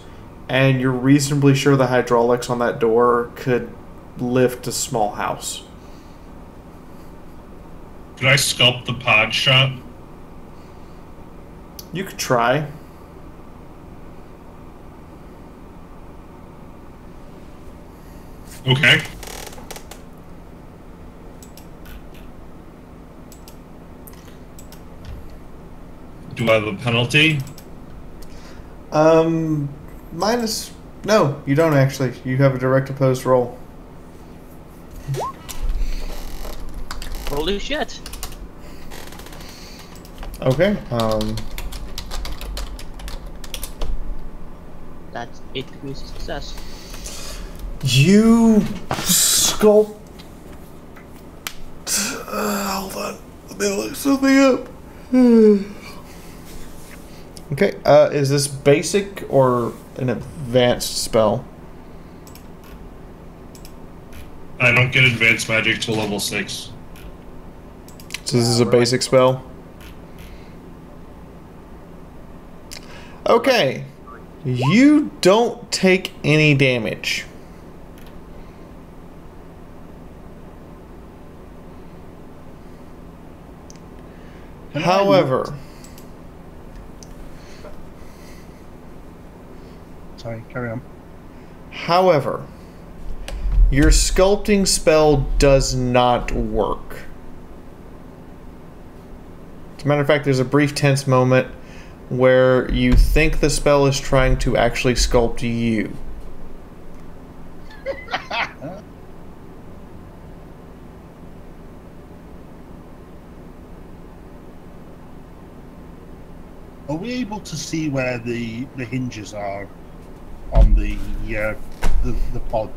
And you're reasonably sure the hydraulics on that door could lift a small house. Could I sculpt the pod shut? You could try. Okay. Do I have a penalty? Minus... No, you don't actually. You have a direct opposed roll. Holy shit. Okay, That's 8 degrees of success. You sculpt... hold on. Let me look something up. Okay, is this basic or an advanced spell? I don't get advanced magic till level 6. So this is a basic spell? Okay. You don't take any damage. However... Sorry, carry on. However, your sculpting spell does not work. As a matter of fact, there's a brief tense moment where you think the spell is trying to actually sculpt you. Are we able to see where the hinges are on the pod?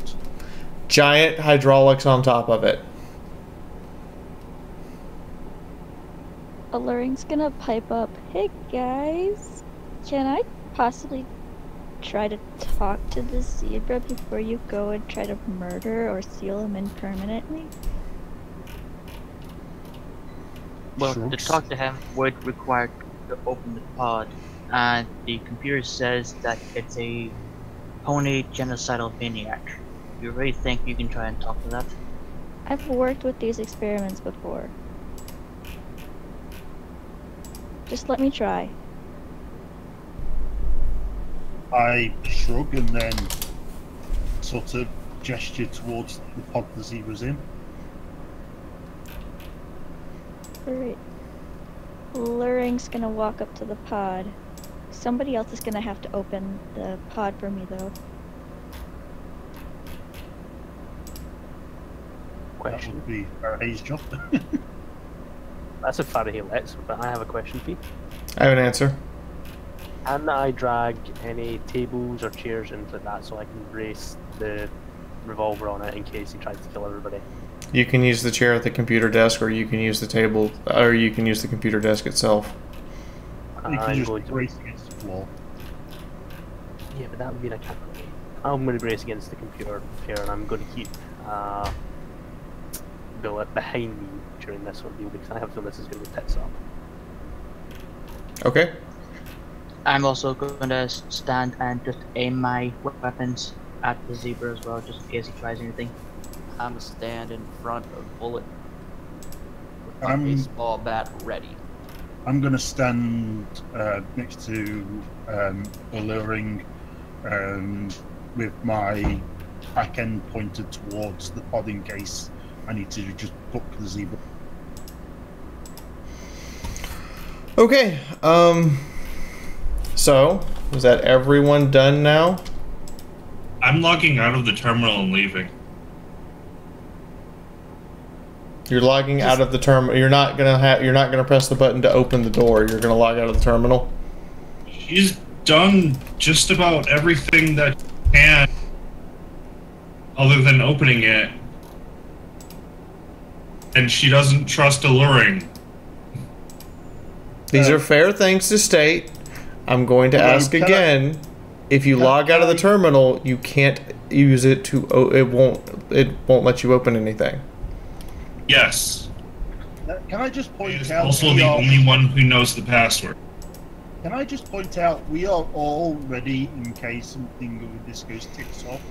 Giant hydraulics on top of it. Alluring's gonna pipe up. Hey guys, can I possibly try to talk to this zebra before you go and try to murder or seal him in permanently? Well, to talk to him would require to open the pod, and the computer says that it's a pony genocidal maniac. You really think you can try and talk to that? I've worked with these experiments before. Just let me try. I shrug and then sort of gesture towards the pod the zebra's in. Alright. Alluring's gonna walk up to the pod. Somebody else is gonna have to open the pod for me, though. Question. That would be Faraday's job. That's a Faraday lets, but I have a question for you. I have an answer. Can I drag any tables or chairs into that so I can brace the revolver on it in case he tries to kill everybody? You can use the chair at the computer desk, or you can use the table, or you can use the computer desk itself. You can just brace against the floor. Yeah, but that would be like I'm going to brace against the computer here, and I'm going to keep Billet behind me during this ordeal because I have a feeling this is going to be tits up. Okay. I'm also going to stand and just aim my weapons at the zebra as well, just in case he tries anything. I'm gonna stand in front of Bullet with my baseball bat ready. I'm going to stand next to Alluring with my back end pointed towards the pod in case I need to just hook the zebra. Okay, so, is that everyone done now? I'm logging out of the terminal and leaving. You're logging out of the terminal. You're not gonna press the button to open the door. You're gonna log out of the terminal. She's done just about everything that she can, other than opening it, and she doesn't trust Alluring. These are fair things to state. I'm going to ask again. If you log out of the terminal, you can't use it to. It won't let you open anything. Yes. Can I just point He's out? also the only one who knows the password. Can I just point out we are all ready in case something with this goes tits off?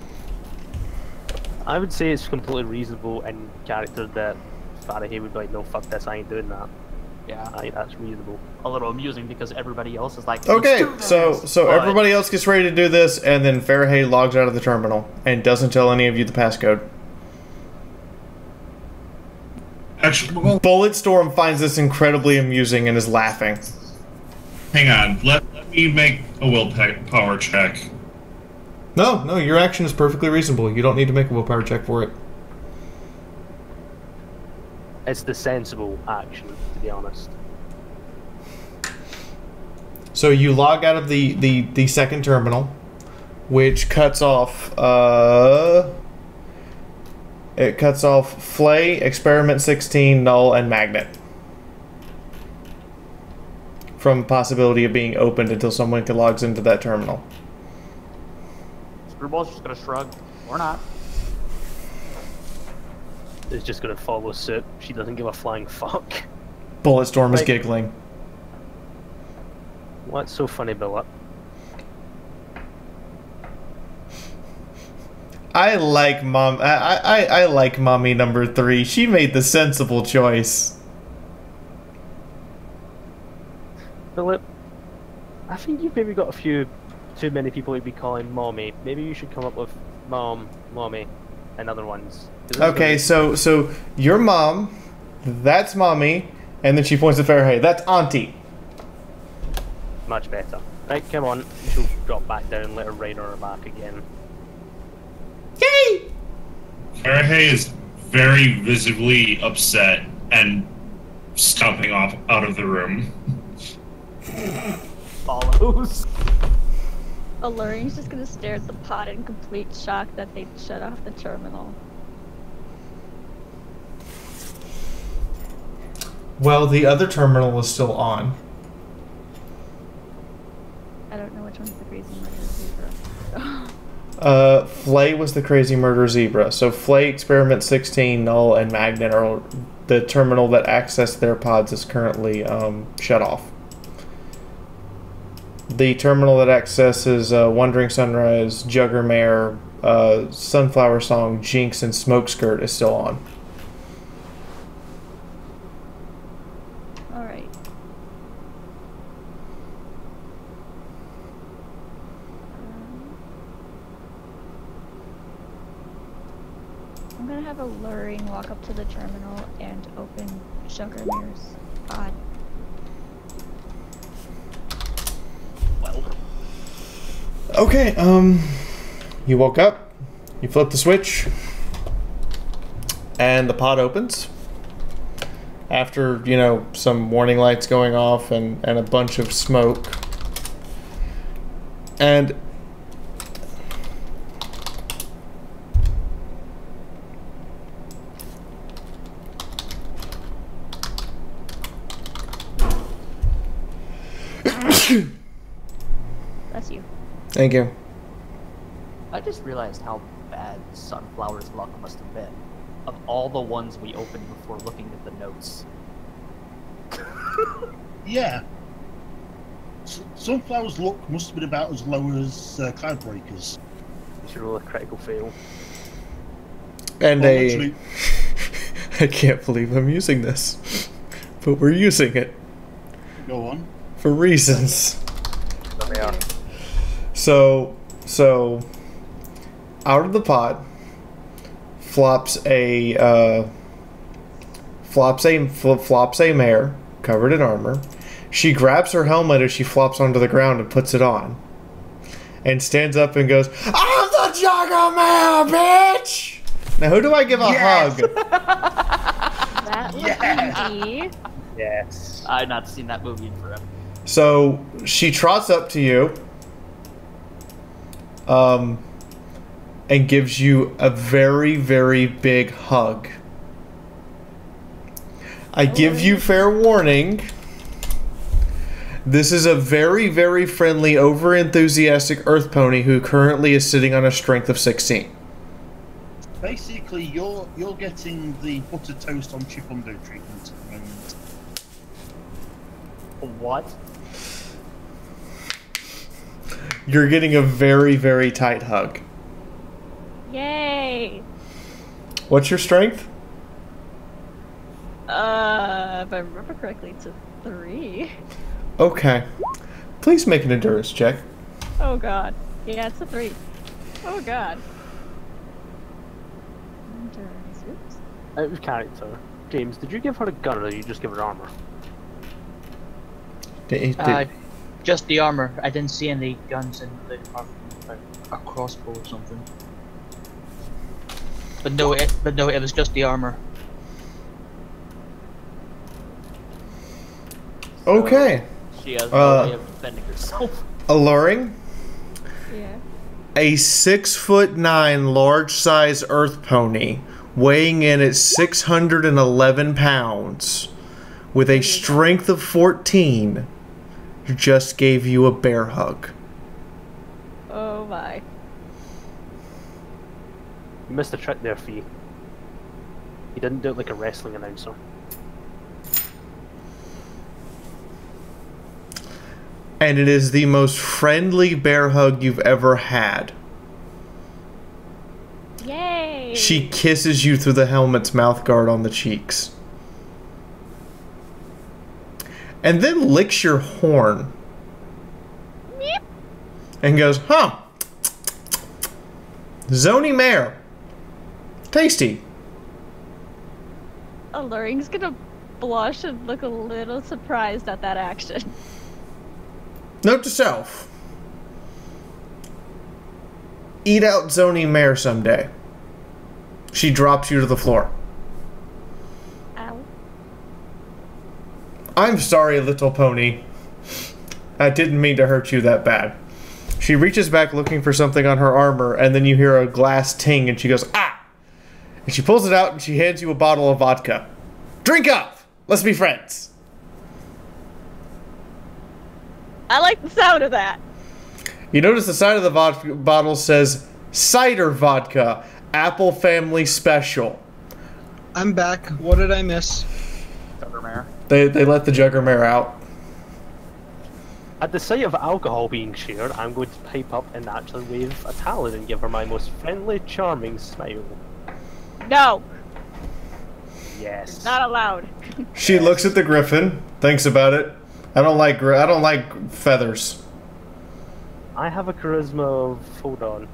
I would say it's completely reasonable in character that Faraday would be like, no, fuck this, I ain't doing that. Yeah, I think that's reasonable. A little amusing because everybody else is like, Okay, "Let's do this!" so But- everybody else gets ready to do this, and then Faraday logs out of the terminal and doesn't tell any of you the passcode. Actually, Bulletstorm finds this incredibly amusing and is laughing. hang on. Let me make a willpower check. No, your action is perfectly reasonable. You don't need to make a willpower check for it. It's the sensible action, to be honest. So you log out of the second terminal, which cuts off it cuts off Flay, Experiment 16, Null, and Magnet from possibility of being opened until someone logs into that terminal. Screwball's just gonna shrug, or not. Is just gonna follow suit. She doesn't give a flying fuck. Bulletstorm is giggling. What's so funny about it? I like I like mommy number 3. She made the sensible choice. Philip, I think you've maybe got a few too many people you'd be calling mommy. Maybe you should come up with mom, mommy, and other ones. Okay, so your mom, that's mommy, and then she points at Faraday. That's auntie. Much better. Right, come on. She'll drop back down, let her ride on her back again. Yay! Faraday is very visibly upset and stomping off out of the room. Follows. Alluring's just gonna stare at the pot in complete shock that they shut off the terminal. Well, the other terminal is still on. I don't know which one's the crazy murder zebra. Flay was the crazy murder zebra. So Flay, Experiment 16, Null, and Magnet are the terminal that accessed their pods is currently shut off. The terminal that accesses Wandering Sunrise, Juggermare, Sunflower Song, Jinx, and Smoke Skirt is still on. Alright. I'm gonna have Alluring walk up to the terminal and open Juggermare's pod. Okay, you woke up, you flip the switch, and the pod opens. After, you know, some warning lights going off and a bunch of smoke. And That's you. thank you. I just realized how bad Sunflower's luck must have been. Of all the ones we opened before looking at the notes. Yeah. Sunflower's luck must have been about as low as Cloudbreaker's. You should roll a critical fail. And Well, a... literally- I can't believe I'm using this. But we're using it. Go on. For reasons. There we are. So, out of the pod flops a mare covered in armor. She grabs her helmet as she flops onto the ground and puts it on, and stands up and goes, "I'm the Juggermare, bitch!" Now, who do I give a hug? That was easy. Yes. I've not seen that movie in forever. So she trots up to you, and gives you a very, very big hug. I give you fair warning. This is a very, very friendly, over-enthusiastic earth pony who currently is sitting on a strength of 16. Basically, you're getting the butter toast on chip undo treatment. What? You're getting a very, very tight hug. Yay! What's your strength? If I remember correctly, it's a 3. Okay. Please make an endurance check. Oh god. Yeah, it's a 3. Oh god. Endurance, oops. Out of character. James, did you give her a gun or did you just give her armor? Just the armor. I didn't see any guns in the department, like a crossbow or something. But no, it was just the armor. Okay. She has no way of defending herself. Alluring. Yeah. A 6'9" large size earth pony weighing in at 611 pounds with a strength of 14 just gave you a bear hug. Oh my. You missed a trick there, Fee. You didn't do it like a wrestling announcer. And it is the most friendly bear hug you've ever had. Yay! She kisses you through the helmet's mouthguard on the cheeks. And then licks your horn. Meep. And goes, huh. Zony mare. Tasty. Alluring's gonna blush and look a little surprised at that action. Note to self. Eat out Zony mare someday. She drops you to the floor. Ow. I'm sorry, little pony. I didn't mean to hurt you that bad. She reaches back looking for something on her armor, and then you hear a glass ting, and she goes, ah! And she pulls it out, and she hands you a bottle of vodka. Drink up! Let's be friends. I like the sound of that. You notice the side of the bottle says, cider vodka, apple family special. I'm back. What did I miss? Juggermare. They let the Juggermare out. At the sight of alcohol being shared, I'm going to pipe up and actually wave a talon and give her my most friendly, charming smile. No. Yes. Not allowed. She looks at the griffin, thinks about it. I don't like feathers. I have a charisma of... hold on.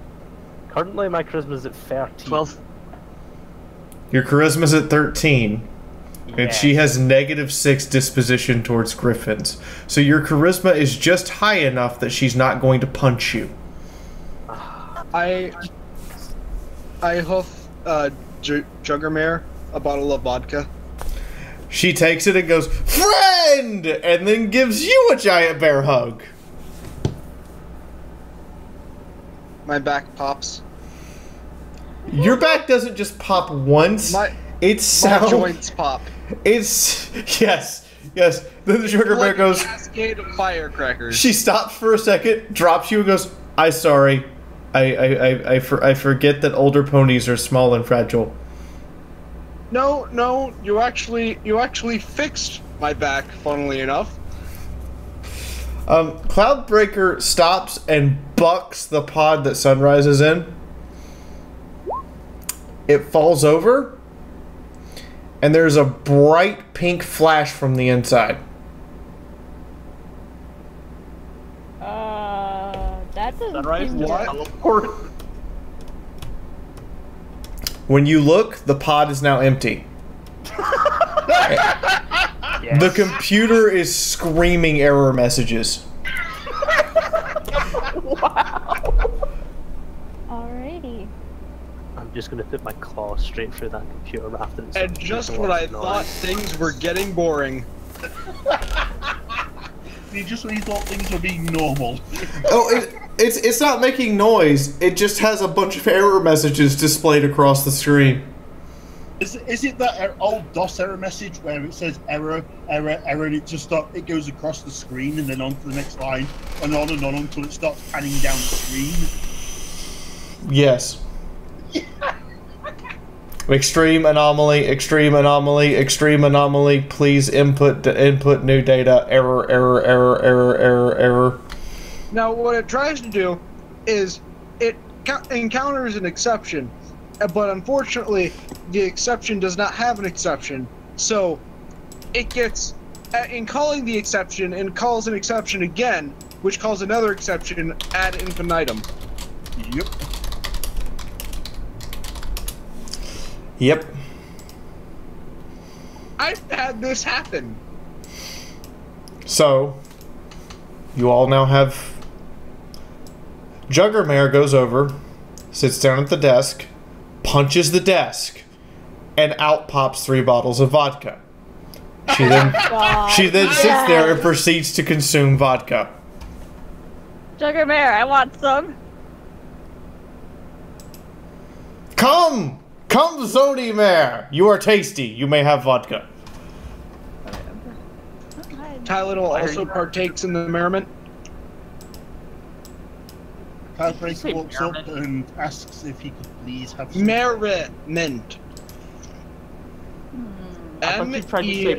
Currently my charisma is at 13. 12. Your charisma's at 13. And Yes. she has -6 disposition towards griffins. So your charisma is just high enough that she's not going to punch you. I hoof Juggermare a bottle of vodka. She takes it and goes, friend! And then gives you a giant bear hug. My back pops. Your back doesn't just pop once. My joints pop. It's... Yes. Then the sugar bear goes... Cascade of firecrackers. She stops for a second, drops you, and goes, I'm sorry. I forget that older ponies are small and fragile. No, you actually fixed my back, funnily enough. Cloudbreaker stops and bucks the pod that Sunrise is in. It falls over, and there's a bright pink flash from the inside. That doesn't Sunrise seem is good. teleport. When you look, the pod is now empty. Yes. The computer is screaming error messages. Alrighty. I'm just going to put my claw straight through that computer after this. And just when I thought things were getting boring. Just when you thought things were being normal. Oh, it's not making noise. It just has a bunch of error messages displayed across the screen. Is it that old DOS error message where it says error, error, error, and it goes across the screen and then on to the next line and on until it starts panning down the screen? Yes. Extreme anomaly, extreme anomaly, extreme anomaly. Please input new data. Error, error, error, error, error, error. Now, what it tries to do is it encounters an exception, but unfortunately, the exception does not have an exception. So, it gets in calling the exception and calls an exception again, which calls another exception ad infinitum. Yep. Yep. I've had this happen. So, you all now have... Juggermare goes over, sits down at the desk, punches the desk, and out pops 3 bottles of vodka. She then sits there and proceeds to consume vodka. Juggermare, I want some. Come! Come, Zonimare! You are tasty. You may have vodka. Tylenol also partakes in the merriment. Tiebreaker walks up and asks if he could please have some... Merriment. M-E-R-R-I-M-E-N-T.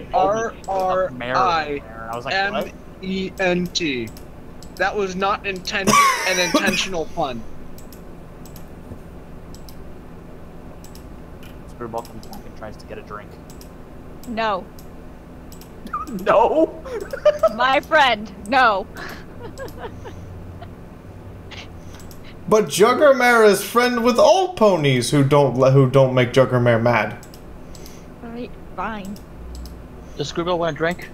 That was not an intentional pun. Screwball comes back and tries to get a drink. No. No? My friend, no. But Juggermare is friend with all ponies who don't make Juggermare mad. Alright, fine. Does Screwball want a drink?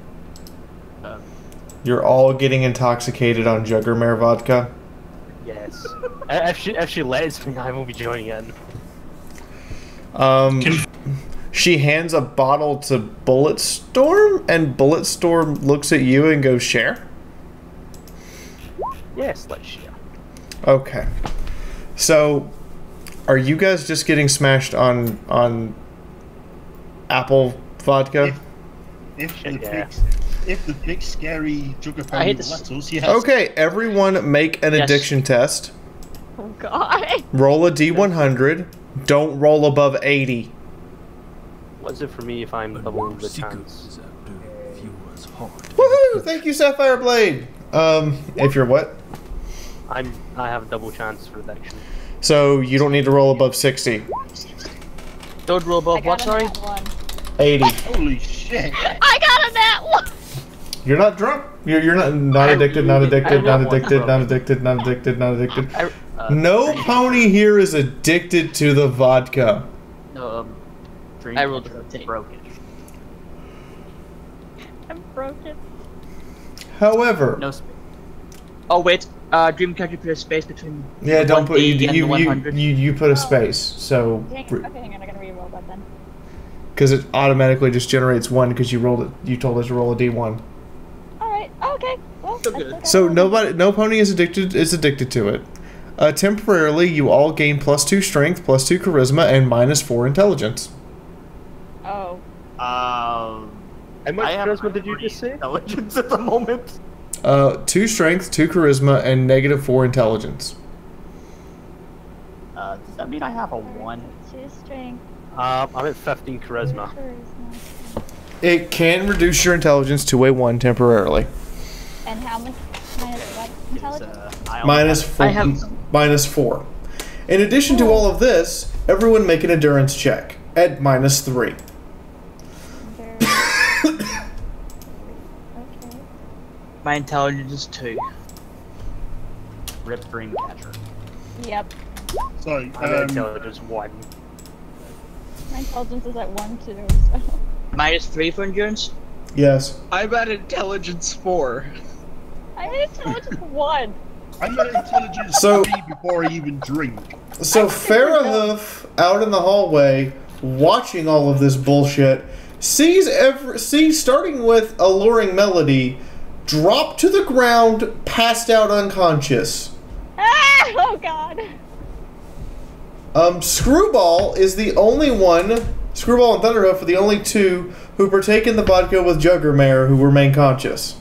You're all getting intoxicated on Juggermare vodka. Yes. if she lets me, I will be joining in. She hands a bottle to Bulletstorm, and Bulletstorm looks at you and goes, "Share?" Yes, let's share. Okay. So, are you guys just getting smashed on apple vodka? If the big scary Jugger pony will let us, yes. Okay, everyone make an addiction test. Oh god. Roll a D100. Don't roll above 80. What's it for me if I'm doubling the chance? Woohoo! Thank you, Sapphire Blade. If you're what? I have a double chance for addiction. So you don't need to roll above 60. Don't roll above what? Sorry. 80. Holy shit! I got a nat one. You're not drunk. You're not addicted. Not addicted. Not addicted. Not addicted. Not addicted. Not addicted. No pony here is addicted to the vodka. No, I rolled a broken. I'm broken. However, No space. Oh wait, Dreamcatcher put a space between. Yeah, don't put you put a Oh. space. So Dang, okay, hang on, I gotta re-roll that then. because it automatically just generates 1 because you rolled it. You told us to roll a D1. Alright, okay. Well, So no pony is addicted to it. Temporarily, you all gain +2 strength, +2 charisma, and -4 intelligence. Oh. How much charisma did you just say? Intelligence at the moment. 2 strength, 2 charisma, and -4 intelligence. Does that mean I have a 1? 2 strength. I'm at 15 charisma. It can reduce your intelligence to a 1 temporarily. And how much minus what intelligence? -4. In addition to all of this, everyone make an endurance check at -3. My intelligence is 2. Rip Dreamcatcher. Yep. Sorry, My intelligence 1. My intelligence is at 1 too, so. -3 for endurance? Yes. I'm at intelligence 4. I'm at intelligence 1. I'm at intelligence So- 3 before I even drink. So Farahoof, out in the hallway, watching all of this bullshit, sees starting with Alluring Melody, drop to the ground, passed out unconscious. Ah! Oh god. Screwball is the only one Screwball and Thunderhoof are the only two who partake in the vodka with Juggermare who remain conscious.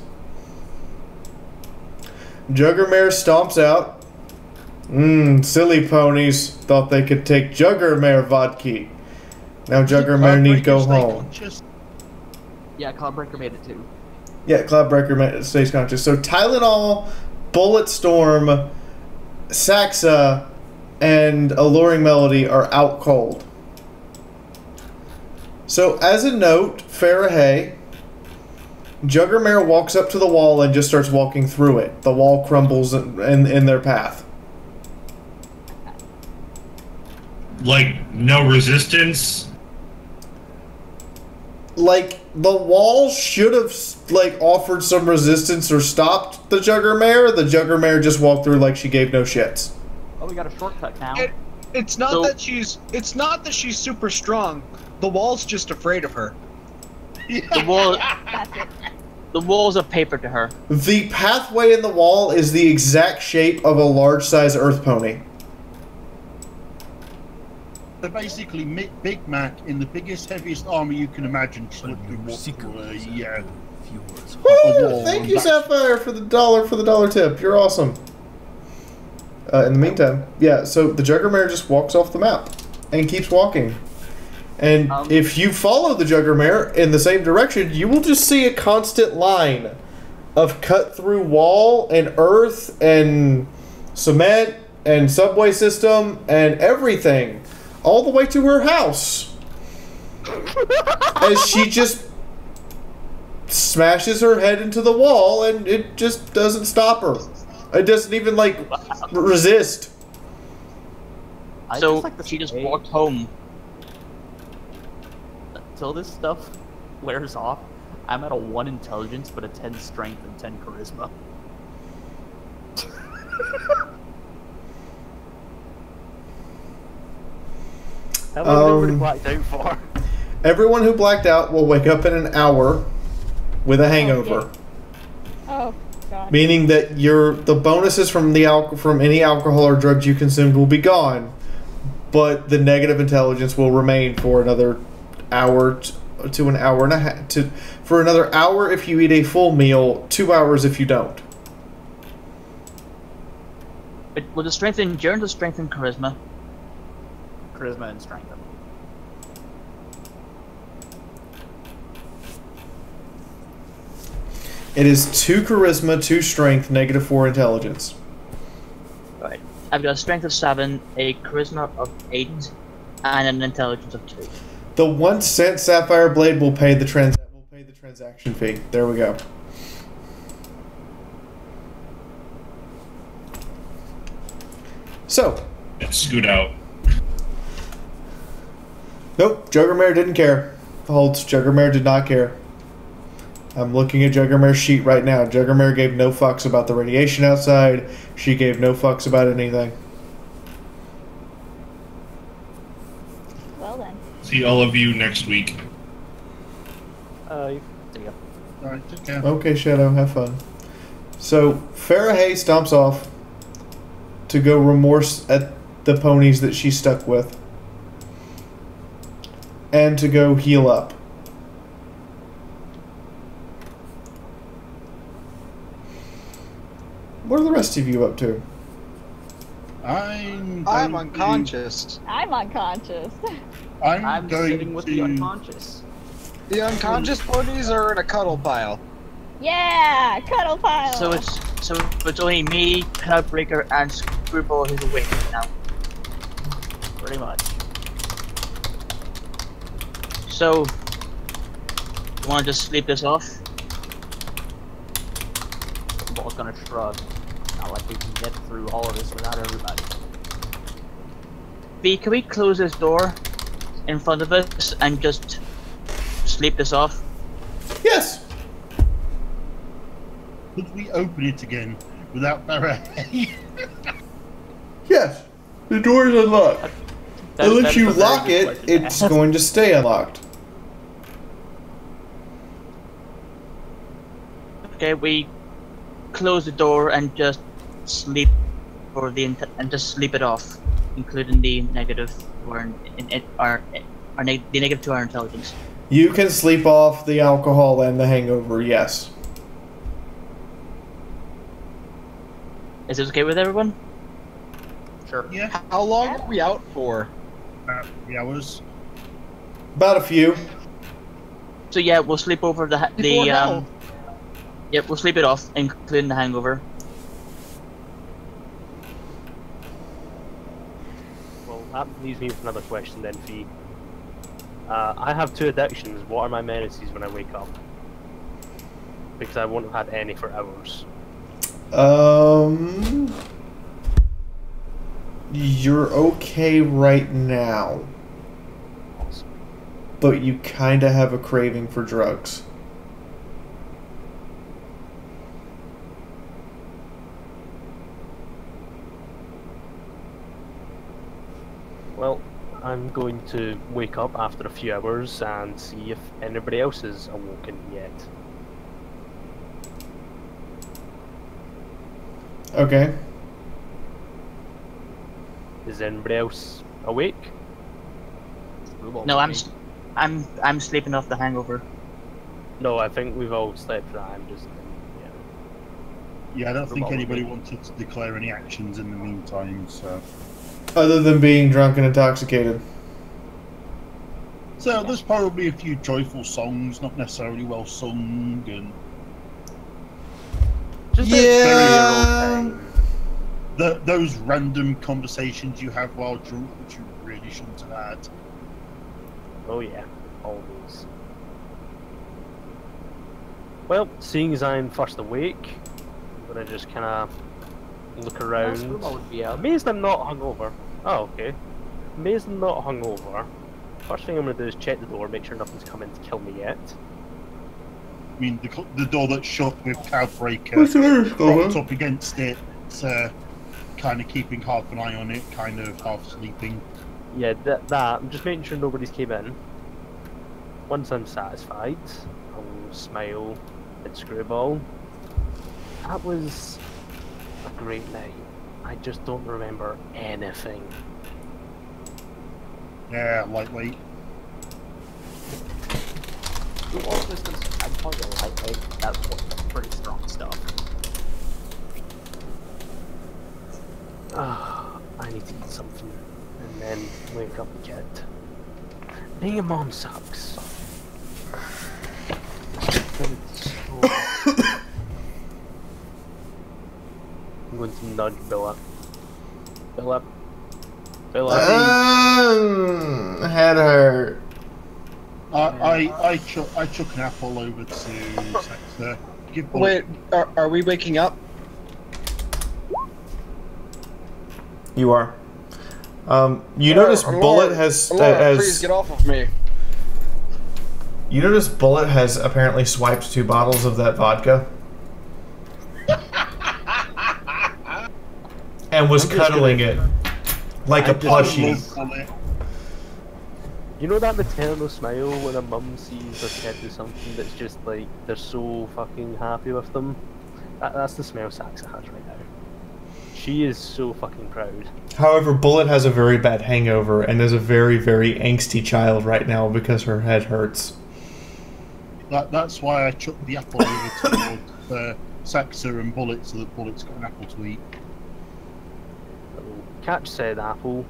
Juggermare stomps out. Silly ponies thought they could take Juggermare vodka. Now Juggermare need go home. Yeah, Cloudbreaker made it too. Yeah, Cloudbreaker stays conscious. So Tylenol, Bulletstorm, Saxa, and Alluring Melody are out cold. So as a note, Farahay, Juggermare walks up to the wall and just starts walking through it. The wall crumbles in their path. Like, no resistance? Like, the wall should have, like, offered some resistance or stopped the Juggermare. The Juggermare just walked through like she gave no shits. Oh, we got a shortcut now. It's not that she's super strong. The wall's just afraid of her. The wall. The wall's a paper to her. The pathway in the wall is the exact shape of a large-size Earth pony. So basically, Big Mac in the biggest, heaviest armor you can imagine slipped and walked through a Woo! Thank you, Sapphire, for the dollar tip. You're awesome. In the meantime, yeah. So the Juggermare just walks off the map and keeps walking. And if you follow the Juggermare in the same direction, you will just see a constant line of cut-through wall and earth and cement and subway system and everything, all the way to her house. As she just smashes her head into the wall, and it just doesn't stop her. It doesn't even, like, resist. So she just walked home. Until this stuff wears off, I'm at a 1 intelligence, but a 10 strength and 10 charisma. How long have everybody blacked out for? Everyone who blacked out will wake up in an hour with a hangover. Oh, God. Meaning that the bonuses from any alcohol or drugs you consumed will be gone, but the negative intelligence will remain for another hour to an hour and a half. For another hour if you eat a full meal, 2 hours if you don't. Will the strength endurance or strength and charisma? Charisma and strength. It is 2 charisma, 2 strength, -4 intelligence. Right. I've got a strength of 7, a charisma of 8, and an intelligence of 2. The 1 cent Sapphire Blade will pay the transaction fee. There we go. So. Scoot out. Nope, Juggermare didn't care. Holds, Juggermare did not care. I'm looking at Juggermare's sheet right now. Juggermare gave no fucks about the radiation outside. She gave no fucks about anything. Well then. See all of you next week. See ya. Alright, take care. Okay, Shadow, have fun. So, Farahay stomps off to go remorse at the ponies that she's stuck with. And to go heal up. What are the rest of you up to? I'm unconscious. I'm unconscious. I'm going sitting with the unconscious. The unconscious ponies are in a cuddle pile. Yeah, cuddle pile. So it's only me, Cloudbreaker, and Screwball who's awake now. Pretty much. So, you want to just sleep this off? Ball's gonna shrug. Not like we can get through all of this without everybody. B, can we close this door in front of us and just sleep this off? Yes! Could we open it again without Farahay? Yes. The door is unlocked. Unless you lock it, it's going to stay unlocked. Okay, we close the door and just sleep and just sleep it off, including the negative or they negative 2 our intelligence. You can sleep off the alcohol and the hangover, yes. Is this okay with everyone? Sure. Yeah. How long are we out for? 3 hours. About a few. So yeah, we'll sleep over Yep, we'll sleep it off, including the hangover. Well, that leaves me with another question then, Fee. I have 2 addictions. What are my menaces when I wake up? Because I won't have had any for hours. You're okay right now. Awesome. But you kinda have a craving for drugs. Well, I'm going to wake up after a few hours and see if anybody else is awoken yet. Okay. Is anybody else awake? No, I'm sleeping off the hangover. No, I think we've all slept. I'm just Yeah, I don't think anybody wanted to declare any actions in the meantime, so... Other than being drunk and intoxicated. So there's probably a few joyful songs, not necessarily well sung, and... Just those random conversations you have while drunk, which you really shouldn't have had. Oh yeah, always. Well, seeing as I'm first awake, I'm gonna just kind of look around. Amazed I'm not hungover. Oh, okay. Amazed I'm not hungover. First thing I'm gonna do is check the door, make sure nothing's coming to kill me yet. I mean, the door that's shut with Cloudbreaker propped up against it, kind of keeping half an eye on it, kind of half sleeping. Yeah, that. I'm just making sure nobody's came in. Once I'm satisfied, I'll smile at Screwball. That was a great night. I just don't remember anything. Yeah, lightweight. I'd call you lightweight. That's pretty strong stuff. I need to eat something and then wake up the kid. Being a mom sucks. I'm going to nudge Billa. Billa. Billa. Head hurt. I chuck an apple over to Sector. Wait, are we waking up? You are. You notice Bullet has please get off of me. You notice Bullet has apparently swiped 2 bottles of that vodka. And was cuddling it like a plushie. You know that maternal smile when a mum sees her kid do something that's just like, they're so fucking happy with them? That's the smell Saxa has right now. She is so fucking proud. However, Bullet has a very bad hangover and is a very, very angsty child right now because her head hurts. That's why I chucked the apple over towards Saxa and Bullet so that Bullet's got an apple to eat. So, catch said apple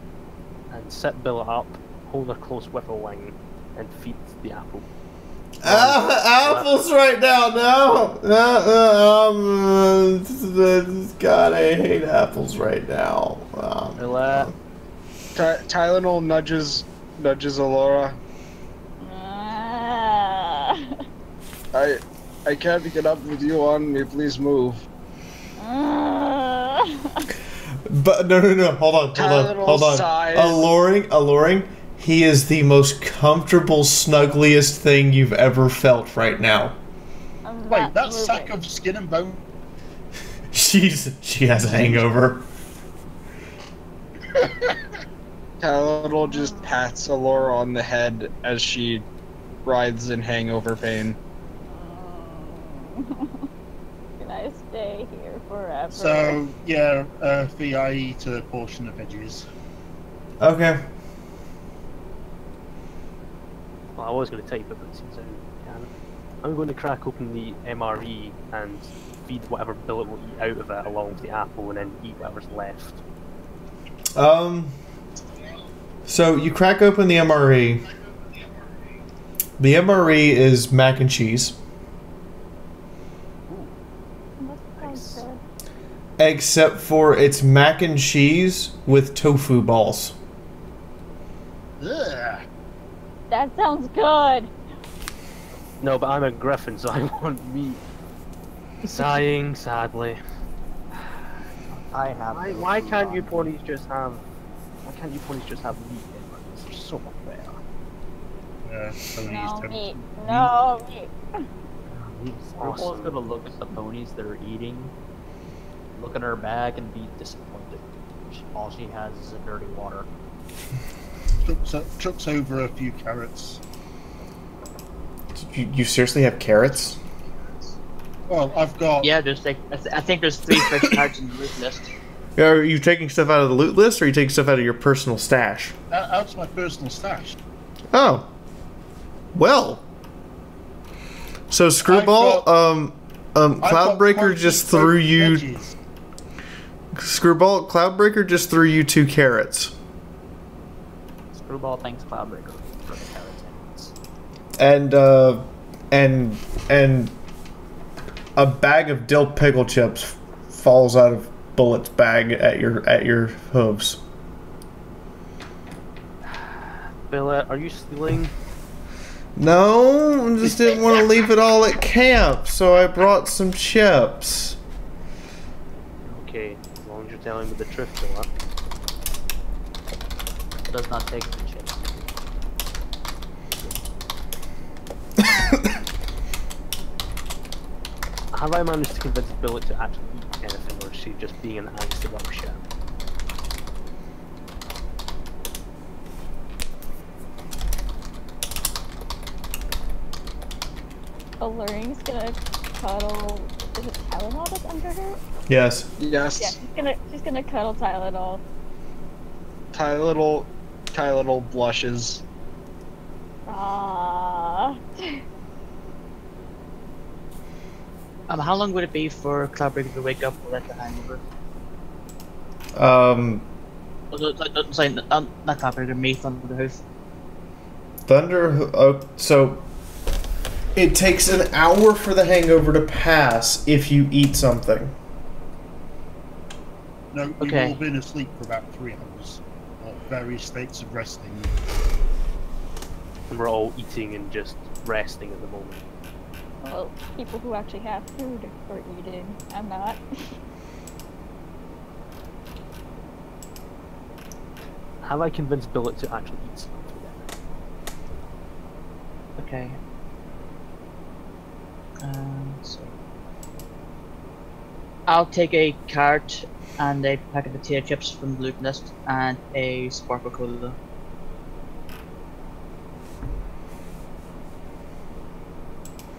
and sit Billa up, hold her close with a wing, and feed the apple. Apples right now, no! God, I hate apples right now. Tylenol nudges Alora. I can't get up with you on me, please move. But no, hold on. Alluring. He is the most comfortable, snuggliest thing you've ever felt right now. Wait, that sack of skin and bone. She has a hangover. Tylenol just pats Alora on the head as she writhes in hangover pain. Can I stay here forever? So, yeah, Fee, I eat a portion of veggies. Okay. I was going to type it, but it seems I can't. I'm going to crack open the MRE and feed whatever billet will eat out of it along with the apple, and then eat whatever's left. So you crack open the MRE. The MRE is mac and cheese. Nice. Except for it's mac and cheese with tofu balls. Ugh. That sounds good. No, but I'm a griffin, so I want meat. Sighing sadly. I have. Why can't you ponies just have? Why can't you ponies just have meat in runs? They're so much better. No meat. No meat. Screwball's gonna look at the ponies that are eating, look at her bag, and be disappointed. All she has is a dirty water. Chucks over a few carrots. You seriously have carrots? Well, I've got. Yeah, there's like I think there's 3 fresh cards in the loot list. Are you taking stuff out of the loot list, or are you taking stuff out of your personal stash? Out my personal stash. Oh. Well. So Screwball, Cloudbreaker just threw you. Veggies. Screwball, Cloudbreaker just threw you 2 carrots. Screwball thanks Cloudbreaker for the carrots. And a bag of dill pickle chips falls out of Bullet's bag at your hooves. Billet, are you stealing? No, I just didn't want to leave it all at camp, so I brought some chips. Okay, as long as you're telling me the truth, Billet. Does not take the chips. Have I managed to convince Billet to actually eat anything, or is she just being an angsty little shit? Alluring's gonna cuddle. Is it Tylenol that's under her? Yes. Yes. Yeah, she's gonna cuddle Tylenol. Tylenol blushes. Ah. How long would it be for Cloudbreaker to wake up or let the hangover? Sorry, not Cloudbreaker, me, Thunderhoof. So it takes an hour for the hangover to pass if you eat something. No, you've all been asleep for about 3 hours. Various states of resting. And we're all eating and just resting at the moment. Well, people who actually have food are eating. I'm not. Have I convinced Billet to actually eat something then? Okay. So I'll take a cart and a packet of potato chips from the loot list and a Sparkle Cola.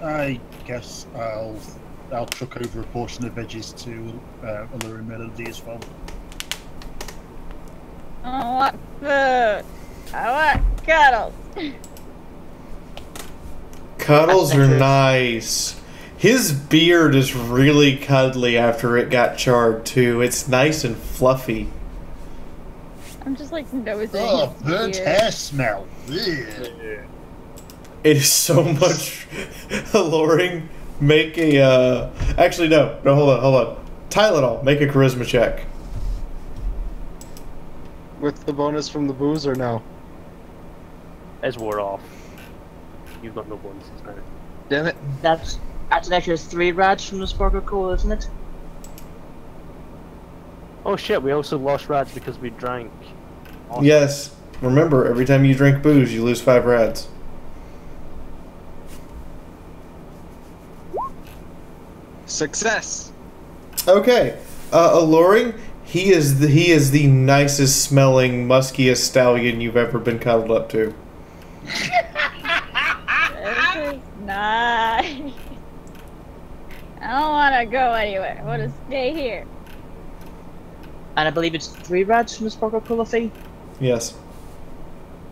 I guess I'll chuck over a portion of veggies to Alluring Melody as well. I want food. I want cuddles. Cuddles are nice. His beard is really cuddly after it got charred too. It's nice and fluffy. I'm just like nosing. Oh, his burnt beard. hair smell. Ugh. It is so much alluring. Make a actually no, hold on. Tylenol, make a charisma check. With the bonus from the booze or no? As we're off. You've got no bonuses now. Damn it. That's an extra 3 rads from the Sparkle Cola, isn't it? Oh shit, we also lost rads because we drank. Awesome. Yes. Remember, every time you drink booze, you lose 5 rads. Success. Okay. Alluring, he is the nicest smelling, muskiest stallion you've ever been cuddled up to. This is nice. I don't want to go anywhere. I want to stay here. And I believe it's 3 rads from the Sparkle Cola fee? Yes.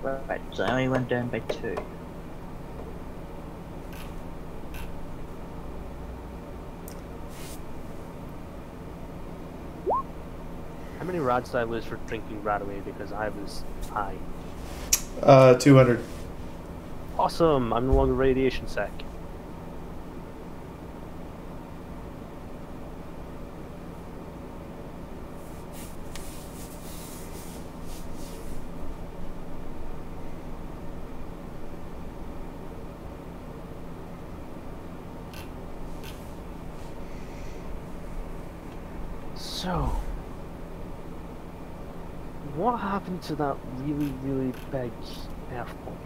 Right, so I only went down by 2. many rads did I lose for drinking Radaway because I was high? 200. Awesome! I'm no longer radiation sick. So, what happened to that really, really big earth body?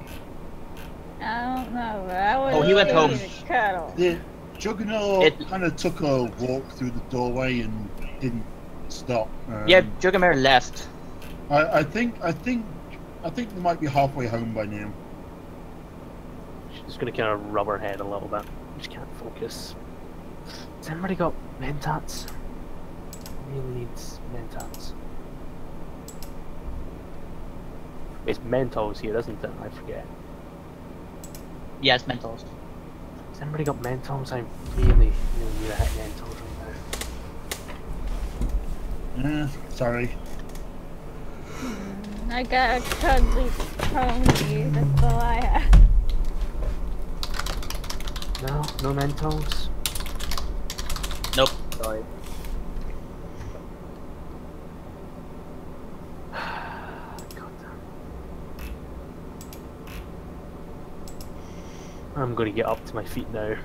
I don't know, but I would he went home. cuddle. The Juggernaut kind of took a walk through the doorway and didn't stop. Yeah, Juggernaut left. I think they might be halfway home by now. She's gonna kind of rub her head a little bit. Just can't focus. Has anybody got mentats? Really needs mentats. It's mentals here, isn't it? I forget. Yes, mentals. Has anybody got mentals? I really need to hit mentals right now. Sorry. I got a cuddly pony, that's all I have. No mentals? Nope. Sorry. I'm going to get up to my feet now.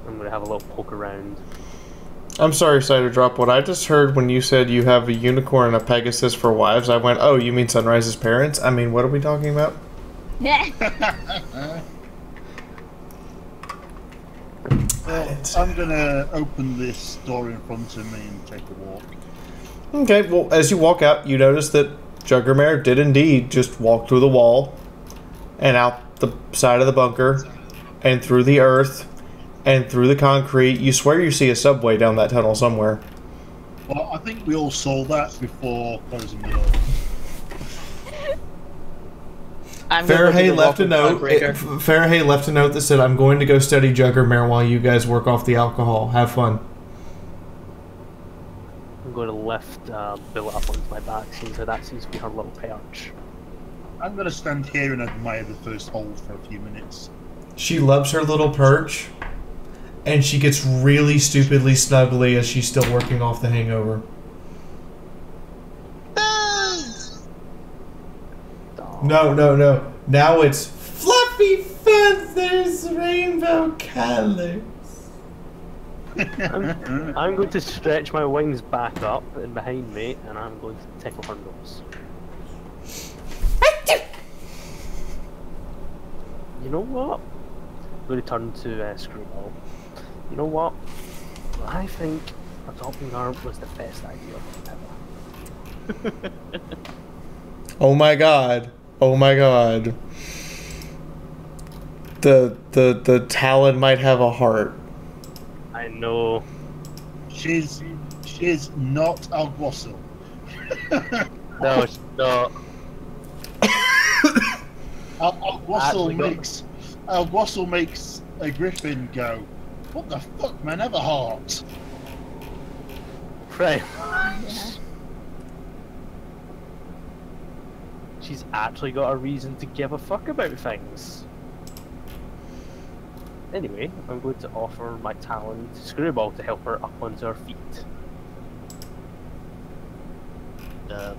I'm going to have a little poke around. I'm sorry, Cider Drop. What I just heard when you said you have a unicorn and a Pegasus for wives, I went, oh, you mean Sunrise's parents? I mean, what are we talking about? Well, I'm gonna open this door in front of me and take a walk. Okay, well, as you walk out, you notice that Juggermare did indeed just walk through the wall and out the side of the bunker and through the earth and through the concrete. You swear you see a subway down that tunnel somewhere. Well, I think we all saw that before closing the door. Farahay left a note. Farahay left a note that said, "I'm going to go study Juggermare while you guys work off the alcohol. Have fun." I'm going to lift Bill up onto my back, since that seems to be her little perch. I'm going to stand here and admire the first hold for a few minutes. She loves her little perch, and she gets really stupidly snuggly as she's still working off the hangover. No. Now it's fluffy feathers, rainbow colors. I'm going to stretch my wings back up and behind me, and I'm going to tickle her nose. You know what? I'm going to turn to Screwball. You know what? I think adopting her was the best idea ever. Oh my god. The Talon might have a heart. I know. She's not Alguasil. No, she's not. Alguasil makes a griffin go, "What the fuck, man? Have a heart." Right. She's actually got a reason to give a fuck about things. Anyway, I'm going to offer my talon to Screwball to help her up onto her feet. Okay,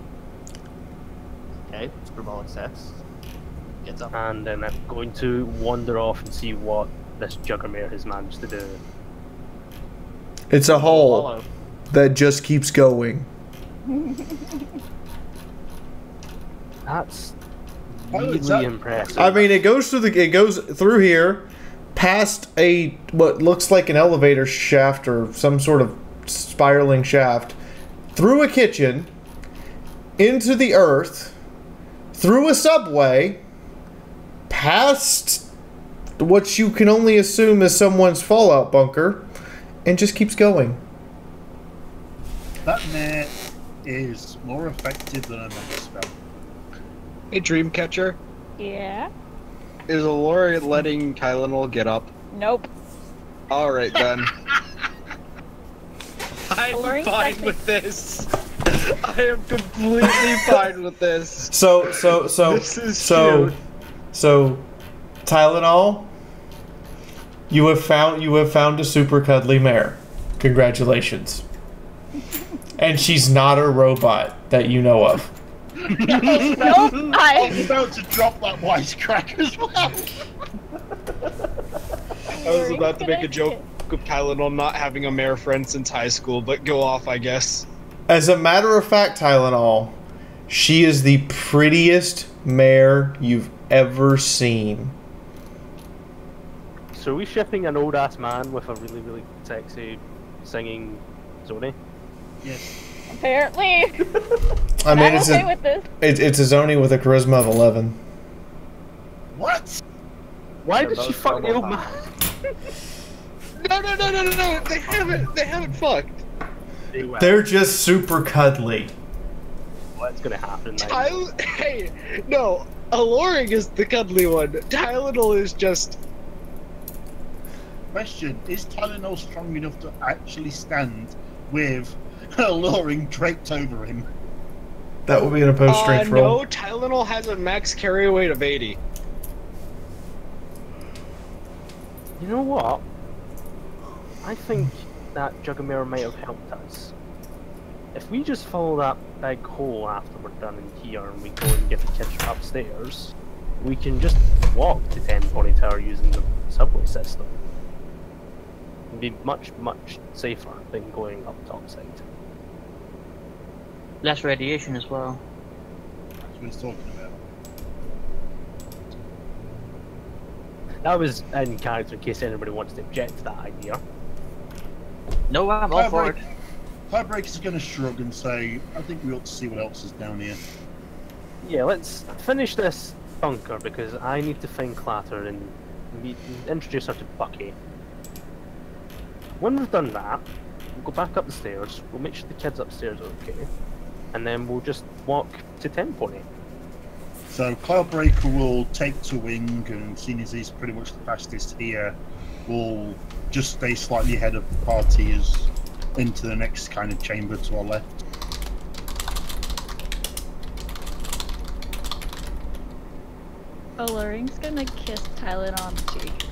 Screwball accepts. Gets up. And then I'm going to wander off and see what this Juggermare has managed to do. It's a hole that just keeps going. That's really impressive. I mean, it goes through here, past what looks like an elevator shaft or some sort of spiraling shaft, through a kitchen, into the earth, through a subway, past what you can only assume is someone's fallout bunker, and just keeps going. That net is more effective than a magic spell. Hey, Dreamcatcher. Yeah? Is Allura letting Kylanol get up? Nope. Alright then. I'm fine with this. I am completely fine with this. So, This is cute. Tylenol, you have found a super cuddly mare. Congratulations. And she's not a robot that you know of. I'm about to drop that wisecrack as well. I was about to make a joke of Tylenol not having a mare friend since high school, but go off, I guess. As a matter of fact, Tylenol, she is the prettiest mare you've ever seen. So are we shipping an old ass man with a really, really sexy singing Zoni? Yes. Apparently. I mean, I'm it's okay with this. it's a Zoni with a charisma of 11. What? Why did she fuck the old man? No, they haven't fucked. They're just super cuddly. What's gonna happen? Hey, no, Alluring is the cuddly one. Tylenol is just... Question, is Tylenol strong enough to actually stand with Alluring draped over him? That would be an opposed strength roll. No, Tylenol has a max carry weight of 80. You know what? I think that Juggamere might have helped us. If we just follow that big hole after we're done in here and we go and get the kids upstairs, we can just walk to 10 Pony Tower using the subway system. It'd be much, much safer than going up topside. Less radiation as well. That's what he's talking about. That was in character in case anybody wants to object to that idea. No, I'm all for it. Tiebreaker's going to shrug and say, I think we ought to see what else is down here. Yeah, let's finish this bunker because I need to find Clatter and introduce her to Bucky. When we've done that, we'll go back up the stairs, we'll make sure the kids upstairs are okay, and then we'll just walk to 10 Pony. So Cloudbreaker will take to wing, and seeing as he's pretty much the fastest here, will just stay slightly ahead of the party as into the next kind of chamber to our left. Alluring's gonna kiss Tylen on the cheek.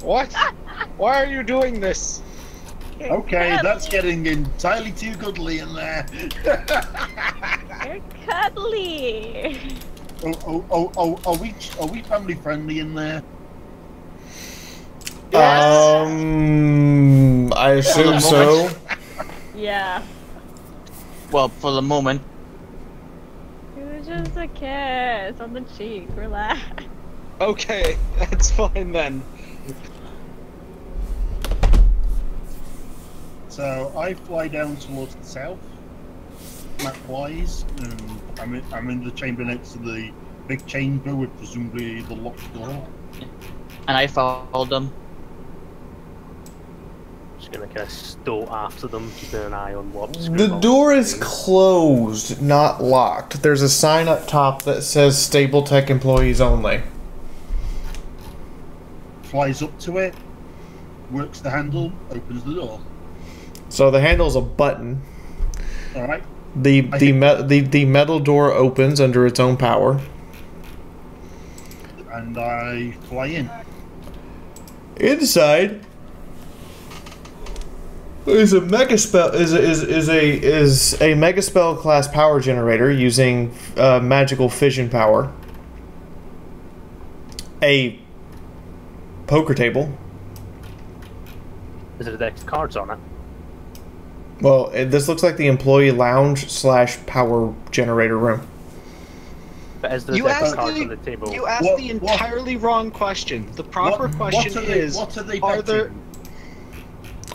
What? Why are you doing this? Okay, that's getting entirely too cuddly in there. You're cuddly. Are we family friendly in there? I assume so. Yeah. Well, for the moment. It was just a kiss on the cheek. Relax. Okay, that's fine then. So I fly down towards the south, map-wise, and I'm in the chamber next to the big chamber with presumably the locked door. And I followed them. Just gonna kind of stow after them, keeping an eye on what's going The on. door is closed, not locked. There's a sign up top that says Stable Tech employees only. Flies up to it, works the handle, opens the door. So the handle's a button. Alright. The metal door opens under its own power. And I fly in. Inside is a megaspell is a megaspell class power generator using magical fission power. A poker table. Is it a deck of cards on it? Well, this looks like the employee lounge / power generator room. But is there a deck of cards on the table? You asked the entirely wrong question. The proper question is, what are they are there...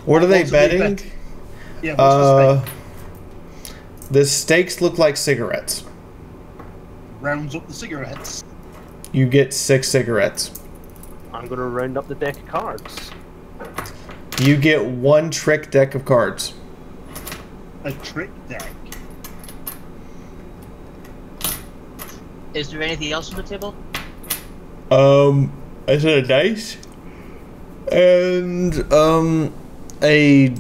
What are they betting? Yeah, what's the stake? The stakes look like cigarettes. Rounds up the cigarettes. You get 6 cigarettes. I'm gonna round up the deck of cards. You get 1 trick deck of cards. A trick deck? Is there anything else on the table? I said a dice. And, a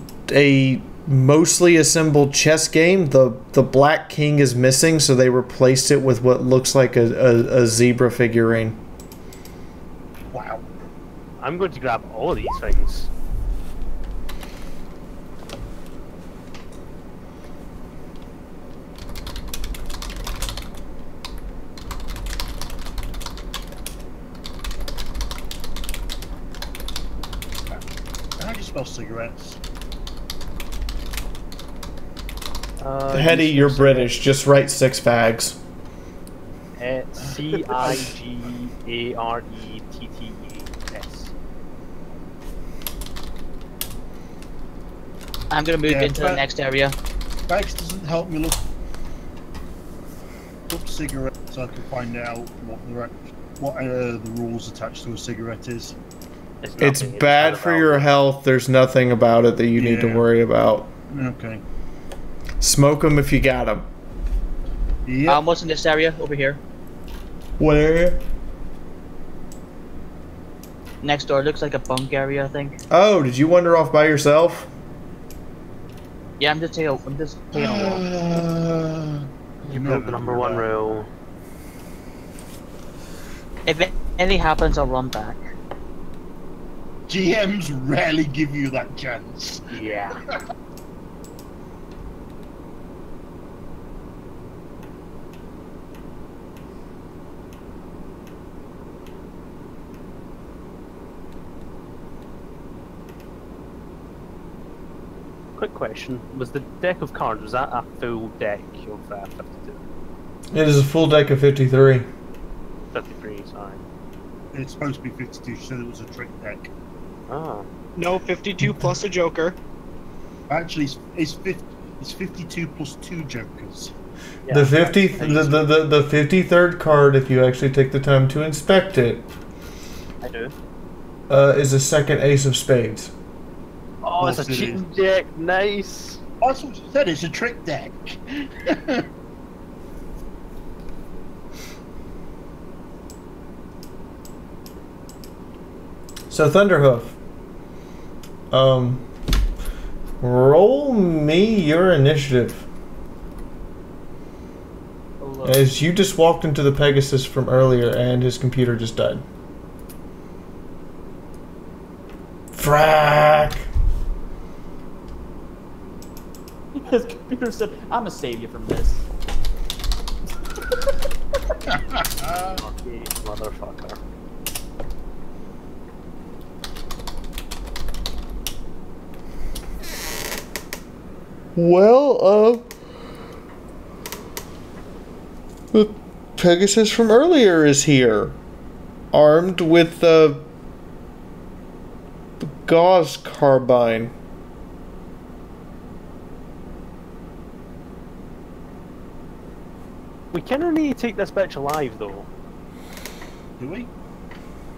mostly assembled chess game. The black king is missing, so they replaced it with what looks like a zebra figurine. Wow. I'm going to grab all of these things. How do you spell cigarettes? Hetty, you're British. Just write 6 fags. C-I-G-A-R-E-T-T-E-S. I'm gonna move into the next area. Fags doesn't help me look up cigarettes so I can find out what the rules attached to a cigarette is. It's bad for your health. There's nothing about it that you need to worry about. Okay. Smoke them if you got them. Yeah. What's in this area over here? What area? Next door looks like a bunk area, I think. Oh, did you wander off by yourself? Yeah, I'm just taking a walk. You broke the number 1 rule. If anything happens, I'll run back. GMs rarely give you that chance. Yeah. Quick question: was the deck of cards, was that a full deck of 52? It is a full deck of 53. 53, sorry. It's supposed to be 52. She said it was a trick deck. Oh. No, 52 plus a joker. Actually, it's 52 plus 2 jokers. Yeah, The 53rd card, if you actually take the time to inspect it, I do. Is a second ace of spades. Oh, it's a cheating deck. Nice. That's what you said. It's a trick deck. So Thunderhoof, roll me your initiative. As you just walked into the Pegasus from earlier and his computer just died. Frack! His computer said, I'm gonna save you from this. Okay, motherfucker. Well, the Pegasus from earlier is here, armed with the gauze carbine. We kinda need to take this bitch alive, though. Do we?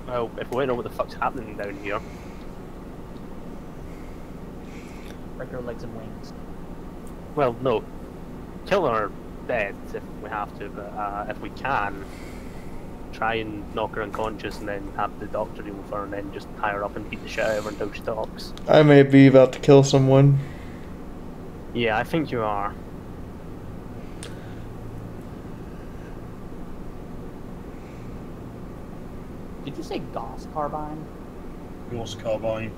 Well, if we don't know what the fuck's happening down here. Break her legs and wings. Well, no. Kill her dead if we have to, but if we can, try and knock her unconscious and then have the doctor deal with her and then just tie her up and beat the shit out of her until she talks. I may be about to kill someone. Yeah, I think you are. Did you say Gauss carbine? Gauss carbine.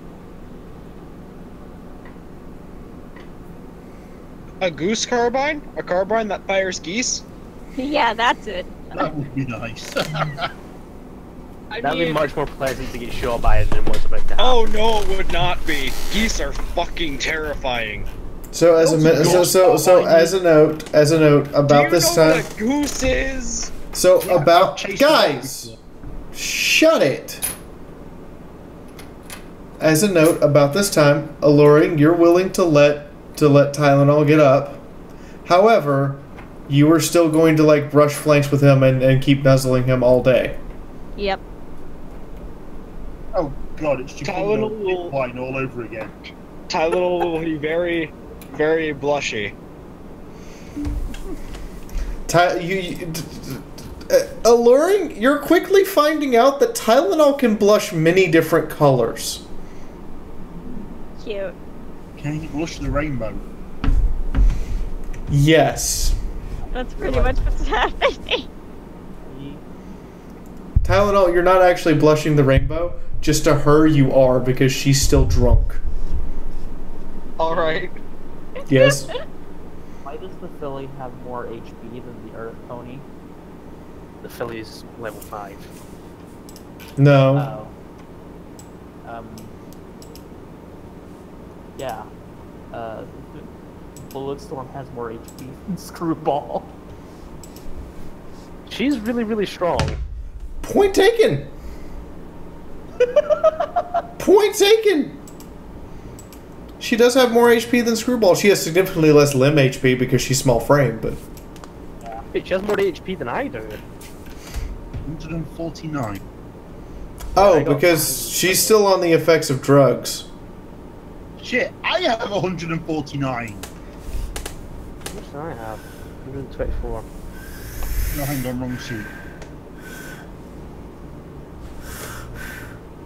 A goose carbine? A carbine that fires geese? Yeah, that's it. That would be nice. That'd be much more pleasant to get shot by it than what's about to happen. Oh no, it would not be. Geese are fucking terrifying. So as a note about this time. What a goose is? So about guys, shut it. As a note about this time, Alluring, you're willing to let Tylenol get up. However, you are still going to like brush flanks with him and keep nuzzling him all day. Yep. Oh god, it's Tylenol wine all over again. Tylenol will be very, very blushy. Alluring, you're quickly finding out that Tylenol can blush many different colors. Cute. Can you blush the rainbow? Yes. That's pretty much what's happening. Tylenol, you're not actually blushing the rainbow. Just to her, you are, because she's still drunk. Alright. Yes? Why does the filly have more HP than the Earth Pony? The filly's level 5. No. Oh. Yeah. Bulletstorm has more HP than Screwball. She's really, really strong. Point taken! Point taken! She does have more HP than Screwball. She has significantly less limb HP because she's small frame, but... Yeah. Hey, she has more HP than I do. 149. Oh, because she's still on the effects of drugs. Shit, I have 149. How much do I have? 124. No, hang on, wrong sheet.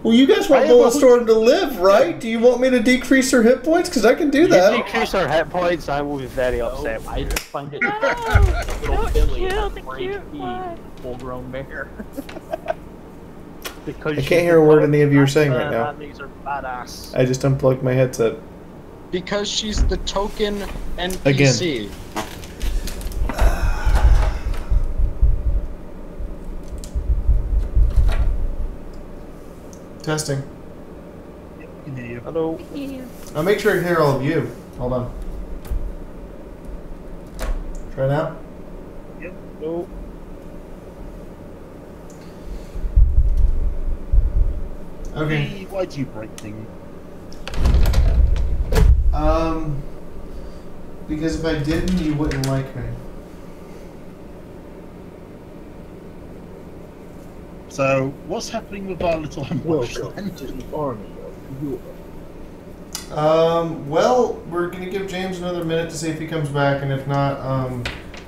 Well, you guys want Bulletstorm to live, right? Do you want me to decrease her hit points? Because I can do that. If you decrease her hit points, I will be very upset. I just find it Don't kill the cute one. Full-grown mare. Because I can't hear a word any of you are saying right now. That makes her badass. I just unplugged my headset. Because she's the token NPC. Again. Testing. Yep, I can hear you. Hello. I'll make sure I can hear all of you. Hold on. Try now. Yep. No. Okay. Hey, why do you break things? Because if I didn't, you wouldn't like me. So, what's happening with our little ambush? Welcome to the army of Fiaura. Well, we're gonna give James another minute to see if he comes back, and if not,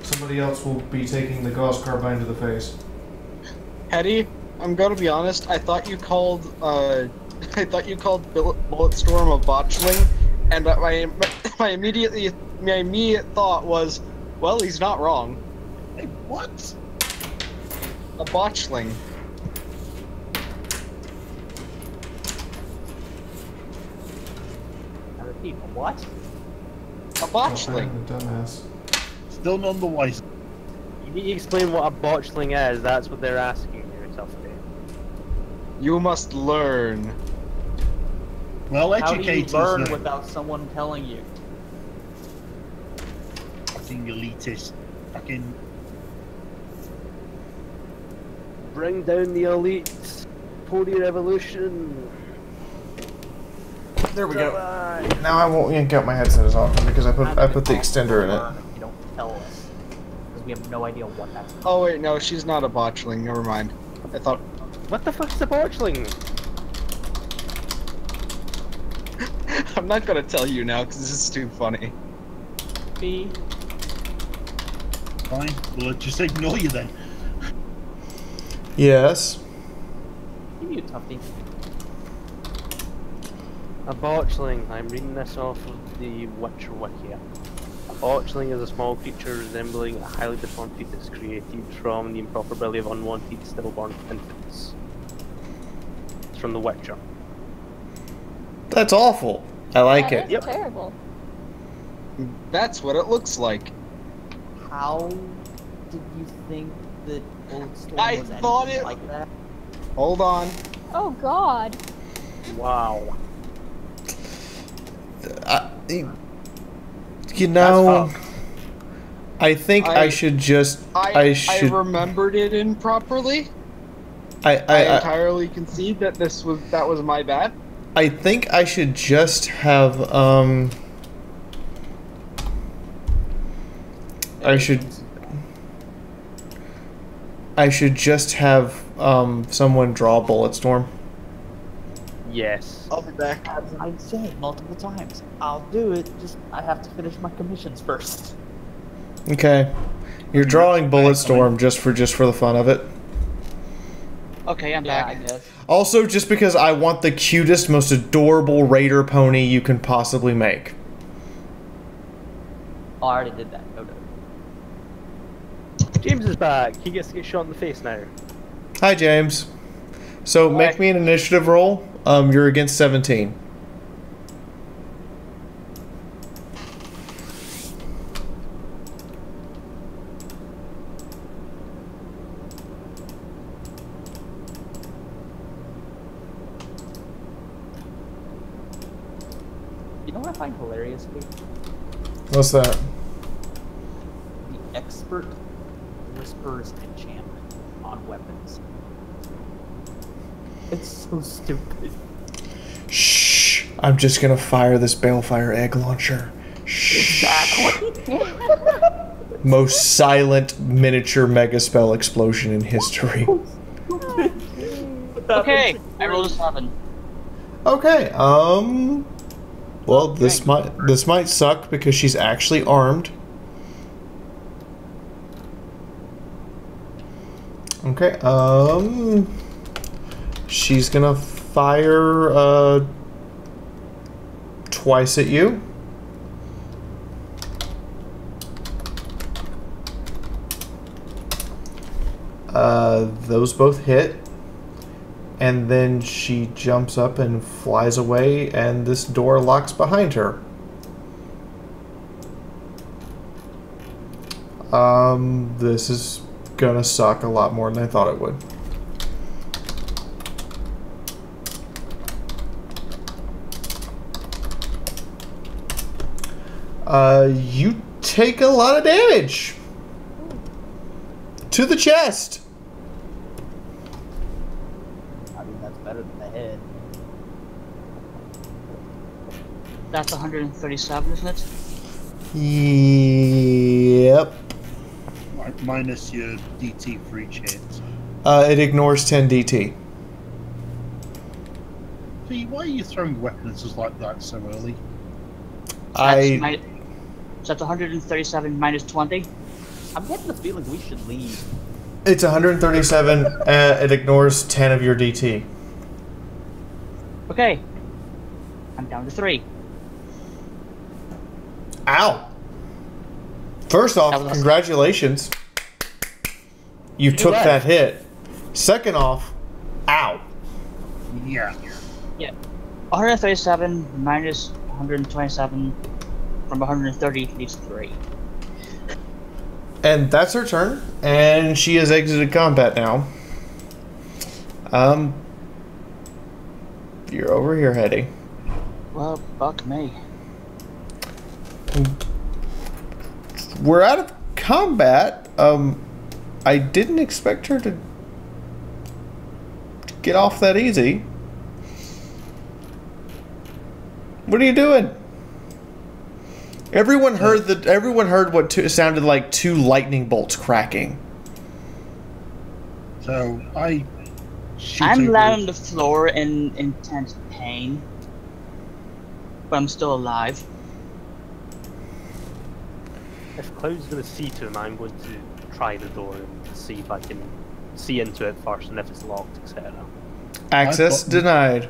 somebody else will be taking the Gauss carbine to the face. Hetty, I'm gonna be honest, I thought you called Bulletstorm a botchling, and my immediate thought was, well, he's not wrong. Hey, what? A botchling. I repeat, what? A botchling. Dumbass. Still none the wiser. You need to explain what a botchling is. That's what they're asking you, Tuffy. You must learn. Well, How do you educators learn then. without someone telling you? Fucking elitist. Fucking... Bring down the elites. Pony revolution. There we go. Now I won't yank out my headset as often because I put the extender in it. You don't tell us, because we have no idea what that's. Oh wait, no, she's not a botchling. Never mind. I thought. What the fuck is a botchling? I'm not gonna tell you now because this is too funny. B. Fine, we'll just ignore you then. Yes. Give you a Tuffy. A botchling. I'm reading this off of the Witcher Wiki. A botchling is a small creature resembling a highly deformed fetus created from the improbability of unwanted stillborn infants. It's from the Witcher. That's awful. I like it. That's terrible. That's what it looks like. How did you think that Bulletstorm I was thought anything it- like that? Hold on. Oh God. Wow. You know, I think I should just. I remembered it improperly. I entirely concede that that was my bad. I think I should just have I should just have someone draw Bulletstorm. Yes. I'll be back. As I've said multiple times, I'll do it. Just I have to finish my commissions first. Okay. You're drawing Bulletstorm just for the fun of it. Okay, I'm Yeah, back. I guess. Also, just because I want the cutest, most adorable raider pony you can possibly make. Oh, I already did that. No, no. James is back. He gets to get shot in the face now. Hi, James. So, make me an initiative roll. You're against 17. You know what I find hilarious, Luke? What's that? The expert whispers enchantment on weapons. It's so stupid. Shh. I'm just gonna fire this balefire egg launcher. Shh. Exactly. Most silent miniature mega spell explosion in history. Okay, I rolled a 7. Okay, well, this might suck because she's actually armed. Okay, she's gonna fire twice at you. Those both hit. And then she jumps up and flies away, and this door locks behind her. This is gonna suck a lot more than I thought it would. You take a lot of damage to the chest. Better than the head. That's 137, isn't it? Yep. Minus your DT for each hit. It ignores 10 DT. See, why are you throwing weapons like that so early? So that's 137 minus 20. I'm getting the feeling we should leave. It's 137. It ignores 10 of your DT. Okay. I'm down to 3. Ow! First off, congratulations. You took that hit. Second off, ow. Yeah. Yeah. 137 minus 127 from 130 leaves 3. And that's her turn, and she has exited combat now. You're over here, Hetty. Well, fuck me. We're out of combat. I didn't expect her to get off that easy. What are you doing? Everyone heard what sounded like 2 lightning bolts cracking. So I'm lying on the floor in intense pain, but I'm still alive. If Cloud's going to see to him, I'm going to try the door and see if I can see into it first and if it's locked, etc. Access denied.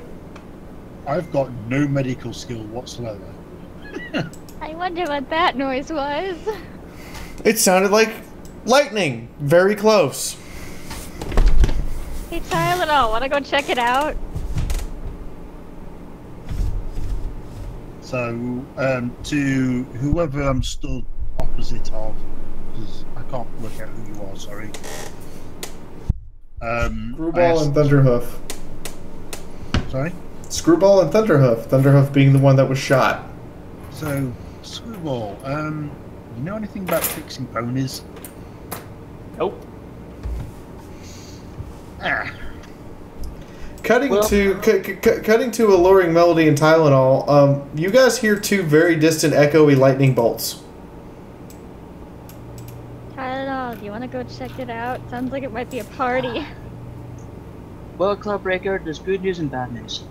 I've got no medical skill whatsoever. I wonder what that noise was. It sounded like lightning. Very close. Hey Tylenol, wanna go check it out? So, to whoever I'm stood opposite of, because I can't work out who you are, sorry. Screwball and Thunderhoof. Sorry? Screwball and Thunderhoof. Thunderhoof being the one that was shot. So, Screwball, you know anything about fixing ponies? Nope. Cutting to alluring melody and Tylenol. You guys hear 2 very distant, echoey lightning bolts. Tylenol, do you wanna go check it out? Sounds like it might be a party. Well, Cloudbreaker, there's good news and bad news.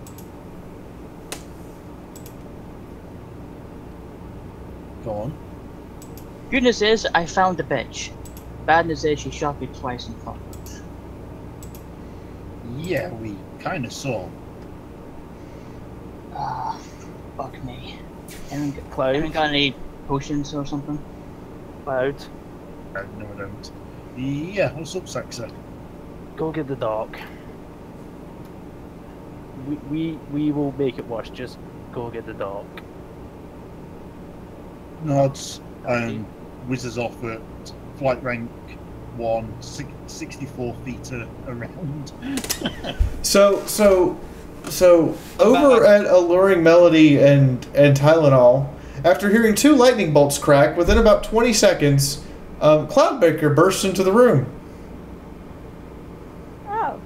Go on. Good news is, I found the bitch. Bad news is, she shot me twice in front. Yeah, we kind of saw. Ah, fuck me. Cloud. Anyone got any potions or something? Cloud. No, I don't. Yeah, what's up, Saxa? Go get the dock. We will make it worse. Just go get the dock. Nods and whizzes off at flight rank 1, 64 feet around. So over at Alluring Melody and Tylenol, after hearing 2 lightning bolts crack within about 20 seconds, Cloudbreaker bursts into the room. Oh.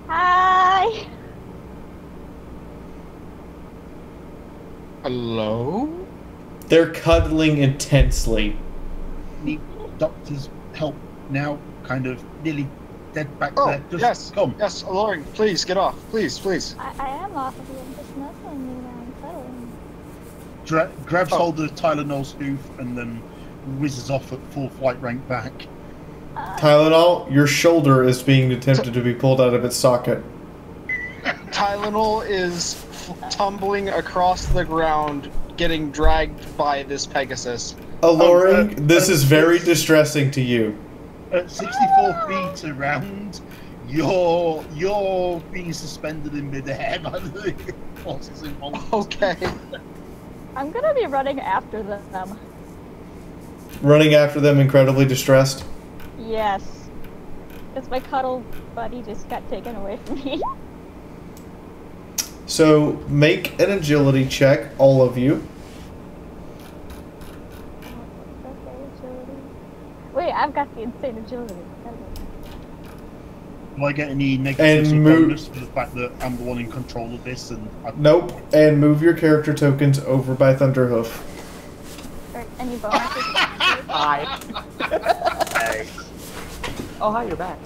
Hi. Hello? They're cuddling intensely. Need doctor's help now, kind of nearly dead back Oh, there. Just yes, come. yes, Alluring, please, get off. Please, please. I am off of you. I'm just nuzzling you now and cuddling. Grabs hold of Tylenol's hoof and then whizzes off at full flight rank back. Tylenol, your shoulder is being attempted to be pulled out of its socket. Tylenol is tumbling across the ground, getting dragged by this Pegasus. Alluring, this is very distressing to you. At 64 feet around, you're being suspended in midair by the forces involved. Okay. I'm gonna be running after them. Running after them, incredibly distressed. Yes. Because my cuddle buddy just got taken away from me. So make an agility check, all of you. Wait, I've got the insane agility. Do I get any negatives And or move- bonus for the fact that I'm the one in control of this? And Nope. And move your character tokens over by Thunderhoof. Or any bonuses? Hi. Oh, hi, you're back.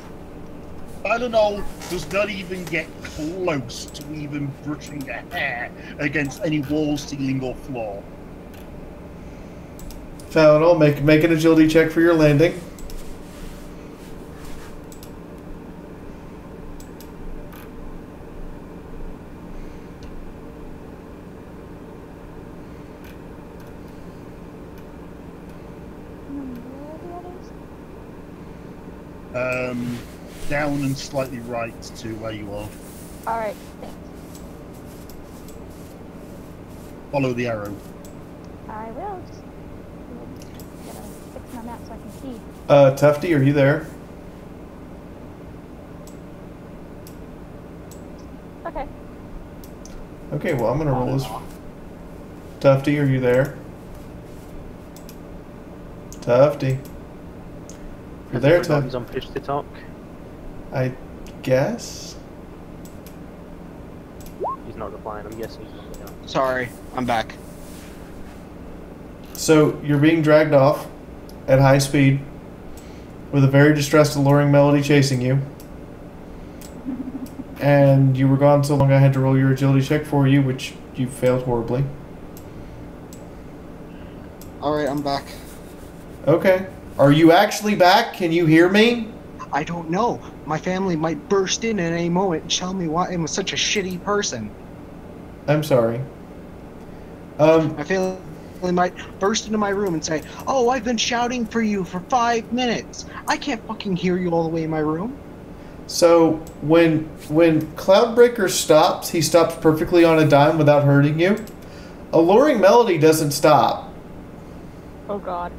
Tylenol does not even get close to even brushing a hair against any wall, ceiling, or floor. Tylenol, make an agility check for your landing. Down and slightly right to where you are. Alright, thanks. Follow the arrow. I will. Just gotta fix my map so I can see. Tufty, are you there? Okay. Okay, well, I'm gonna roll this. Tufty, are you there? Tufty. You're there, Tufty. He's on push to talk. I guess? He's not replying. I'm guessing he's not replying. Sorry, I'm back. So, you're being dragged off at high speed with a very distressed, alluring Melody chasing you. And you were gone so long I had to roll your agility check for you, which you failed horribly. Alright, I'm back. Okay. Are you actually back? Can you hear me? I don't know. My family might burst in at any moment and tell me why I'm such a shitty person. I'm sorry. My family might burst into my room and say, "Oh, I've been shouting for you for 5 minutes. I can't fucking hear you all the way in my room." So, when Cloudbreaker stops, he stops perfectly on a dime without hurting you. Alluring Melody doesn't stop. Oh god.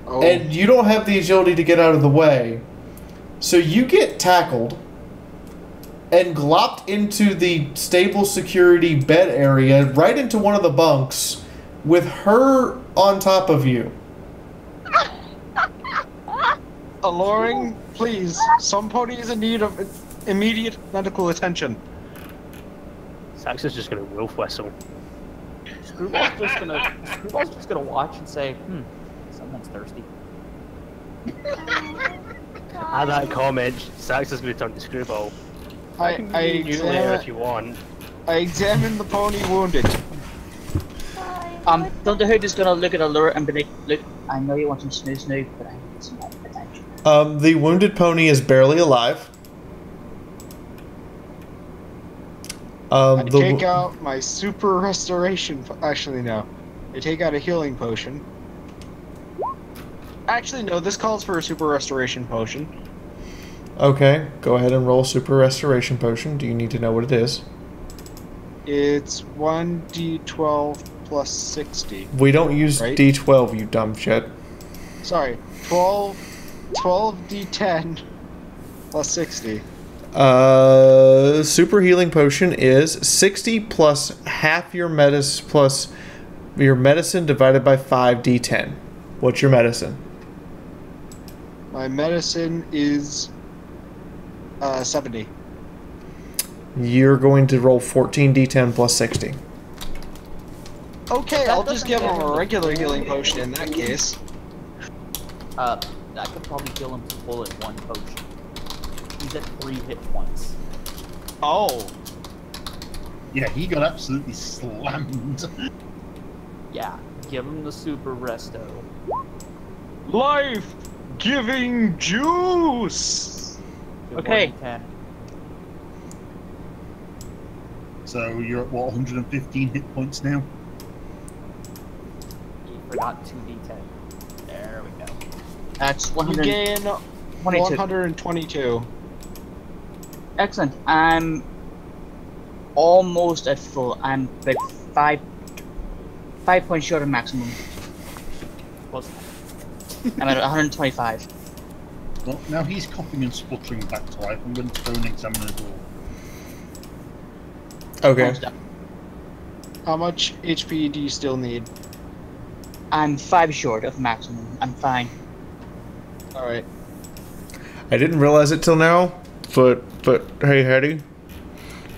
Oh. And you don't have the agility to get out of the way. So you get tackled and glopped into the stable security bed area, right into one of the bunks, with her on top of you. Alluring, please. Somebody is in need of immediate medical attention. Sax is just gonna wolf whistle. Screwball's just gonna watch and say, someone's thirsty. At that comment, Sax is gonna turn to Screwball. I You can later if you want. I examined the pony wounded. Thunderhood is gonna look at Allure and be like, "Look, I know you want some snoo, but I need some attention." The wounded pony is barely alive. I take out my super restoration. Actually, no. I take out a healing potion. Actually, no. This calls for a super restoration potion. Okay, go ahead and roll super restoration potion. Do you need to know what it is? It's 1d12 plus 60. We don't use right? D12, you dumb shit. Sorry, 12d10 plus 60. Super healing potion is 60 plus half your medicine divided by 5d10. What's your medicine? My medicine is 70. You're going to roll 14d10 plus 60. Okay, I'll just give him a regular healing potion in that case. I could probably kill him full at 1 potion. He's at 3 hit points. Oh. Yeah, he got absolutely slammed. Yeah, give him the super resto. Life-giving juice! Okay. So you're at what, 115 hit points now? You forgot 2d10. There we go. That's You 100. gain 122. Excellent. I'm almost at full. I'm like 5 points short of maximum. Close. I'm at 125. Well, now he's coughing and sputtering back to life. I'm going to go and examine the door. Okay. How much HP do you still need? I'm 5 short of maximum. I'm fine. Alright. I didn't realize it till now, but hey, Hetty.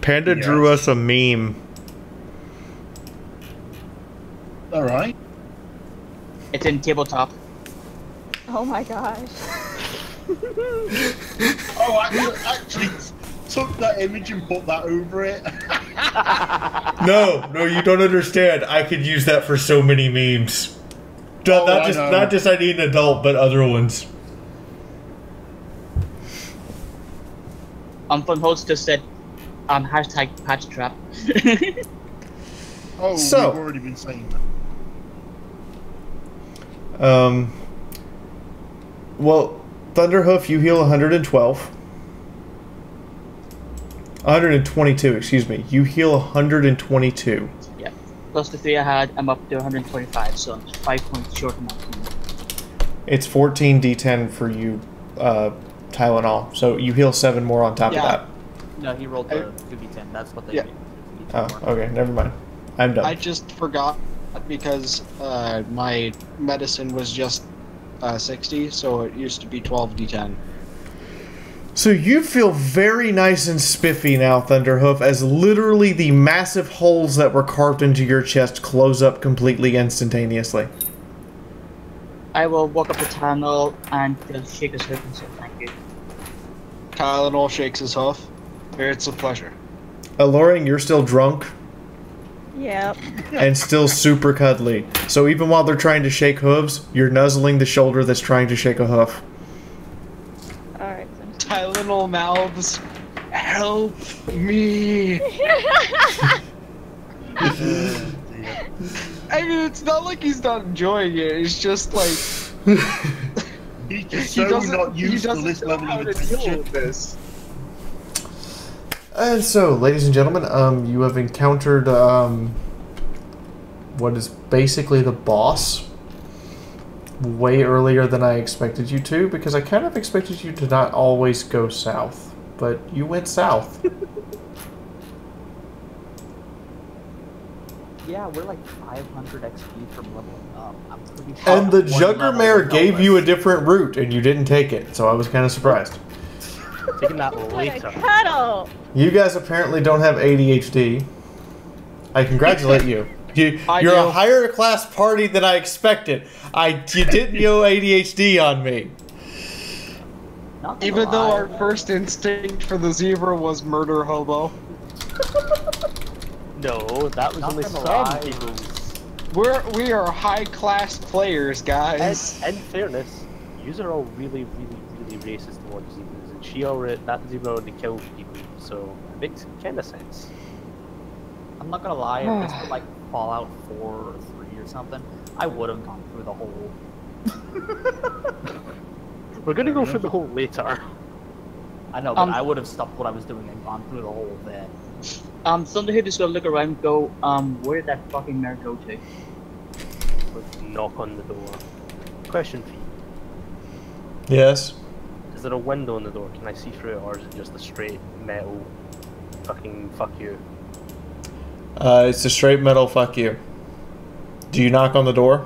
Panda drew us a meme. Alright. It's in tabletop. Oh my gosh. Oh, I actually took that image and put that over it. No, you don't understand. I could use that for so many memes. Not just I need an adult, but other ones. Fun host just said, hashtag patch trap. Oh, So- we've already been saying that. Well, Thunderhoof, you heal 112. 122, excuse me. You heal 122. Yeah. Plus the 3 I had, I'm up to 125, so I'm 5 points short of maximum. It's 14d10 for you, Tylenol. So you heal 7 more on top of that. No, he rolled the 2d10. That's what they Yeah. did. Oh, okay, never mind. I'm done. I just forgot because my medicine was just 60, so it used to be 12d10. So you feel very nice and spiffy now, Thunderhoof, as literally the massive holes that were carved into your chest close up completely instantaneously. I will walk up to Tylenol and shake his head and say thank you. Tylenol shakes his hoof. It's a pleasure. Alluring, you're still drunk Yep. and still super cuddly. So even while they're trying to shake hooves, you're nuzzling the shoulder that's trying to shake a hoof. Alright. Tylenol mouths, help me! I mean, it's not like he's not enjoying it. It's just like He's just he so doesn't. not He used to doesn't this know level how of to deal attention. with this. And so, ladies and gentlemen, you have encountered what is basically the boss way earlier than I expected you to, because I kind of expected you to not always go south, but you went south. Yeah, we're like 500 XP from leveling up. I'm pretty sure. And the one level Juggermare would gave help you a us. different route, and you didn't take it, so I was kind of surprised. Taking that What a later. cuddle! You guys apparently don't have ADHD. I congratulate you. You're do. a higher class party than I expected. You didn't go ADHD on me. Not gonna Even though lie. our first instinct for the zebra was murder hobo. No, that was Not only gonna some lie. people. We are high class players, guys. In fairness, yous are all really racist towards zebras, and that zebra already killed people, so it makes kind of sense. I'm not gonna lie, if this were like Fallout 4 or 3 or something, I would have gone through the hole. We're gonna go through the hole later. I know, but I would have stopped what I was doing and gone through the hole then. Somebody just gonna look around and go, where did that fucking mare go to? Let's knock on the door. Question for you. Yes. Is there a window in the door? Can I see through it, or is it just a straight metal fucking fuck you? It's a straight metal fuck you. Do you knock on the door?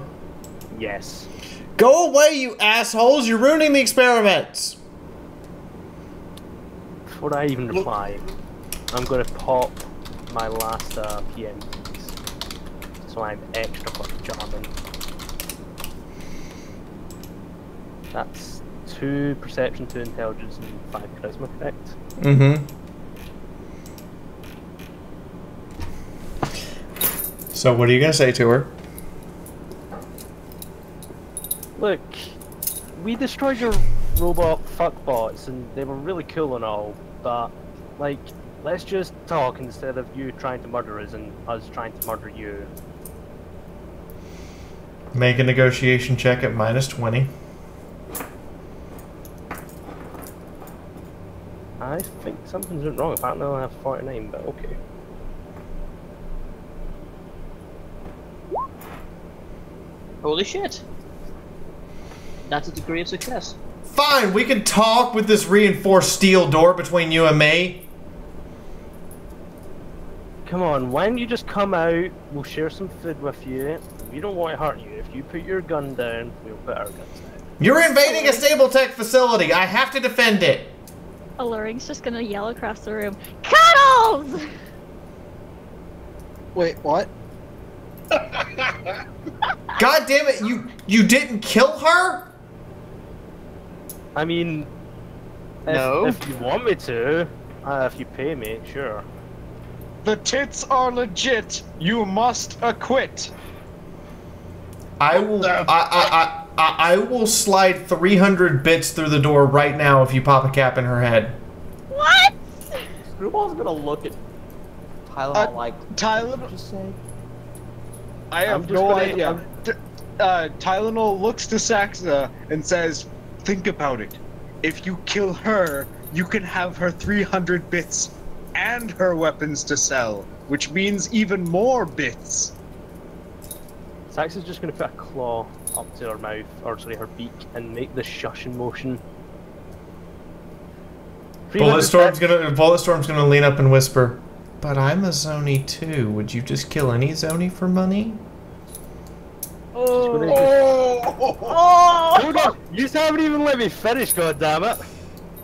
Yes. Go away, you assholes! You're ruining the experiments! Before I even reply, I'm gonna pop my last PMPs, so I'm extra fucking charming. That's 2 perception, 2 intelligence, and 5 charisma, correct? Mm-hmm. So what are you gonna say to her? Look, we destroyed your robot fuckbots, and they were really cool and all, but, like, let's just talk instead of you trying to murder us and us trying to murder you. Make a negotiation check at -20. I think something's wrong. Apparently I have 49, but okay. Holy shit. That's a degree of success. Fine, we can talk with this reinforced steel door between you and me. Come on, why don't you just come out, we'll share some food with you. We don't want to hurt you. If you put your gun down, we'll put our guns down. You're invading a stable tech facility. I have to defend it. Alluring's just gonna yell across the room, Cuddles! Wait, what? God damn it, you didn't kill her? I mean, if you want me to, if you pay me, sure. The tits are legit. You must acquit. I will slide 300 bits through the door right now if you pop a cap in her head. What? Screwball's gonna look at Tylenol like, Tylenol. What did you say? I have no idea. Tylenol looks to Saxa and says, "Think about it. If you kill her, you can have her 300 bits and her weapons to sell, which means even more bits." Saxa's just going to put a claw up to her mouth, or sorry, her beak, and make the shushing motion. Bulletstorm's gonna lean up and whisper, "But I'm a Zoni too. Would you just kill any Zoni for money?" Hold on! You haven't even let me finish, goddammit!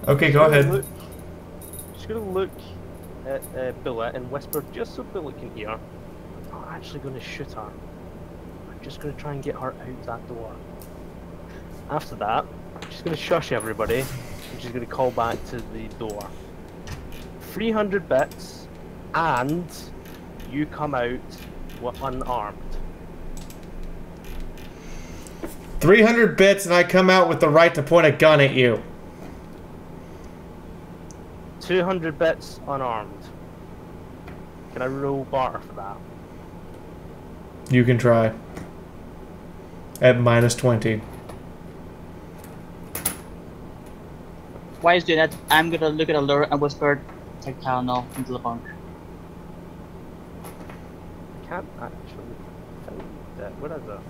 Okay, go ahead. She's gonna look at Bullet and whisper just so Bullet can hear. I'm not actually gonna shoot her. I'm just gonna try and get her out that door. After that, she's gonna shush everybody, and she's gonna call back to the door. 300 bits, and you come out unarmed. 300 bits and I come out with the right to point a gun at you. 200 bits unarmed. Can I roll barter for that? You can try. At -20. While he's doing that, I'm gonna look at Allure and whisper, take Tylenol into the bunk. I can't actually find that. What is it?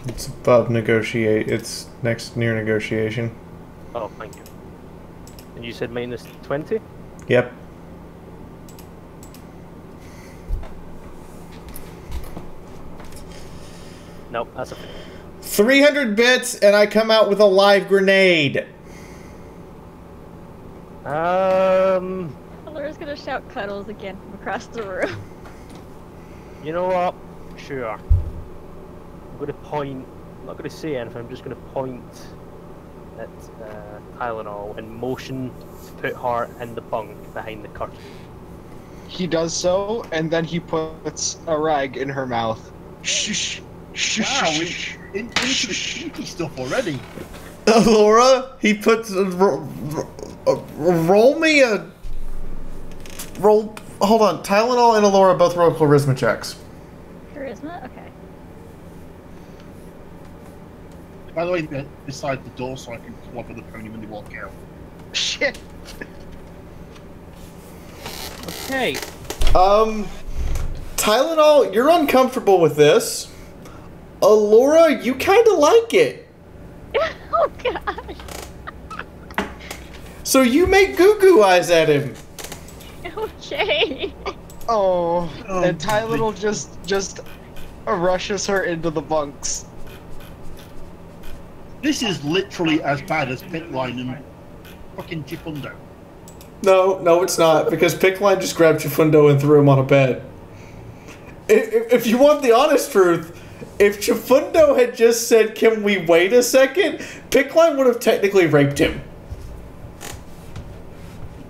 It's above negotiate. It's near negotiation. Oh, thank you. And you said -20? Yep. Nope, that's a 300 bits and I come out with a live grenade. Allura's gonna shout Cuddles again from across the room. You know what? Sure. I'm gonna point. I'm not gonna say anything. I'm just gonna point at Tylenol and motion to put her in the bunk behind the curtain. He does so, and then he puts a rag in her mouth. Shh. Wow, we're into sneaky stuff already. Laura, he puts roll me a roll hold on. Tylenol and Alora both roll charisma checks. Charisma? Okay. By the way, they're beside the door so I can clobber the pony when they walk out. Shit. Okay. Tylenol, you're uncomfortable with this. Alora, you kind of like it. Oh gosh. So you make goo-goo eyes at him. Okay. Oh, and Tylenol just rushes her into the bunks. This is literally as bad as Pitline and fucking Chifundo. No, it's not, because Pickline just grabbed Chifundo and threw him on a bed. If you want the honest truth, if Chifundo had just said, "Can we wait a second?" Pickline would have technically raped him.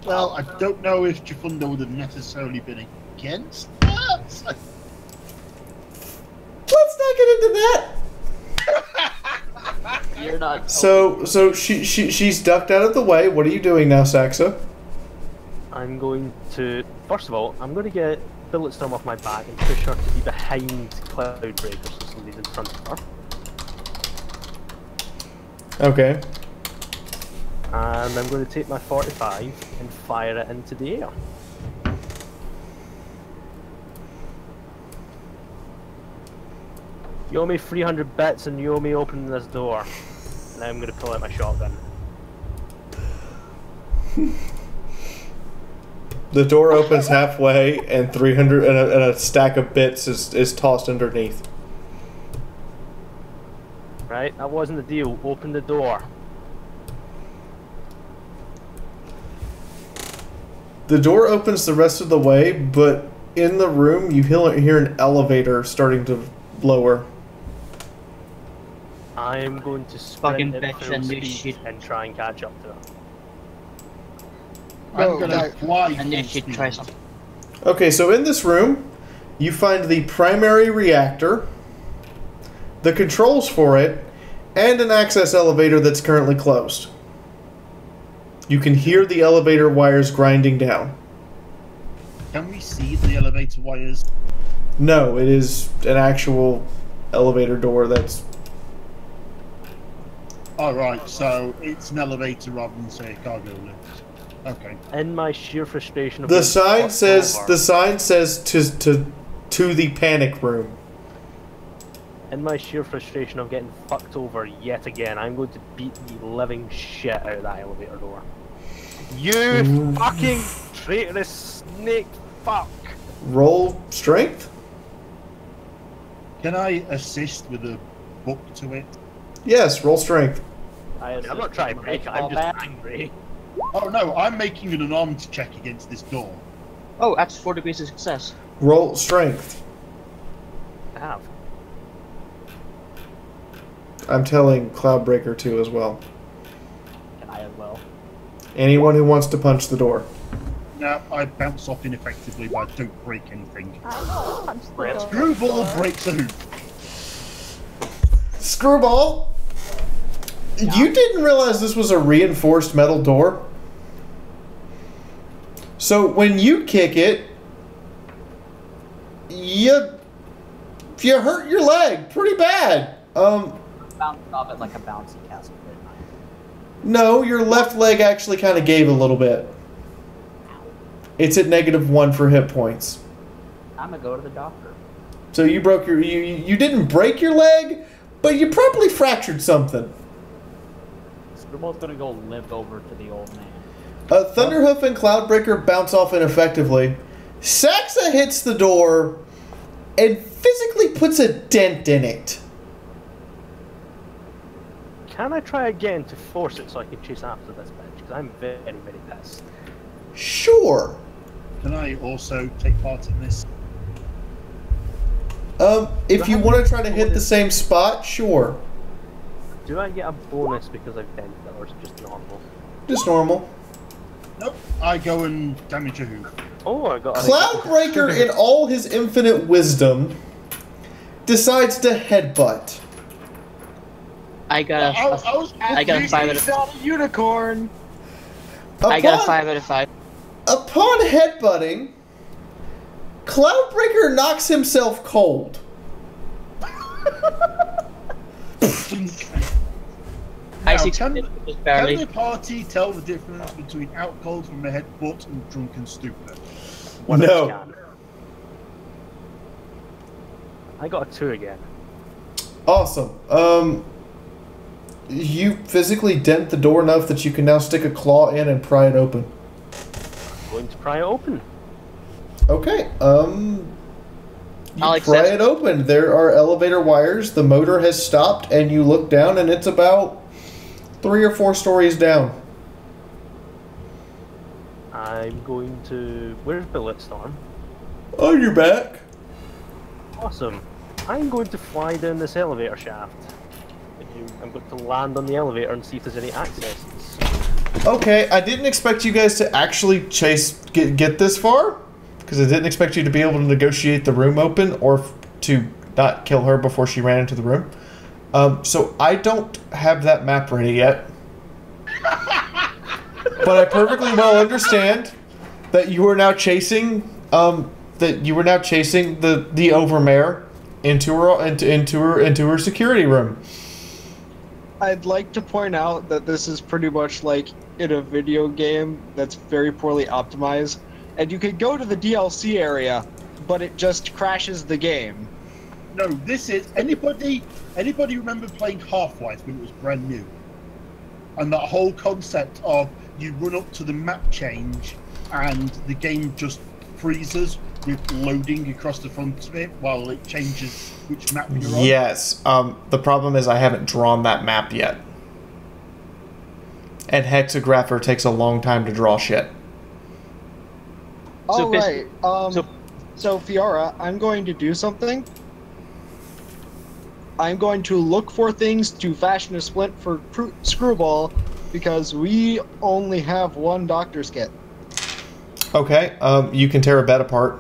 Well, I don't know if Chifundo would have necessarily been against that. Let's not get into that. You're not. So she's ducked out of the way. What are you doing now, Saxa? I'm going to, first of all, I'm going to get Bulletstorm off my back and push her to be behind Cloudbreaker so somebody's in front of her. Okay. And I'm going to take my 45 and fire it into the air. You owe me 300 bits and you owe me opening this door. Now I'm going to pull out my shotgun. The door opens halfway, and 300 and a stack of bits is tossed underneath. Right, that wasn't the deal. Open the door. The door opens the rest of the way, but in the room you hear an elevator starting to lower. I'm going to sprint at bitch full and new speed and try and catch up to her. I'm gonna fly. And you should try something. Okay, so in this room, you find the primary reactor, the controls for it, and an access elevator that's currently closed. You can hear the elevator wires grinding down. Can we see the elevator wires? No, it is an actual elevator door that's... Alright, so it's an elevator rather than, say, a cargo lift. Okay. In my sheer frustration of The being sign fucked says over- the sign says to the panic room. In my sheer frustration of getting fucked over yet again, I'm going to beat the living shit out of that elevator door. You fucking traitorous snake fuck! Roll strength? Can I assist with a book to it? Yes, roll strength. I'm not trying to break it, I'm just angry. Oh no, I'm making an unarmed check against this door. Oh, that's 4 degrees of success. Roll strength. I have. I'm telling Cloudbreaker to as well. And I as well. Anyone who wants to punch the door. No, I bounce off ineffectively, but I don't break anything. Punch the door. Screwball breaks a hoop. Screwball! You didn't realize this was a reinforced metal door? So when you kick it, you hurt your leg pretty bad. Bounced off it like a bouncy castle, didn't I? No, your left leg actually kind of gave a little bit. It's at -1 for hit points. I'm gonna go to the doctor. So you broke your you didn't break your leg, but you probably fractured something. Screwball's gonna go limp over to the old man. Thunderhoof and Cloudbreaker bounce off ineffectively. Saxa hits the door and physically puts a dent in it. Can I try again to force it so I can chase after this bitch? Because I'm very, very pissed. Sure. Can I also take part in this? If you want to try to hit the same spot, sure. Do I get a bonus because I've dented it, or is it just normal? Just normal. Nope. I go and damage a hoof. Oh, I got Cloudbreaker, in all his infinite wisdom, decides to headbutt. I got a 5 out of 5. Unicorn. I got a 5 out of 5. Upon headbutting, Cloudbreaker knocks himself cold. Now, Icy can barely. the party tell the difference between out cold from a headbutt and drunk and stupid? No. I got a 2 again. Awesome. You physically dent the door enough that you can now stick a claw in and pry it open. I'm going to pry it open. Okay. You pry it open. There are elevator wires. The motor has stopped, and you look down, and it's about 3 or 4 stories down. I'm going to... Where's Bulletstorm? On your back. Awesome. I'm going to fly down this elevator shaft. I'm going to land on the elevator and see if there's any accesses. Okay, I didn't expect you guys to actually get this far, because I didn't expect you to be able to negotiate the room open or to not kill her before she ran into the room. So I don't have that map ready yet. But I perfectly well understand that you are now chasing the overmare into her security room. I'd like to point out that this is pretty much like in a video game that's very poorly optimized, and you could go to the DLC area, but it just crashes the game. No, this is anybody remember playing Half-Life when it was brand new? And that whole concept of you run up to the map change and the game just freezes with loading across the front of it while it changes which map you're on. Yes. The problem is I haven't drawn that map yet. And Hexagrapher takes a long time to draw shit. Alright, so Fiaura, I'm going to do something. I'm going to look for things to fashion a splint for Screwball, because we only have 1 doctor's kit. Okay, you can tear a bed apart.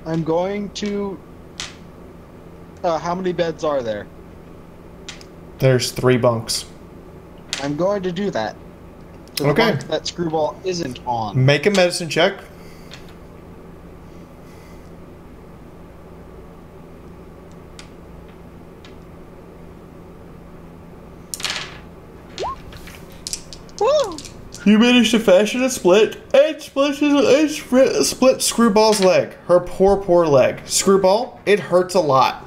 I'm going to... how many beds are there? There's 3 bunks. I'm going to do that. To the bunk that Screwball isn't on. Make a medicine check. Woo! You managed to fashion a split, and split Screwball's leg. Her poor leg. Screwball, it hurts a lot.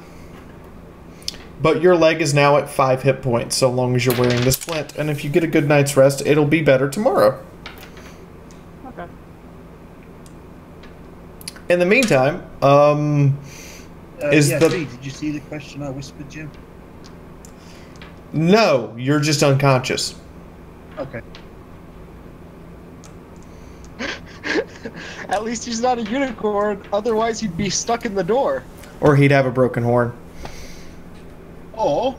But your leg is now at 5 hit points, so long as you're wearing the splint. And if you get a good night's rest, it'll be better tomorrow. Okay. In the meantime, did you see the question I whispered you? No, you're just unconscious. Okay. At least he's not a unicorn, otherwise he'd be stuck in the door. Or he'd have a broken horn. Or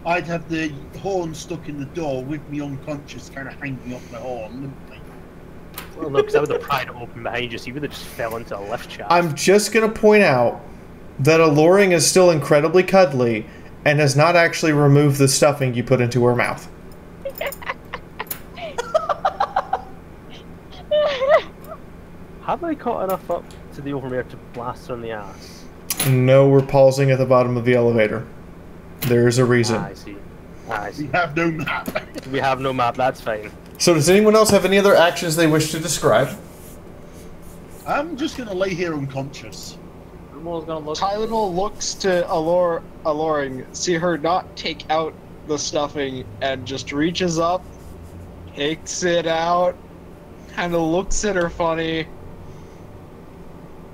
I'd have the horn stuck in the door with me unconscious, kind of hanging off the horn. Well, no, because I would have pried it open behind you, so you would have just fell into a left shaft. I'm just going to point out that Alluring is still incredibly cuddly and has not actually removed the stuffing you put into her mouth. Have I caught enough up to the overmare to blast her on the ass? No, we're pausing at the bottom of the elevator. There's a reason. I see. I see. We have no map. We have no map, that's fine. So does anyone else have any other actions they wish to describe? I'm just going to lay here unconscious. Tylenol looks to Alluring, see her not take out the stuffing, and just reaches up, takes it out, kind of looks at her funny,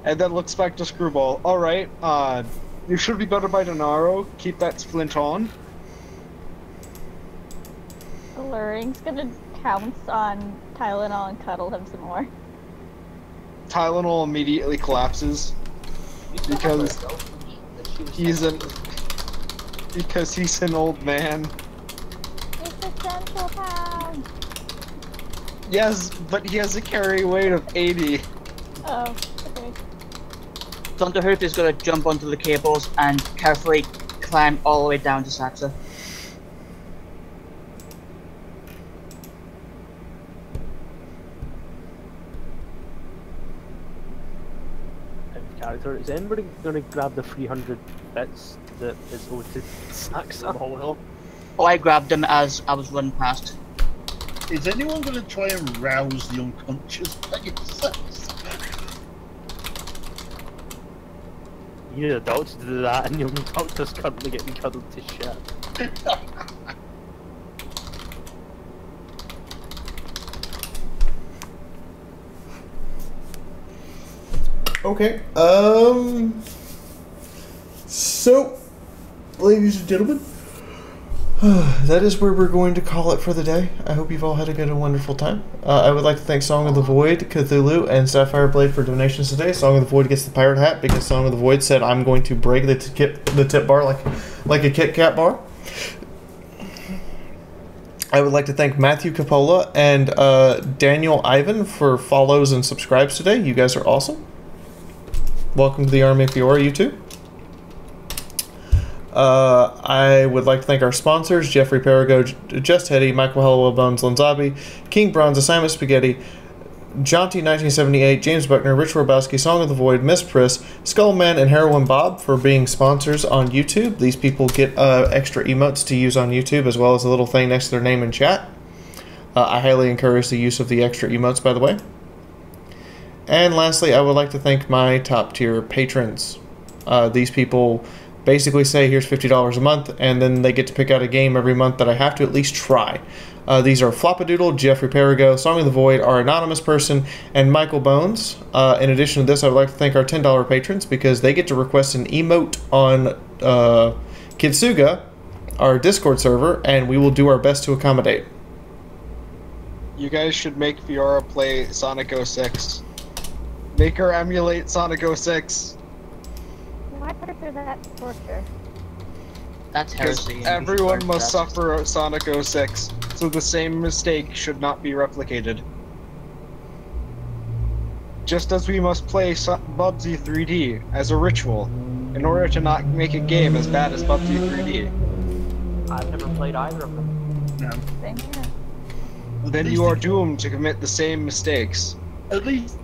and then looks back to Screwball. Alright, you should be better by tomorrow. Keep that splint on. Alluring's gonna pounce on Tylenol and cuddle him some more. Tylenol immediately collapses because he's an old man. It's a central pound. Yes, but he has a carry weight of 80. Oh, okay. Thunderhoof is gonna jump onto the cables and carefully climb all the way down to Satsa. character. Is anybody going to grab the 300 bits that is owed to Saxa? Oh, I grabbed them as I was running past. Is anyone going to try and rouse the unconscious Pegasus? You need a doctor to do that, and your doctor's currently getting cuddled to shit. Okay. So, ladies and gentlemen, that is where we're going to call it for the day. I hope you've all had a good and wonderful time. I would like to thank Song of the Void, Cthulhu, and Sapphire Blade for donations today. Song of the Void gets the pirate hat because Song of the Void said I'm going to break the tip bar like a Kit Kat bar. I would like to thank Matthew Capola and Daniel Ivan for follows and subscribes today. You guys are awesome. Welcome to the Army of Fiaura, you two. I would like to thank our sponsors, Jeffrey Perigo, Just Hetty, Michael Hallowell Bones, Lanzabi, King Bronze, Assignment Spaghetti, Jaunty 1978, James Buckner, Rich Robowski, Song of the Void, Miss Priss, Skullman, and Heroin Bob for being sponsors on YouTube. These people get extra emotes to use on YouTube, as well as a little thing next to their name in chat. I highly encourage the use of the extra emotes, by the way. And lastly, I would like to thank my top tier patrons. These people basically say, here's $50 a month, and then they get to pick out a game every month that I have to at least try. These are Flopadoodle, Jeffrey Perigo, Song of the Void, Our Anonymous Person, and Michael Bones. In addition to this, I would like to thank our $10 patrons because they get to request an emote on Kitsuga, our Discord server, and we will do our best to accommodate. You guys should make Fiaura play Sonic 06. Make her emulate Sonic 06. Why are that torture? That's heresy. Everyone must suffer Sonic 06, so the same mistake should not be replicated. Just as we must play Bubsy 3D as a ritual, in order to not make a game as bad as Bubsy 3D. I've never played either of them. No. Same here. Then you are doomed to commit the same mistakes. At least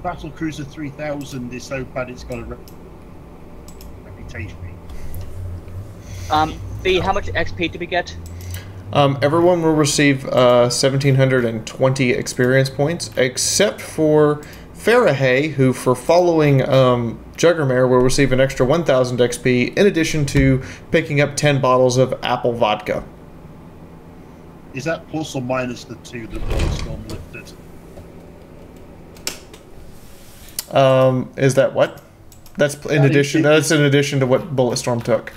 Battle Cruiser 3000 is so bad it's got a reputation. V, how much XP did we get? Everyone will receive 1,720 experience points, except for Farahay, who for following Juggermare will receive an extra 1,000 XP, in addition to picking up 10 bottles of apple vodka. Is that plus or minus the 2 that Bulletstorm lifted? Is that what? That's in addition. That's in addition to what Bulletstorm took.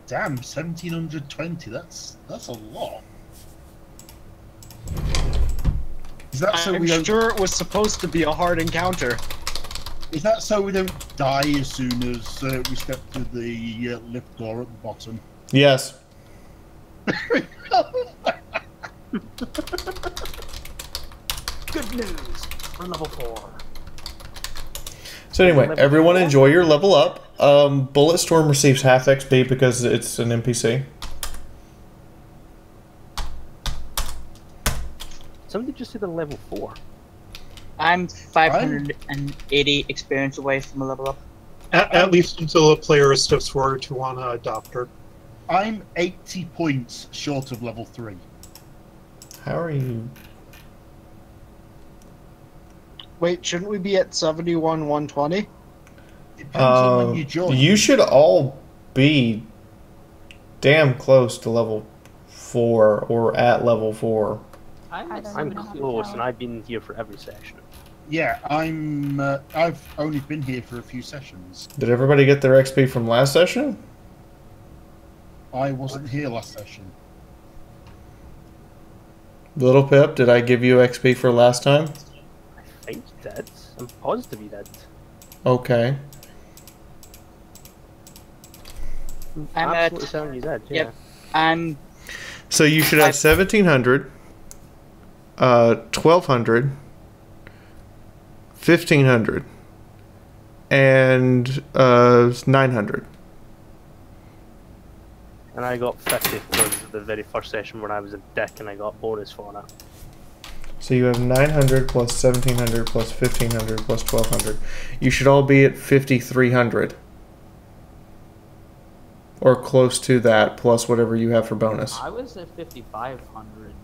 Damn, 1,720. That's a lot. Is that so I'm we don't? sure it was supposed to be a hard encounter. Is that so we don't die as soon as we step to the lift door at the bottom? Yes. Good news for level 4. So anyway, everyone enjoy your level up. Bulletstorm receives half XP because it's an NPC. Somebody just did a level 4. I'm 580 experience away from a level up. At least until a player is still sworn to want to adopt her. I'm 80 points short of level 3. How are you? Wait, shouldn't we be at 71, 120? Depends on when you join. You should all be damn close to level 4 or at level 4. I'm close, and I've been here for every session. Yeah, I've only been here for a few sessions. Did everybody get their XP from last session? I wasn't here last session. Little Pip, did I give you XP for last time? I think you did. I'm positive you did. Okay. I'm absolutely at. certain you did. Yeah. Yep. I'm. So you should have 1,700, 1,200, 1,500, and 900. And I got 50 for the very first session when I was a dick and I got bonus for it. So you have 900 plus 1700 plus 1500 plus 1200. You should all be at 5300. Or close to that, plus whatever you have for bonus. I was at 5,500.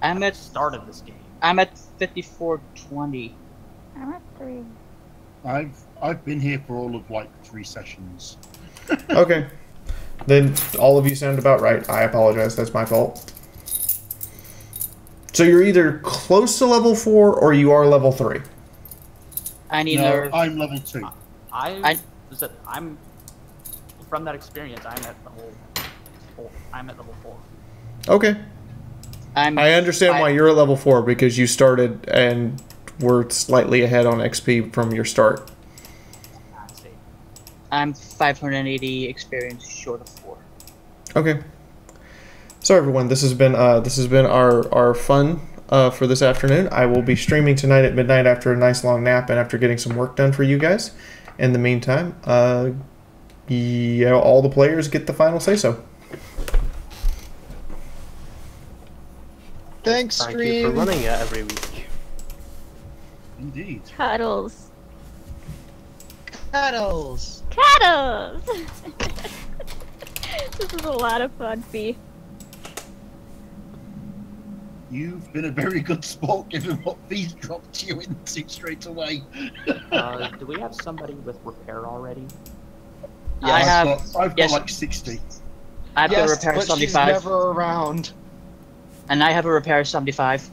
I'm at the start of this game. I'm at 5420. I'm at 3. I've been here for all of like 3 sessions. Okay. Then all of you sound about right. I apologize. That's my fault. So you're either close to level 4 or you are level 3. I need I'm level 2. I'm from that experience. I'm at level 4. I'm at level 4. Okay. I understand why you're at level 4 because you started and were slightly ahead on XP from your start. I'm 580 experience short of 4. Okay. So everyone, this has been our fun for this afternoon. I will be streaming tonight at midnight after a nice long nap and after getting some work done for you guys. In the meantime, all the players get the final say so. Thanks, Thank stream. you for running it every week. Indeed. Cuddles. Cuddles. Cuddles! This is a lot of fun, Fee. You've been a very good sport given what V's dropped you into straight away. Do we have somebody with repair already? I've got like 60. I have Yes, a repair but 75. she's never around. And I have a repair 75.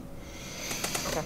Okay.